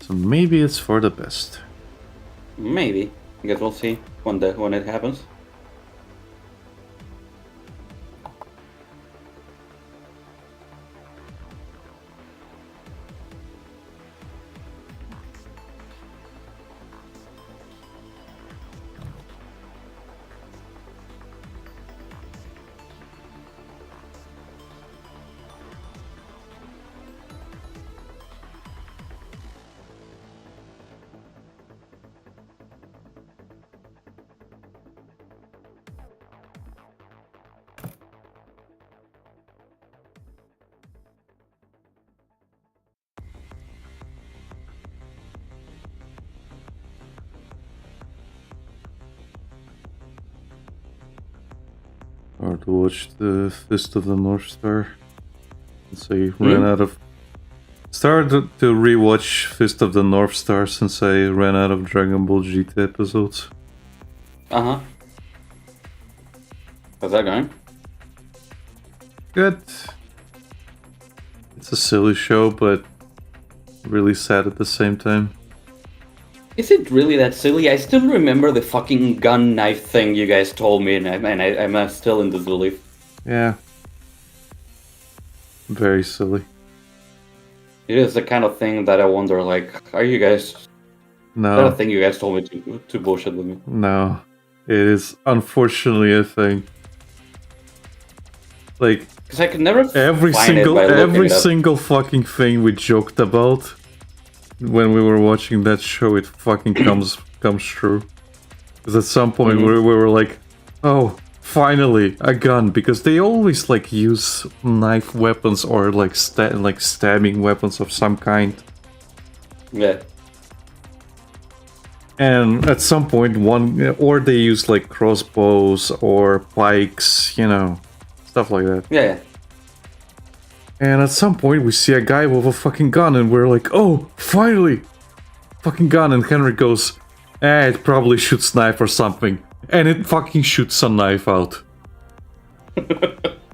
So maybe it's for the best. Maybe. I guess we'll see when it happens. Or to watch the Fist of the North Star. Since I ran out of... Started to rewatch Fist of the North Star since I ran out of Dragon Ball GT episodes. Uh-huh. How's that going? Good. It's a silly show, but really sad at the same time. Is it really that silly? I still remember the fucking gun knife thing you guys told me, and I'm still in disbelief. Yeah. Very silly. It is the kind of thing that I wonder, like, are you guys... Is that No, a thing you guys told me to bullshit with me? no. It is unfortunately a thing. Like, Because I could never every find it by looking every it up. single fucking thing we joked about when we were watching that show, it fucking comes true. Because at some point we were like, oh, finally a gun, because they always like use knife weapons or like stabbing weapons of some kind. Yeah. And at some point or they use like crossbows or pikes, you know, stuff like that. Yeah, yeah. And at some point we see a guy with a fucking gun and we're like, oh, finally! Fucking gun. And Henry goes, it probably shoots knife or something. And it fucking shoots a knife out.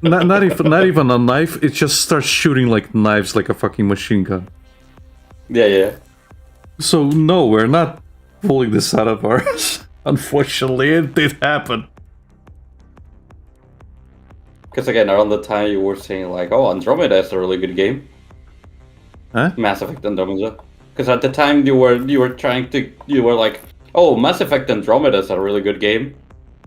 not even a knife, it just starts shooting like knives like a fucking machine gun. Yeah, yeah. So no, we're not pulling this out of ours. Unfortunately, it did happen. Because again, around the time you were saying like, oh, Andromeda is a really good game. Huh? Mass Effect Andromeda. Because at the time you were like, oh, Mass Effect Andromeda is a really good game.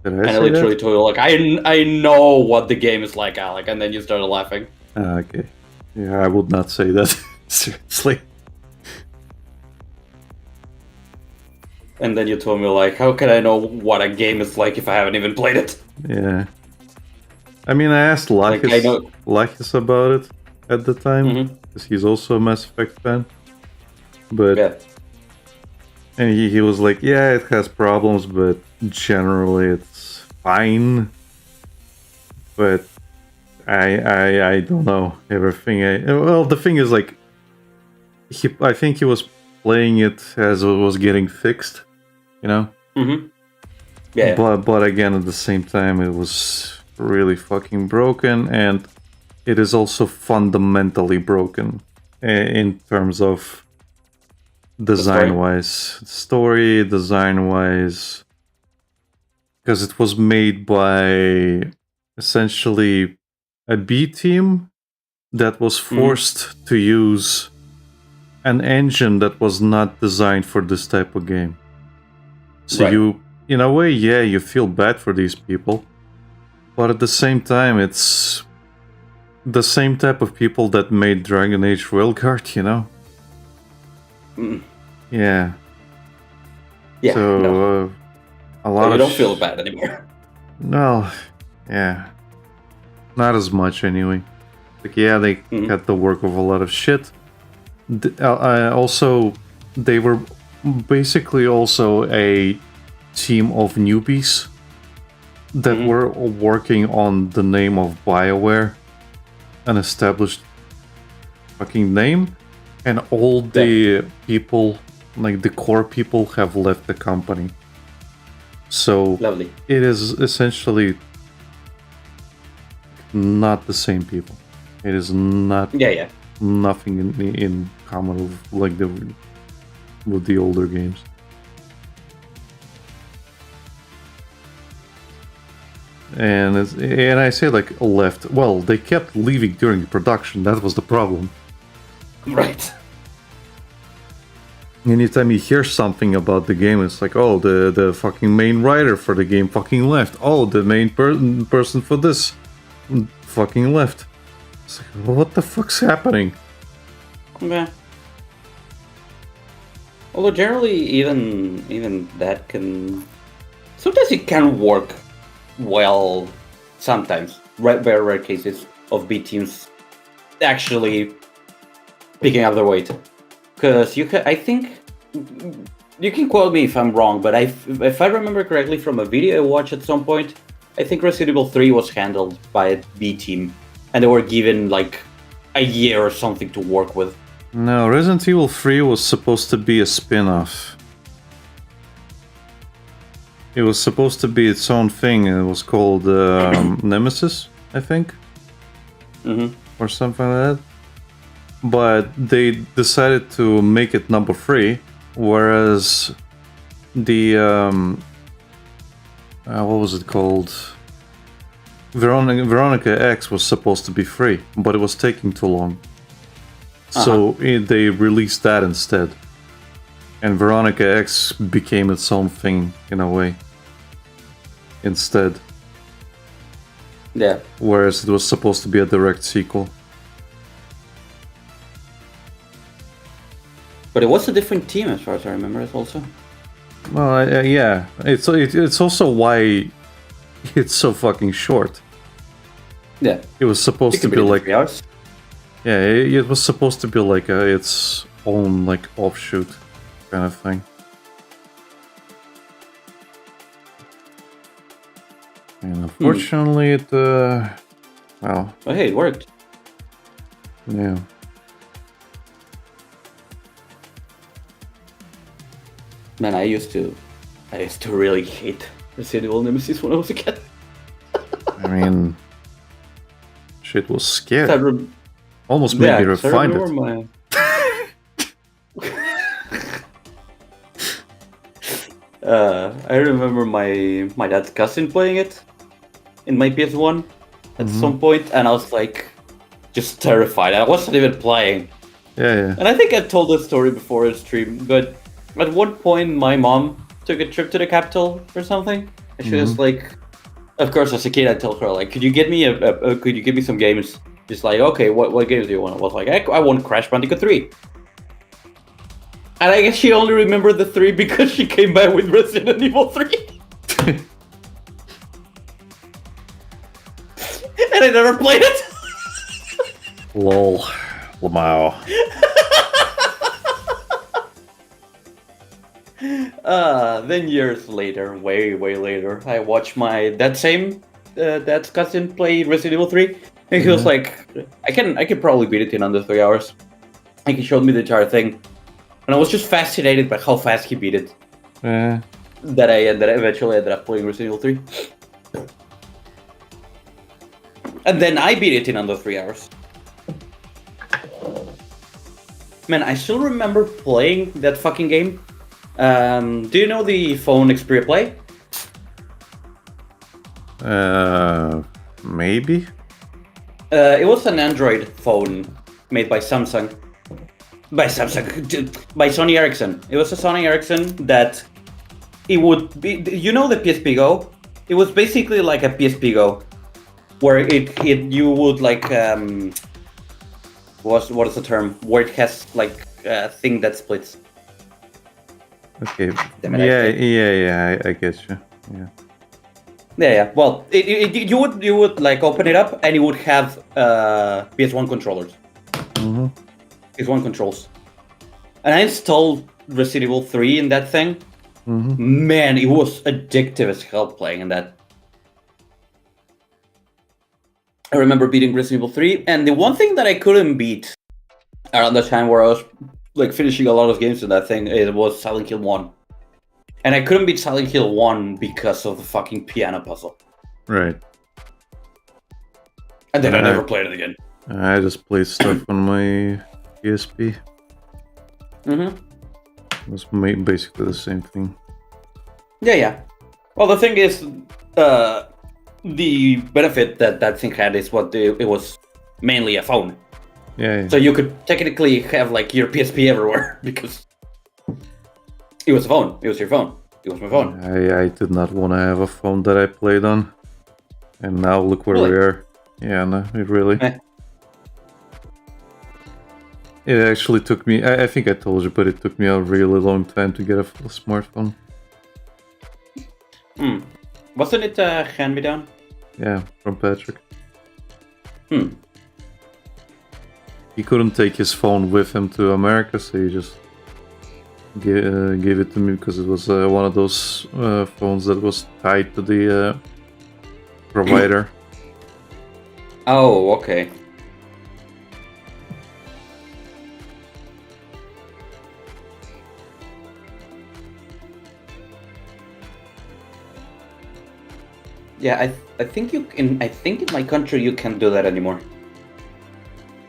Did I And I say literally that? told you like, I know what the game is like, Alec, and then you started laughing. Okay. Yeah, I would not say that. Seriously. And then you told me like, how can I know what a game is like if I haven't even played it? Yeah. I mean, I asked Like, I know- Lakis about it at the time, because he's also a Mass Effect fan. But Yeah. and he was like, yeah, it has problems, but generally it's fine. But I don't know everything. Well, the thing is, like, I think he was playing it as it was getting fixed, you know. Yeah. But again, at the same time, it was really fucking broken, and it is also fundamentally broken in terms of design-wise, story design-wise, because it was made by essentially a B team that was forced to use an engine that was not designed for this type of game. So Right. you, in a way, yeah, you feel bad for these people, but at the same time, it's the same type of people that made Dragon Age Railguard, you know? Yeah. Yeah. So, No. a lot You of don't feel bad anymore. Well, yeah. Not as much, anyway. Like, yeah, they had to work with a lot of shit, Also, they were basically also a team of newbies that were working on the name of BioWare, an established fucking name, and all the people, like the core people, have left the company. So Lovely. it is essentially not the same people. It is not nothing in common with, like with the older games. And I say like left. Well, they kept leaving during the production. That was the problem. Right. Anytime you hear something about the game, it's like, oh, the fucking main writer for the game fucking left. Oh, the main person for this fucking left. It's like, what the fuck's happening? Yeah. Although generally, even that can sometimes it can work well. Sometimes, very rare cases of B teams actually picking up their weight. Because I think you can quote me if I'm wrong, but if I remember correctly from a video I watched at some point, I think Resident Evil 3 was handled by a B team, and they were given like a year or something to work with. No, Resident Evil 3 was supposed to be a spin-off. It was supposed to be its own thing, and it was called Nemesis, I think? Or something like that. But they decided to make it number 3, whereas the what was it called? Veronica X was supposed to be free, but it was taking too long. So they released that instead. And Veronica X became its own thing, in a way. Instead. Yeah. Whereas it was supposed to be a direct sequel. But it was a different team, as far as I remember, it also. Well, yeah. It's also why it's so fucking short. Yeah. It was supposed to be like... 3 hours. Yeah, it was supposed to be like its own like offshoot kind of thing. And unfortunately, it well. Oh, hey, it worked. Yeah. Man, I used to really hate Resident Evil Nemesis when I was a kid. I mean, shit was scary. Almost made me refined it. I remember my dad's cousin playing it in my PS1 at some point, and I was like, just terrified. I wasn't even playing. Yeah. And I think I told this story before in stream, but at one point my mom took a trip to the capital or something, and she was like, of course, as a kid, I told her like, could you get me could you give me some games? She's like, okay, what games do you want? I was like, I want Crash Bandicoot 3. And I guess she only remembered the 3 because she came back with Resident Evil 3. And I never played it. Lol. Lamau. Then years later, way later, I watched my dad's cousin play Resident Evil 3. And he was like, I can probably beat it in under 3 hours. And he showed me the entire thing. And I was just fascinated by how fast he beat it. That I eventually ended up playing Resident Evil 3. And then I beat it in under 3 hours. Man, I still remember playing that fucking game. Do you know the phone Xperia Play? Maybe? It was an Android phone made by Samsung. By Sony Ericsson. It was a Sony Ericsson that it would be, you know the PSP Go? It was basically like a PSP Go, where you would like what is the term? Where it has like a thing that splits. Okay. Yeah. I get you. Yeah. Yeah. Well, you would like open it up and it would have PS1 controllers. PS1 controls. And I installed Resident Evil 3 in that thing. Mm-hmm. Man, it was addictive as hell playing in that. I remember beating Resident Evil 3, and the one thing that I couldn't beat around the time where I was like finishing a lot of games in that thing, it was Silent Hill 1. And I couldn't beat Silent Hill 1 because of the fucking piano puzzle. Right. And then I never played it again. I just played stuff on my PSP. Mm-hmm. It was basically the same thing. Yeah. Well, the thing is, the benefit that thing had is it was mainly a phone. Yeah. So you could technically have like your PSP everywhere because it was a phone. It was your phone. It was my phone. I did not want to have a phone that I played on. And now look where we are. Yeah, no, it really... It actually took me... I think I told you, but it took me a really long time to get a full smartphone. Wasn't it a hand-me-down? Yeah, from Patrick. He couldn't take his phone with him to America, so he just gave it to me because it was one of those phones that was tied to the provider. Oh, okay. Yeah, I think you can. I think in my country you can't do that anymore.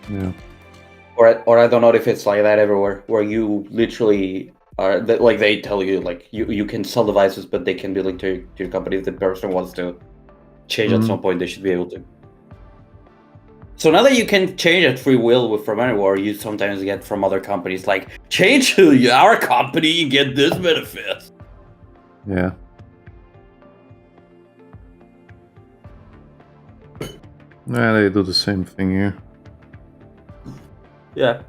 Yeah. Or I don't know if it's like that everywhere, where you literally are like they tell you like you can sell devices, but they can be linked to your company if the person wants to change at some point. They should be able to. So now that you can change at free will from anywhere, you sometimes get from other companies like change to our company and get this benefit. Yeah. Yeah, they do the same thing here. Yeah.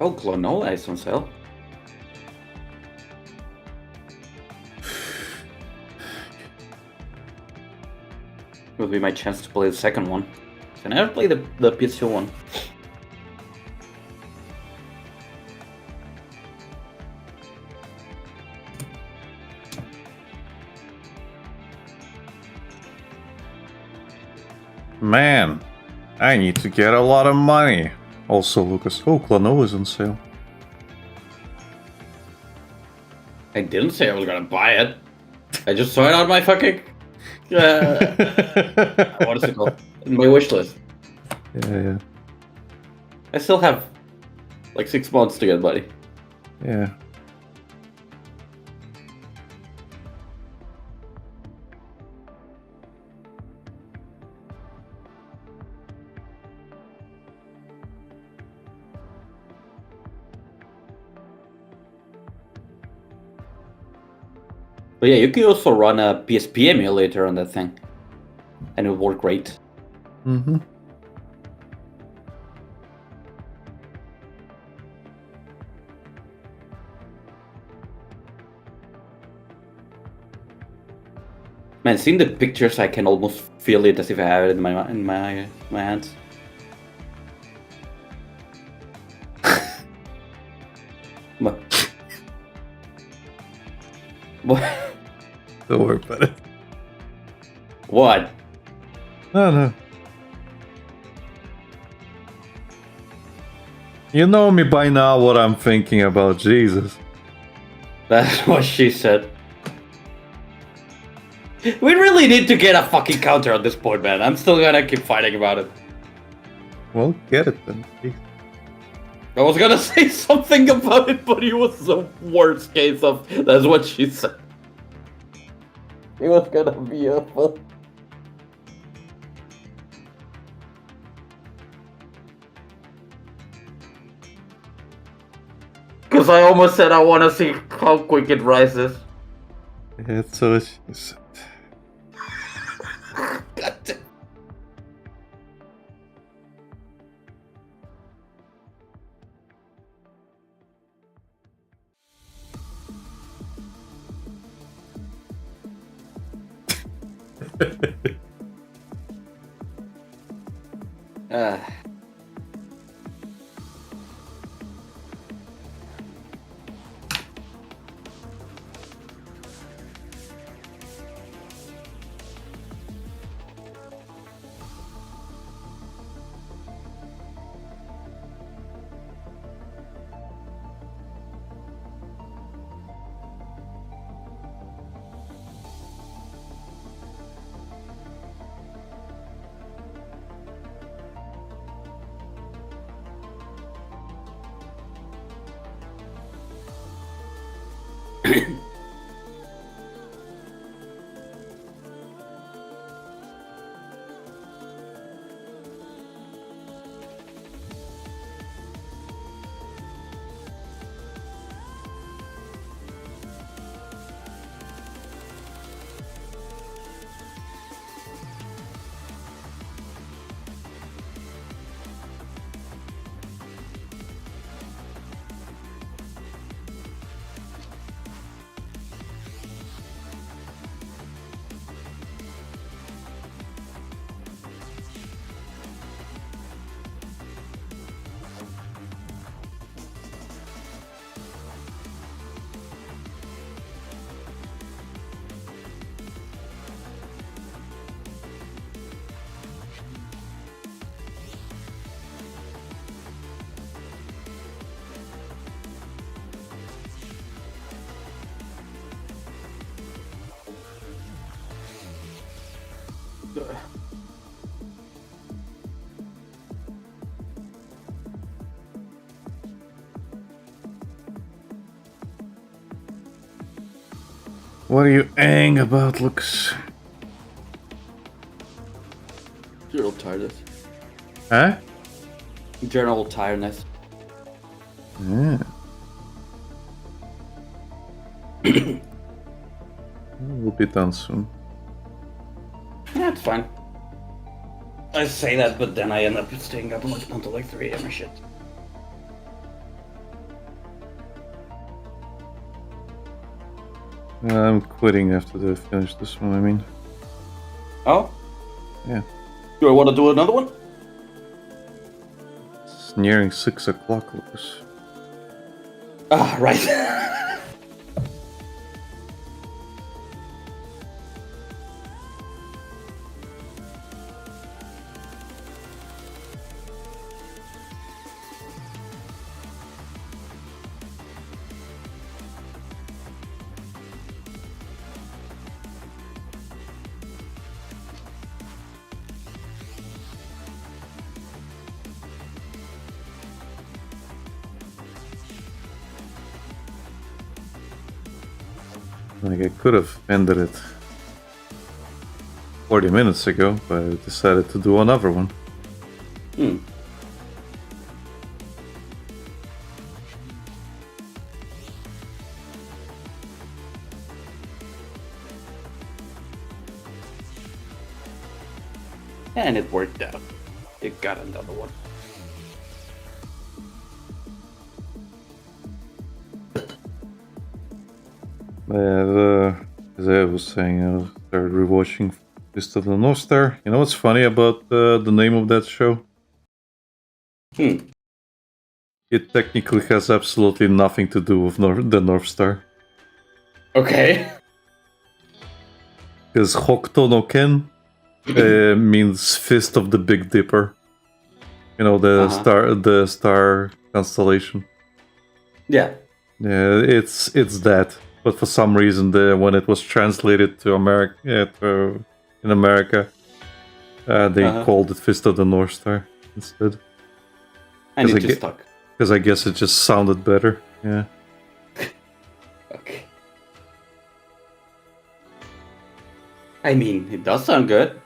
Oh, Clonola is on sale. Will be my chance to play the second one. I never played the PS2 one. Man, I need to get a lot of money. Also, Lucas. Oh, Clonoa is on sale. I didn't say I was gonna buy it. I just saw it on my fucking... what is it called? My wish list. Yeah. I still have like 6 months to get money. Yeah. But yeah, you could also run a PSP emulator on that thing. And it would work great. Mm-hmm. Man, seeing the pictures, I can almost feel it as if I have it in my hands. What? Don't worry about it. What? No. You know me by now what I'm thinking about, Jesus. That's what she said. We really need to get a fucking counter on this point, man. I'm still gonna keep fighting about it. Well, get it then, please. I was gonna say something about it, but it was the worst case of that's what she said. It was gonna be awful. Because I almost said I want to see how quick it rises. That's what she said. God damn. What are you ang about, Lucas? General tiredness. Huh? General tiredness. Yeah. We'll be done soon. That's fine. I say that, but then I end up staying up until like 3 a.m. or shit. I'm quitting after they finish this one, I mean. Oh? Yeah. Do I want to do another one? It's nearing 6 o'clock, Lucas. Ah, right. Like, I could have ended it 40 minutes ago, but I decided to do another one. And it worked out. It got another one. As I was saying, I started rewatching Fist of the North Star. You know what's funny about the name of that show? It technically has absolutely nothing to do with the North Star. Okay. Because Hokuto no Ken means Fist of the Big Dipper. You know, the star constellation. Yeah. Yeah, it's that. But for some reason, when it was translated to America, in America, they called it Fist of the North Star instead. And it just stuck. Because I guess it just sounded better. Yeah. Okay. I mean, it does sound good.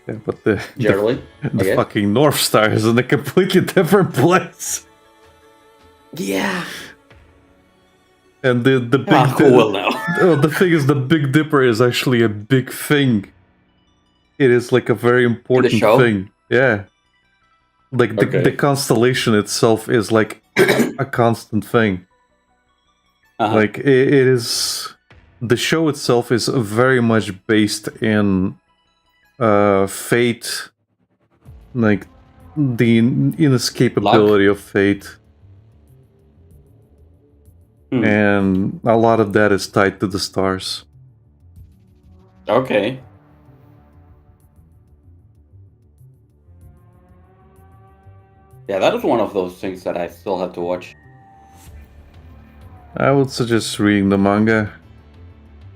Yeah, but the fucking North Star is in a completely different place. Yeah. And the big cool now. The thing is, the Big Dipper is actually a big thing. It is like a very important thing. Yeah. Like the constellation itself is like a constant thing. Like it is the show itself is very much based in fate, like the inescapability of fate. And a lot of that is tied to the stars. Okay. Yeah, that is one of those things that I still have to watch. I would suggest reading the manga,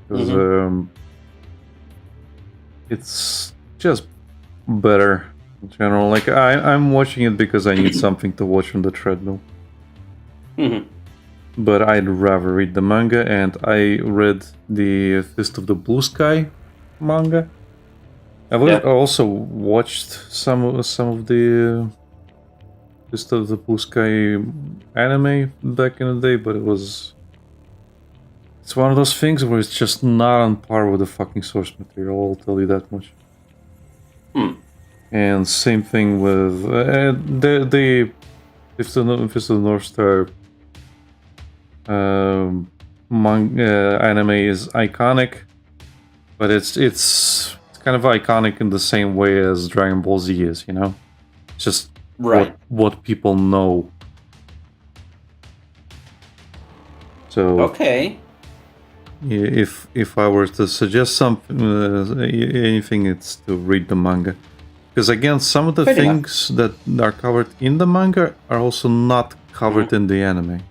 because it's just better in general. Like I'm watching it because I need something to watch on the treadmill. But I'd rather read the manga, and I read the Fist of the Blue Sky manga. I've also watched some of the Fist of the Blue Sky anime back in the day, but it's one of those things where it's just not on par with the fucking source material, I'll tell you that much. And same thing with the Fist of the North Star anime is iconic, but it's kind of iconic in the same way as Dragon Ball Z is, you know? It's just what people know. So okay, if I were to suggest something, anything, it's to read the manga, because again, some of the things that are covered in the manga are also not covered in the anime.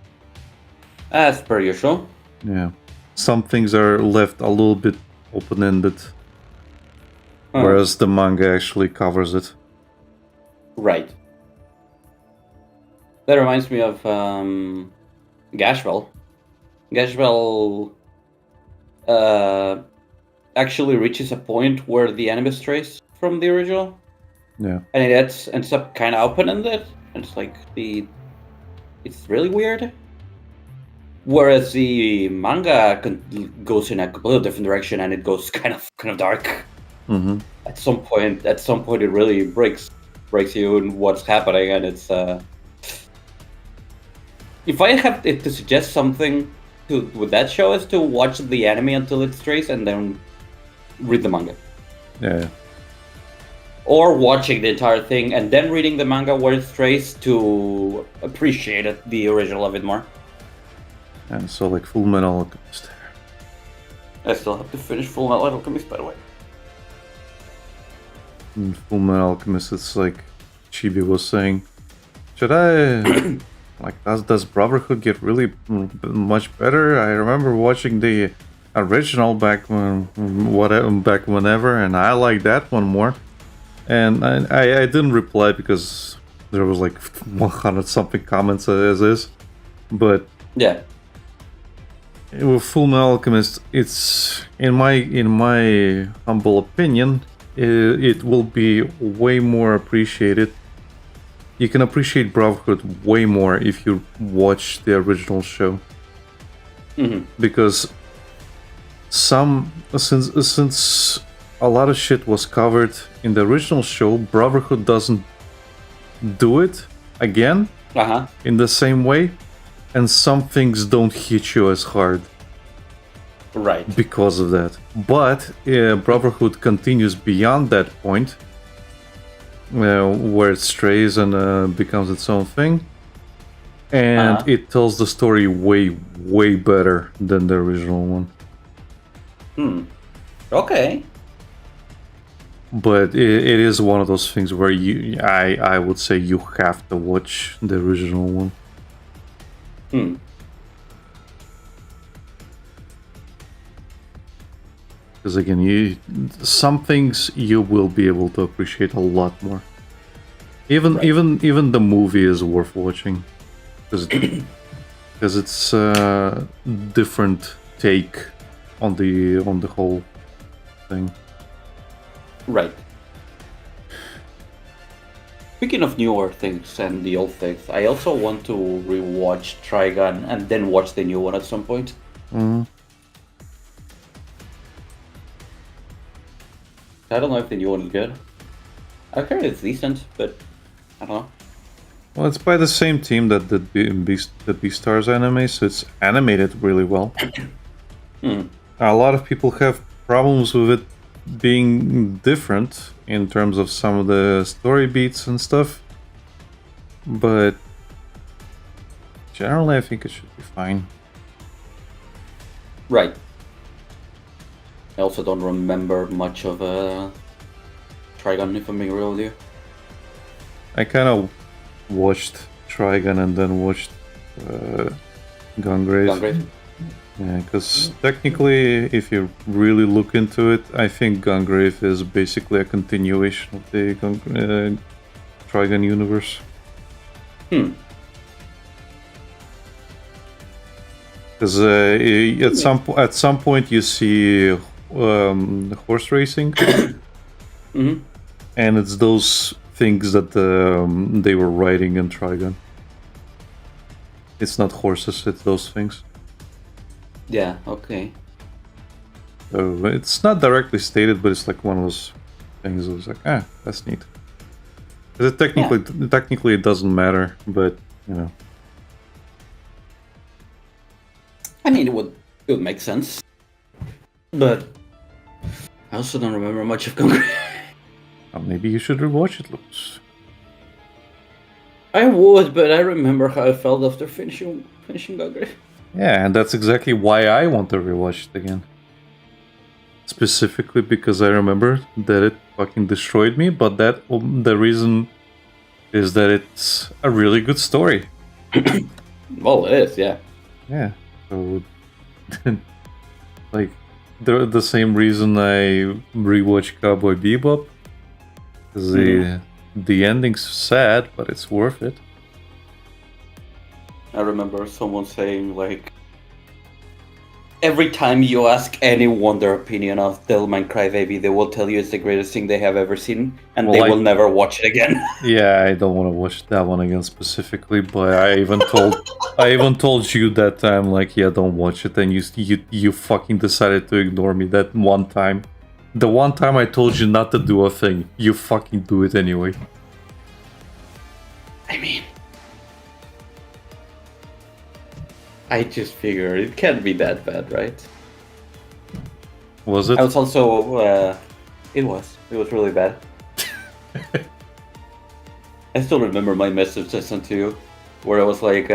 As per usual. Yeah, some things are left a little bit open-ended, whereas the manga actually covers it. Right. That reminds me of Gashville. Gashville actually reaches a point where the anime strays from the original. Yeah. And it ends up kind of open-ended. And it's like it's really weird. Whereas the manga goes in a completely different direction, and it goes kind of dark. At some point, it really breaks you in what's happening, and it's. If I have to suggest something with that show, is to watch the anime until it strays, and then read the manga. Yeah. Or watching the entire thing and then reading the manga where it strays to appreciate the original of it more. And so, like, Full Metal Alchemist. I still have to finish Full Metal Alchemist, by the way. In Full Metal Alchemist, it's like Chibi was saying, should I... like, does Brotherhood get really much better? I remember watching the original back whenever, and I like that one more. And I didn't reply because there was like 100 something comments as is. But yeah. With Full Metal Alchemist, it's in my humble opinion, it will be way more appreciated. You can appreciate Brotherhood way more if you watch the original show, because since a lot of shit was covered in the original show, Brotherhood doesn't do it again in the same way. And some things don't hit you as hard. Right. Because of that. But Brotherhood continues beyond that point, where it strays and becomes its own thing. And it tells the story way, way better than the original one. Okay. But it is one of those things where I would say you have to watch the original one. Because again, some things you will be able to appreciate a lot more. Even the movie is worth watching, because it's a different take on the whole thing. Right. Speaking of newer things and the old things, I also want to rewatch Trigun and then watch the new one at some point. Mm-hmm. I don't know if the new one is good. I've heard it's decent, but I don't know. Well, it's by the same team that did the Beastars anime, so it's animated really well. a lot of people have problems with it being different in terms of some of the story beats and stuff. But generally, I think it should be fine. Right. I also don't remember much of Trigun, if I'm being real with you. I kind of watched Trigun and then watched Gungrave. Gungrave? Yeah, because technically, if you really look into it, I think Gungrave is basically a continuation of the Trigun universe. Because at some point you see horse racing, Mm-hmm. and it's those things that they were riding in Trigun. It's not horses; it's those things. Yeah, okay. So it's not directly stated, but it's like one of those things that was like, that's neat. 'Cause technically it doesn't matter, but you know. I mean, it would make sense. But I also don't remember much of Gungrave. Maybe you should rewatch it, Lucas. I would, but I remember how I felt after finishing Gungrave. Yeah, and that's exactly why I want to rewatch it again. Specifically because I remember that it fucking destroyed me, but that the reason is that it's a really good story. Well, it is, yeah. Yeah, so like the same reason I rewatch Cowboy Bebop, because the ending's sad, but it's worth it. I remember someone saying, like, every time you ask anyone their opinion of Devilman Crybaby, they will tell you it's the greatest thing they have ever seen, and Well, they will never watch it again. Yeah, I don't want to watch that one again specifically, but I even told you that time, like, yeah, don't watch it, and you fucking decided to ignore me that one time. The one time I told you not to do a thing, you fucking do it anyway. I mean, I just figured it can't be that bad, right? Was it? I was also, it was really bad. I still remember my message I sent to you, where I was like,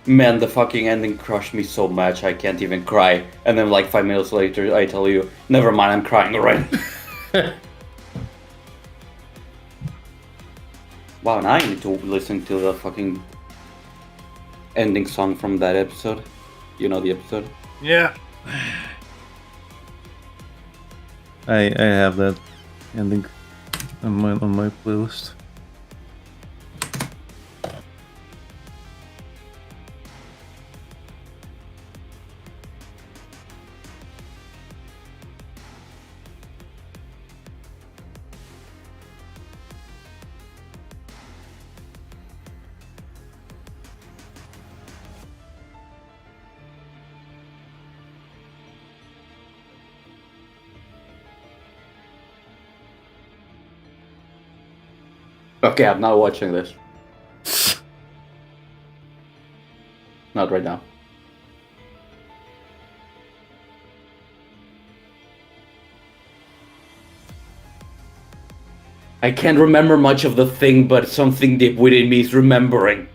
man, the fucking ending crushed me so much I can't even cry. And then like 5 minutes later, I tell you, never mind, I'm crying already. Wow, now I need to listen to the fucking ending song from that episode. You know the episode? Yeah. I have that ending on my playlist. Okay, I'm not watching this. Not right now. I can't remember much of the thing, but something deep within me is remembering.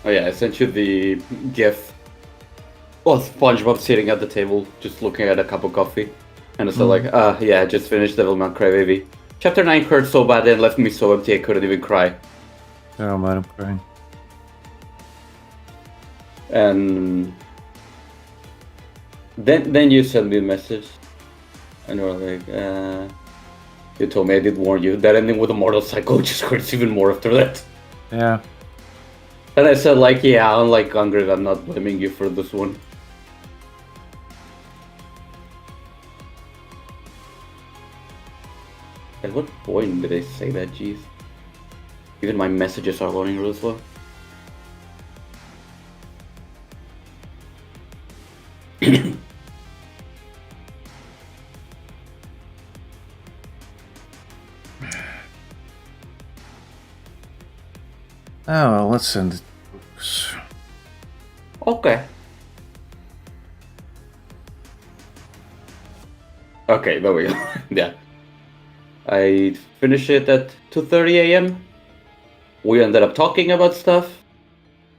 Oh yeah, I sent you the GIF. Well, SpongeBob sitting at the table, just looking at a cup of coffee. And it's like, yeah, I just finished Devilman Crybaby. Chapter 9 hurt so bad and left me so empty I couldn't even cry. Oh man, I'm crying. And then you sent me a message. And you were like, You told me I did warn you. That ending with a motorcycle just hurts even more after that. Yeah. And I said, like, yeah, unlike Gungrid, I'm not blaming you for this one. At what point did I say that, jeez? Even my messages are loading really slow. Oh, well, let's end it. Okay. Okay, there we go. Yeah. I finished it at 2:30 a.m. We ended up talking about stuff.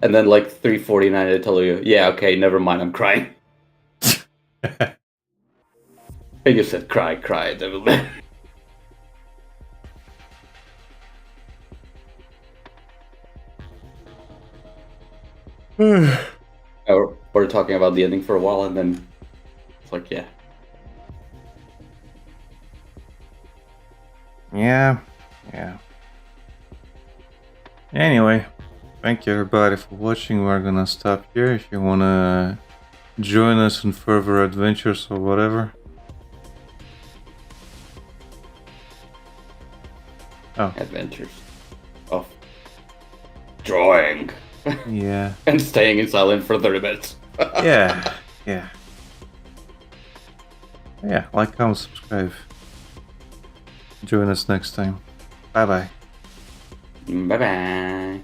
And then like 3:49 I tell you, yeah, okay, never mind, I'm crying. And you said cry, devil man. We're talking about the ending for a while and then it's like, yeah. Yeah. Anyway, thank you everybody for watching. We're gonna stop here. If you wanna join us in further adventures or whatever. Oh. Adventures of drawing. Yeah. And staying in silent for 30 minutes. Yeah. Like, comment, subscribe. Join us next time. Bye bye. Bye bye.